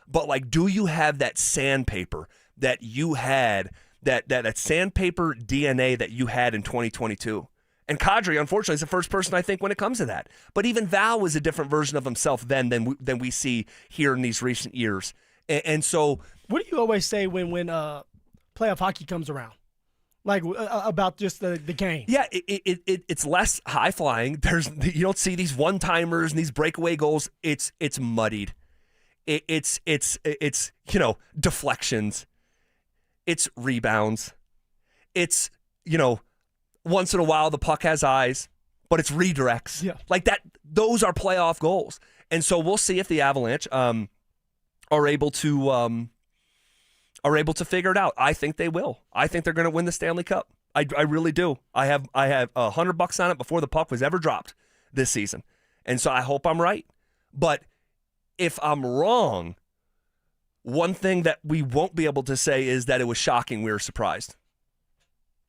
But like, do you have that sandpaper that you had, that sandpaper DNA that you had in 2022? And Kadri, unfortunately, is the first person I think when it comes to that. But even Val was a different version of himself then than we see here in these recent years. And so, what do you always say when playoff hockey comes around, like about just the game? Yeah, it's less high flying. You don't see these one timers and these breakaway goals. It's muddied. It's deflections. It's rebounds. It's once in a while the puck has eyes, but it's redirects. Yeah, like that. Those are playoff goals. And so we'll see if the Avalanche are able to figure it out. I think they will. I think they're going to win the Stanley Cup. I really do. I have $100 on it before the puck was ever dropped this season, and so I hope I'm right. But if I'm wrong, one thing that we won't be able to say is that it was shocking. We were surprised,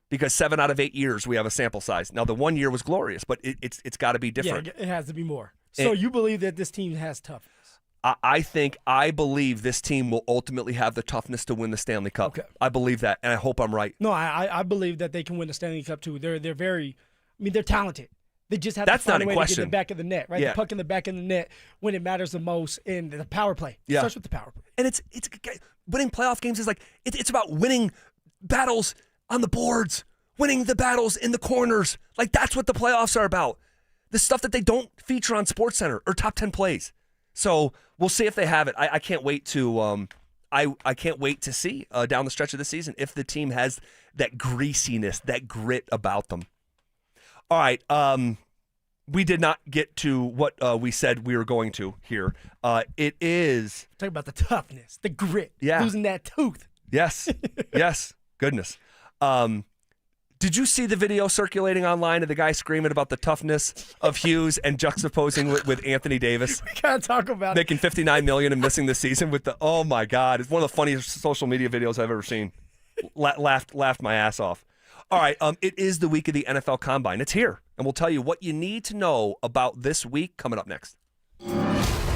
because 7 out of 8 years we have a sample size. Now the 1 year was glorious, but it's got to be different. Yeah, it has to be more. So you believe that this team has toughness? I believe this team will ultimately have the toughness to win the Stanley Cup. Okay. I believe that, and I hope I'm right. No, I believe that they can win the Stanley Cup too. They're very, they're talented. They just have That's to find not a way in question. to get the back of the net, right? Yeah. The puck in the back of the net when it matters the most, in the power play. Yeah. It starts with the power play. And it's winning playoff games is like it's about winning battles on the boards, winning the battles in the corners. Like, that's what the playoffs are about. The stuff that they don't feature on SportsCenter or Top 10 Plays. So we'll see if they have it. I can't wait to I can't wait to see down the stretch of the season if the team has that greasiness, that grit about them. All right, we did not get to what we said we were going to here. It is talking about the toughness, the grit, yeah, losing that tooth. Yes, yes, goodness. Did you see the video circulating online of the guy screaming about the toughness of Hughes and juxtaposing with Anthony Davis? We gotta talk about making $59 million and missing the season with the. Oh my God! It's one of the funniest social media videos I've ever seen. Laughed my ass off. All right, it is the week of the NFL Combine. It's here, and we'll tell you what you need to know about this week coming up next.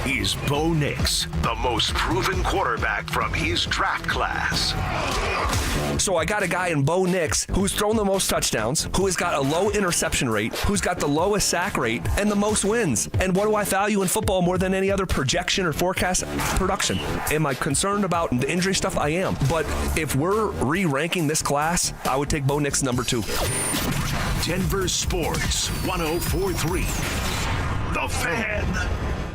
Is Bo Nix the most proven quarterback from his draft class? So I got a guy in Bo Nix who's thrown the most touchdowns, who has got a low interception rate, who's got the lowest sack rate, and the most wins. And what do I value in football more than any other projection or forecast? Production. Am I concerned about the injury stuff? I am. But if we're re-ranking this class, I would take Bo Nix number 2. Denver Sports 104.3. The Fan.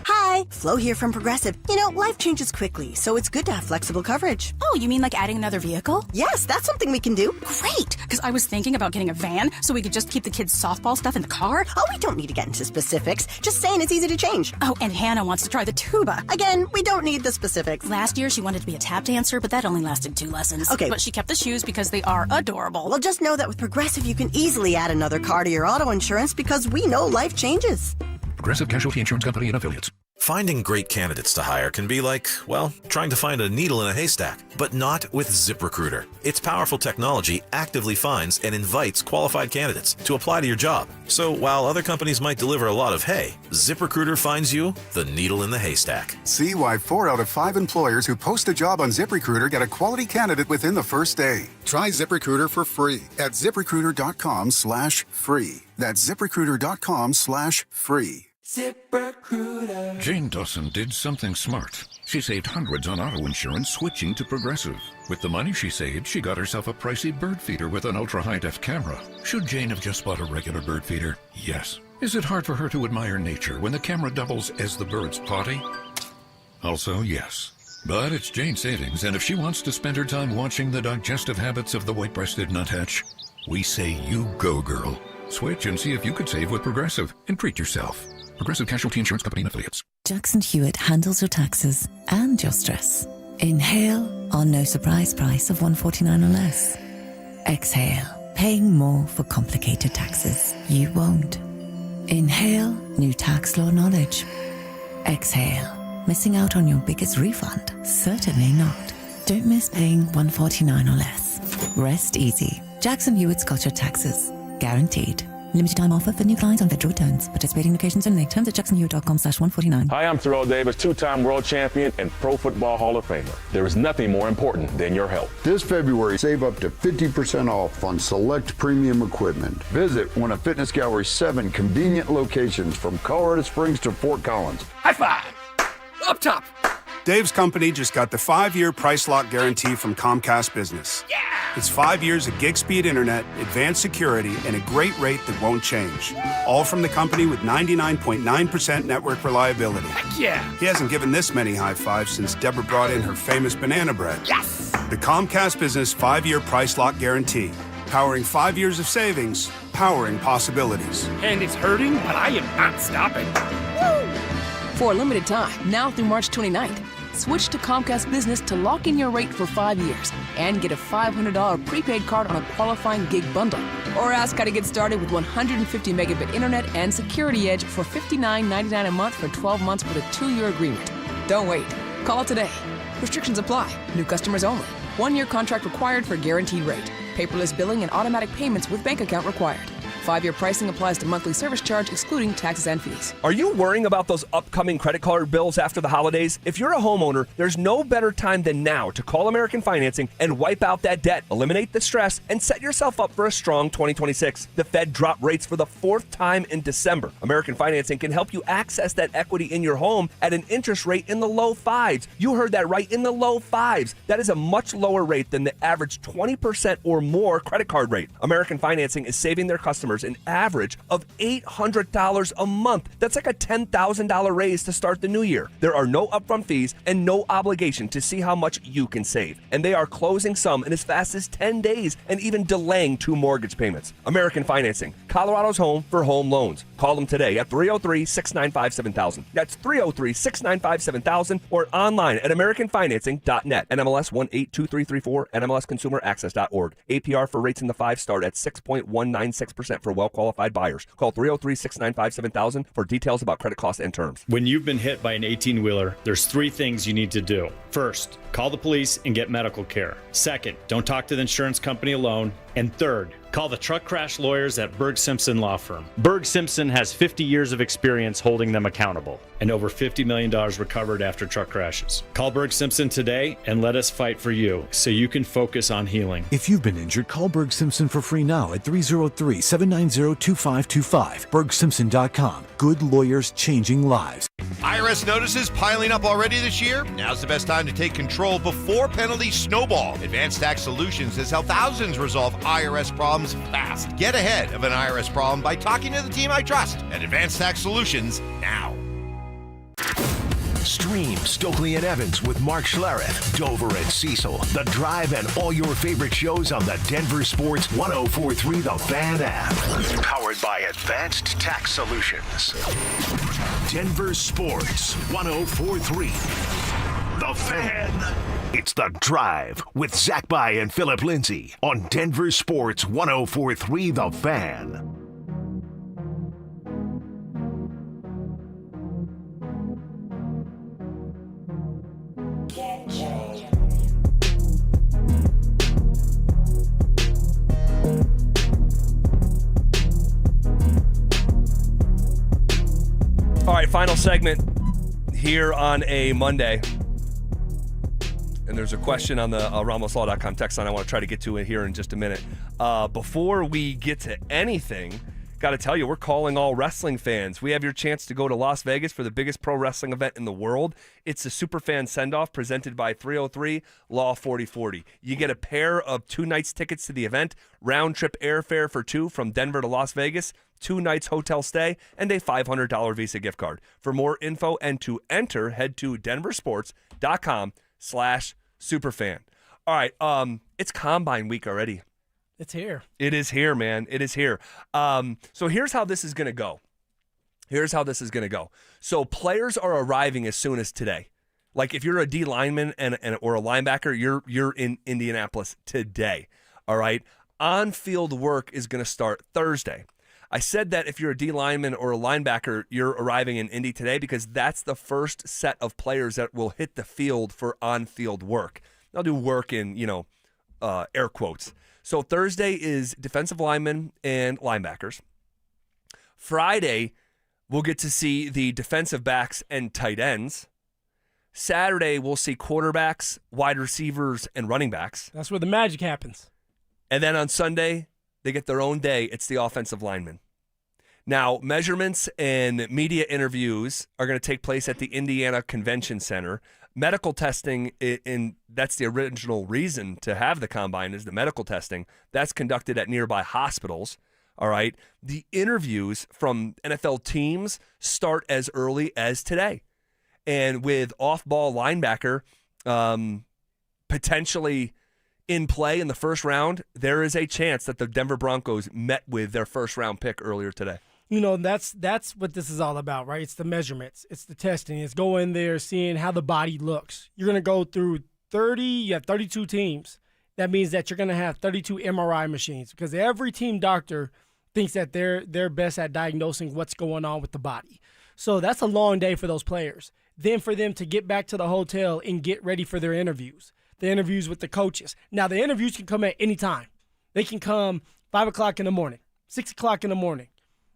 Hi, Flo here from Progressive. You know, life changes quickly, so it's good to have flexible coverage. Oh, you mean like adding another vehicle? Yes, that's something we can do. Great, because I was thinking about getting a van so we could just keep the kids' softball stuff in the car. Oh, we don't need to get into specifics. Just saying it's easy to change. Oh, and Hannah wants to try the tuba. Again, we don't need the specifics. Last year, she wanted to be a tap dancer, but that only lasted 2 lessons. Okay. But she kept the shoes because they are adorable. Well, just know that with Progressive, you can easily add another car to your auto insurance because we know life changes. Progressive Casualty Insurance Company and Affiliates. Finding great candidates to hire can be like, well, trying to find a needle in a haystack, but not with ZipRecruiter. Its powerful technology actively finds and invites qualified candidates to apply to your job. So while other companies might deliver a lot of hay, ZipRecruiter finds you the needle in the haystack. See why 4 out of 5 employers who post a job on ZipRecruiter get a quality candidate within the first day. Try ZipRecruiter for free at ZipRecruiter.com/free. That's ZipRecruiter.com/free. ZipRecruiter. Jane Dawson did something smart. She saved hundreds on auto insurance switching to Progressive. With the money she saved, she got herself a pricey bird feeder with an ultra-high-def camera. Should Jane have just bought a regular bird feeder? Yes. Is it hard for her to admire nature when the camera doubles as the bird's potty? Also, yes. But it's Jane's savings, and if she wants to spend her time watching the digestive habits of the white-breasted nuthatch, we say you go, girl. Switch and see if you could save with Progressive and treat yourself. Progressive Casualty Insurance Company and Affiliates. Jackson Hewitt handles your taxes and your stress. Inhale our no surprise price of $149 or less. Exhale, paying more for complicated taxes. You won't. Inhale new tax law knowledge. Exhale, missing out on your biggest refund? Certainly not. Don't miss paying $149 or less. Rest easy. Jackson Hewitt's got your taxes. Guaranteed. Limited time offer for new clients on federal returns. Participating locations only. Terms at jacksonhewitt.com/149. Hi, I'm Terrell Davis, two-time world champion and Pro Football Hall of Famer. There is nothing more important than your health. This February, save up to 50% off on select premium equipment. Visit one of Fitness Gallery's 7 convenient locations from Colorado Springs to Fort Collins. High five! Up top! Dave's company just got the 5-year price lock guarantee from Comcast Business. Yeah! It's 5 years of gig speed internet, advanced security, and a great rate that won't change. All from the company with 99.9% network reliability. Heck yeah! He hasn't given this many high fives since Deborah brought in her famous banana bread. Yes! The Comcast Business 5-year price lock guarantee. Powering 5 years of savings, powering possibilities. And it's hurting, but I am not stopping. Woo! For a limited time, now through March 29th, switch to Comcast Business to lock in your rate for 5 years and get a $500 prepaid card on a qualifying gig bundle. Or ask how to get started with 150 megabit internet and Security Edge for $59.99 a month for 12 months with a 2-year agreement. Don't wait. Call today. Restrictions apply. New customers only. 1-year contract required for guaranteed rate. Paperless billing and automatic payments with bank account required. 5-year pricing applies to monthly service charge, excluding taxes and fees. Are you worrying about those upcoming credit card bills after the holidays? If you're a homeowner, there's no better time than now to call American Financing and wipe out that debt, eliminate the stress, and set yourself up for a strong 2026. The Fed dropped rates for the 4th time in December. American Financing can help you access that equity in your home at an interest rate in the low 5s. You heard that right, in the low 5s. That is a much lower rate than the average 20% or more credit card rate. American Financing is saving their customers an average of $800 a month. That's like a $10,000 raise to start the new year. There are no upfront fees and no obligation to see how much you can save. And they are closing some in as fast as 10 days and even delaying 2 mortgage payments. American Financing, Colorado's home for home loans. Call them today at 303-695-7000. That's 303-695-7000 or online at americanfinancing.net. NMLS 182334, NMLSconsumeraccess.org. APR for rates in the 5 start at 6.196% for well-qualified buyers. Call 303-695-7000 for details about credit costs and terms. When you've been hit by an 18-wheeler, there's 3 things you need to do. First, call the police and get medical care. Second, don't talk to the insurance company alone. And third, call the truck crash lawyers at Berg Simpson Law Firm. Berg Simpson has 50 years of experience holding them accountable and over $50 million recovered after truck crashes. Call Berg Simpson today and let us fight for you so you can focus on healing. If you've been injured, call Berg Simpson for free now at 303-790-2525. BergSimpson.com. Good lawyers changing lives. IRS notices piling up already this year? Now's the best time to take control before penalties snowball. Advanced Tax Solutions has helped thousands resolve IRS problems fast. Get ahead of an IRS problem by talking to the team I trust at Advanced Tax Solutions now. Stream Stokely and Evans with Mark Schlereth, Dover and Cecil, The Drive, and all your favorite shows on the Denver Sports 104.3 The Fan app. Powered by Advanced Tax Solutions. Denver Sports 104.3 The Fan. It's The Drive with Zach By and Phillip Lindsay on Denver Sports 104.3 The Fan. All right, final segment here on a Monday. And there's a question on the RamosLaw.com text line I want to try to get to it here in just a minute. Before we get to anything, got to tell you, we're calling all wrestling fans. We have your chance to go to Las Vegas for the biggest pro wrestling event in the world. It's a Superfan Send-Off presented by 303 Law 4040. You get a pair of 2 nights tickets to the event, round-trip airfare for 2 from Denver to Las Vegas, 2 nights hotel stay, and a $500 Visa gift card. For more info and to enter, head to denversports.com/superfan. All right, it's Combine Week already. It's here. It is here, man. It is here. So here's how this is going to go. Here's how this is going to go. So players are arriving as soon as today. Like if you're a D lineman or a linebacker, you're in Indianapolis today. All right. On-field work is going to start Thursday. I said that if you're a D lineman or a linebacker, you're arriving in Indy today because that's the first set of players that will hit the field for on-field work. They'll do work in, air quotes. So Thursday is defensive linemen and linebackers. Friday, we'll get to see the defensive backs and tight ends. Saturday, we'll see quarterbacks, wide receivers, and running backs. That's where the magic happens. And then on Sunday, they get their own day. It's the offensive linemen. Now, measurements and media interviews are going to take place at the Indiana Convention Center. Medical testing, that's the original reason to have the combine, is the medical testing. That's conducted at nearby hospitals. All right. The interviews from NFL teams start as early as today. And with off-ball linebacker potentially in play in the first round, there is a chance that the Denver Broncos met with their first-round pick earlier today. That's what this is all about, right? It's the measurements. It's the testing. It's going there, seeing how the body looks. You're going to go through 32 teams. That means that you're going to have 32 MRI machines because every team doctor thinks that they're best at diagnosing what's going on with the body. So that's a long day for those players. Then for them to get back to the hotel and get ready for their interviews, the interviews with the coaches. Now, the interviews can come at any time. They can come 5 o'clock in the morning, 6 o'clock in the morning.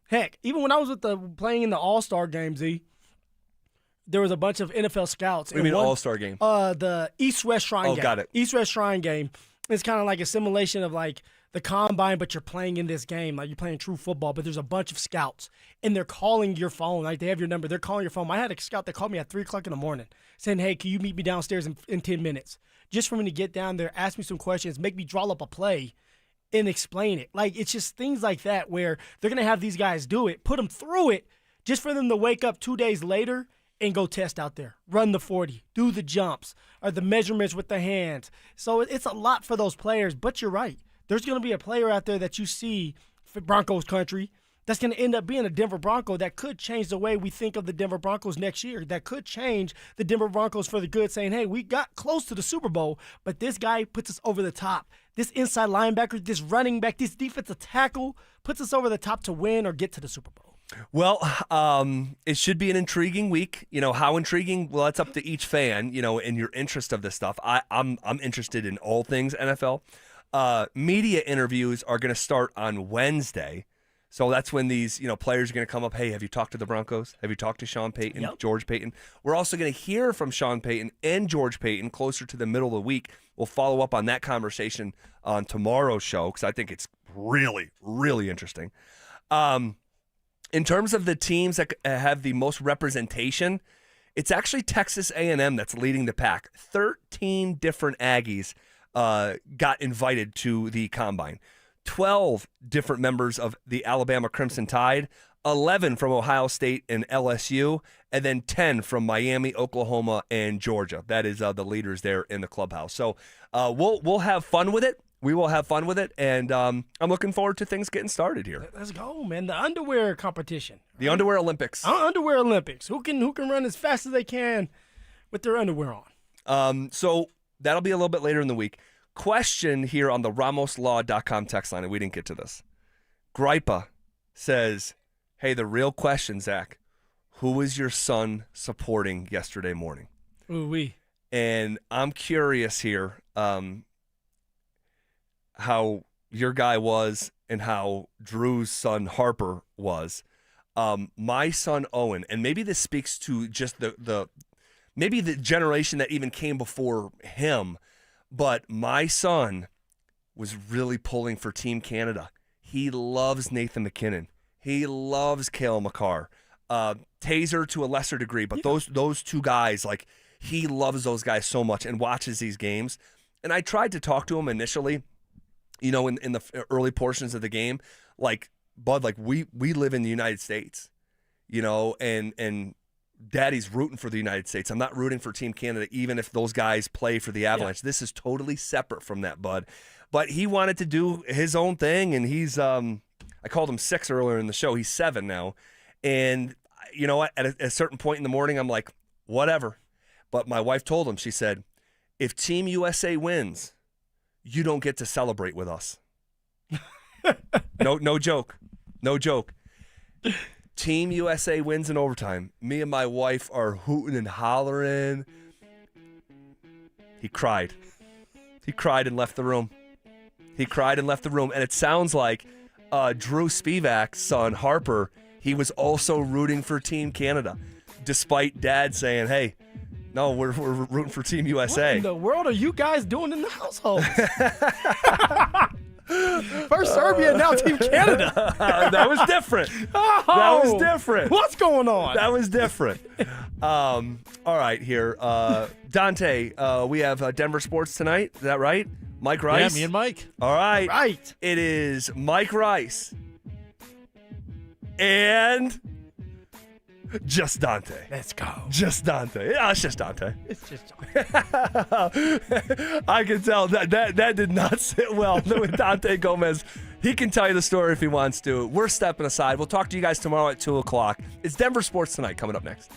Heck, even when I was playing in the All-Star game, there was a bunch of NFL scouts. What do you mean All-Star game? The East-West Shrine game. Oh, got it. East-West Shrine game. It's kind of like a simulation of like the combine, but you're playing in this game. Like you're playing true football, but there's a bunch of scouts, and they're calling your phone. Like they have your number. They're calling your phone. I had a scout that called me at 3 o'clock in the morning saying, hey, can you meet me downstairs in 10 minutes? Just for me to get down there, ask me some questions, make me draw up a play, and explain it. Like, it's just things like that where they're going to have these guys do it, put them through it, just for them to wake up 2 days later and go test out there, run the 40, do the jumps, or the measurements with the hands. So it's a lot for those players, but you're right. There's going to be a player out there that you see for Broncos country that's going to end up being a Denver Bronco that could change the way we think of the Denver Broncos next year, that could change the Denver Broncos for the good, saying, hey, we got close to the Super Bowl, but this guy puts us over the top. This inside linebacker, this running back, this defensive tackle puts us over the top to win or get to the Super Bowl. Well, it should be an intriguing week. How intriguing? Well, that's up to each fan, in your interest of this stuff. I'm interested in all things NFL. Media interviews are going to start on Wednesday. So that's when these, players are going to come up. Hey, have you talked to the Broncos? Have you talked to Sean Payton, Yep. George Payton? We're also going to hear from Sean Payton and George Payton closer to the middle of the week. We'll follow up on that conversation on tomorrow's show because I think it's really, really interesting. In terms of the teams that have the most representation, it's actually Texas A&M that's leading the pack. 13 different Aggies got invited to the Combine. 12 different members of the Alabama Crimson Tide, 11 from Ohio State and LSU, and then 10 from Miami, Oklahoma, and Georgia. That is the leaders there in the clubhouse. So we'll have fun with it. We will have fun with it, and I'm looking forward to things getting started here. Let's go, man. The underwear competition. The Underwear Olympics. Underwear Olympics. Who can run as fast as they can with their underwear on? So that'll be a little bit later in the week. Question here on the RamosLaw.com text line, and we didn't get to this. Gripa says, hey, the real question, Zach, who was your son supporting yesterday morning? Ooh-wee. And I'm curious here how your guy was and how Drew's son Harper was. My son Owen, and maybe this speaks to just maybe the generation that even came before him, but my son was really pulling for Team Canada. He loves Nathan McKinnon. He loves Cale Makar. Taser to a lesser degree, but those two guys, like, he loves those guys so much and watches these games. And I tried to talk to him initially, in the early portions of the game, like, Bud, like, we live in the United States, and Daddy's rooting for the United States. I'm not rooting for Team Canada, even if those guys play for the Avalanche. Yeah. This is totally separate from that, Bud. But he wanted to do his own thing, and he's I called him 6 earlier in the show. He's 7 now. And you know what? At a certain point in the morning, I'm like, whatever. But my wife told him, she said, if Team USA wins, you don't get to celebrate with us. No joke. No joke. Team USA wins in overtime. Me and my wife are hooting and hollering. He cried. He cried and left the room. And it sounds like Drew Spivak's son, Harper, he was also rooting for Team Canada, despite Dad saying, hey, no, we're rooting for Team USA. What in the world are you guys doing in the household? First Serbia, now Team Canada. That was different. What's going on? That was different. All right, here. Dante, we have Denver Sports tonight. Is that right? Mike Rice? Yeah, me and Mike. All right. Right. It is Mike Rice and just Dante. Let's go. Just Dante. Yeah, it's just Dante. It's just I can tell that did not sit well with Dante Gomez. He can tell you the story if he wants to. We're stepping aside. We'll talk to you guys tomorrow at 2 o'clock. It's Denver Sports Tonight coming up next.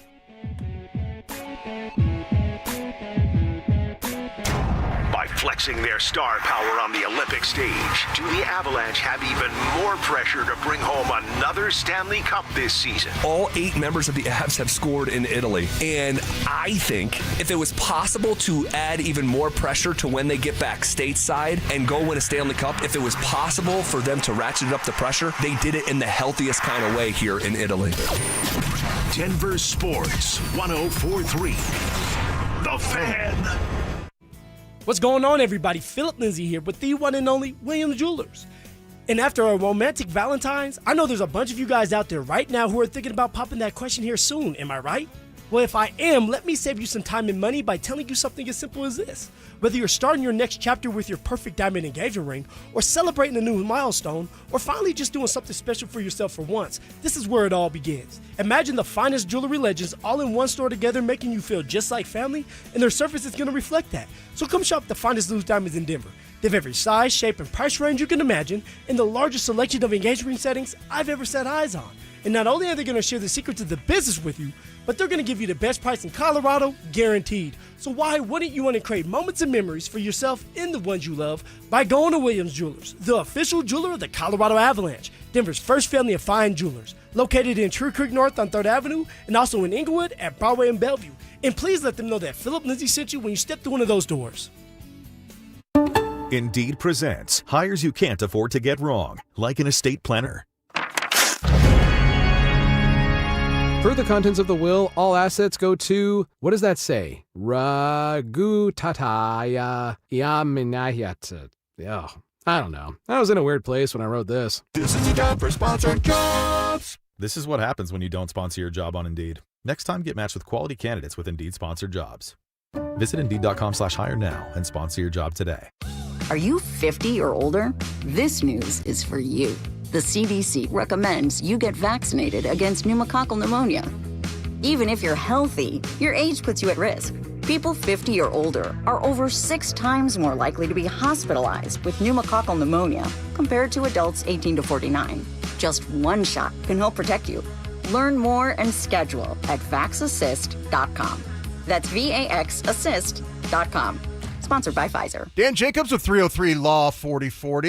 By flexing their star power on the Olympic stage, do the Avalanche have even more pressure to bring home another Stanley Cup this season? All 8 members of the Avs have scored in Italy. And I think if it was possible to add even more pressure to when they get back stateside and go win a Stanley Cup, if it was possible for them to ratchet up the pressure, they did it in the healthiest kind of way here in Italy. Denver Sports 104.3. The Fan. What's going on, everybody? Phillip Lindsay here with the one and only Williams Jewelers. And after a romantic Valentine's, I know there's a bunch of you guys out there right now who are thinking about popping that question here soon. Am I right? Well, if I am, let me save you some time and money by telling you something as simple as this. Whether you're starting your next chapter with your perfect diamond engagement ring, or celebrating a new milestone, or finally just doing something special for yourself for once, this is where it all begins. Imagine the finest jewelry legends all in one store together, making you feel just like family, and their surface is going to reflect that. So come shop the finest loose diamonds in Denver. They have every size, shape, and price range you can imagine, and the largest selection of engagement ring settings I've ever set eyes on. And not only are they going to share the secrets of the business with you, but they're going to give you the best price in Colorado, guaranteed. So why wouldn't you want to create moments and memories for yourself and the ones you love by going to Williams Jewelers, the official jeweler of the Colorado Avalanche, Denver's first family of fine jewelers, located in True Creek North on 3rd Avenue and also in Inglewood at Broadway and Bellevue. And please let them know that Phillip Lindsay sent you when you step through one of those doors. Indeed presents hires you can't afford to get wrong, like an estate planner. Per the contents of the will, all assets go to, what does that say? Ragutataya Yaminayat. Yeah, I don't know. I was in a weird place when I wrote this. This is the job for sponsored jobs. This is what happens when you don't sponsor your job on Indeed. Next time, get matched with quality candidates with Indeed sponsored jobs. Visit Indeed.com/hire now and sponsor your job today. Are you 50 or older? This news is for you. The CDC recommends you get vaccinated against pneumococcal pneumonia. Even if you're healthy, your age puts you at risk. People 50 or older are over 6 times more likely to be hospitalized with pneumococcal pneumonia compared to adults 18 to 49. Just one shot can help protect you. Learn more and schedule at vaxassist.com. That's VAXassist.com. Sponsored by Pfizer. Dan Jacobs with 303 Law 4040.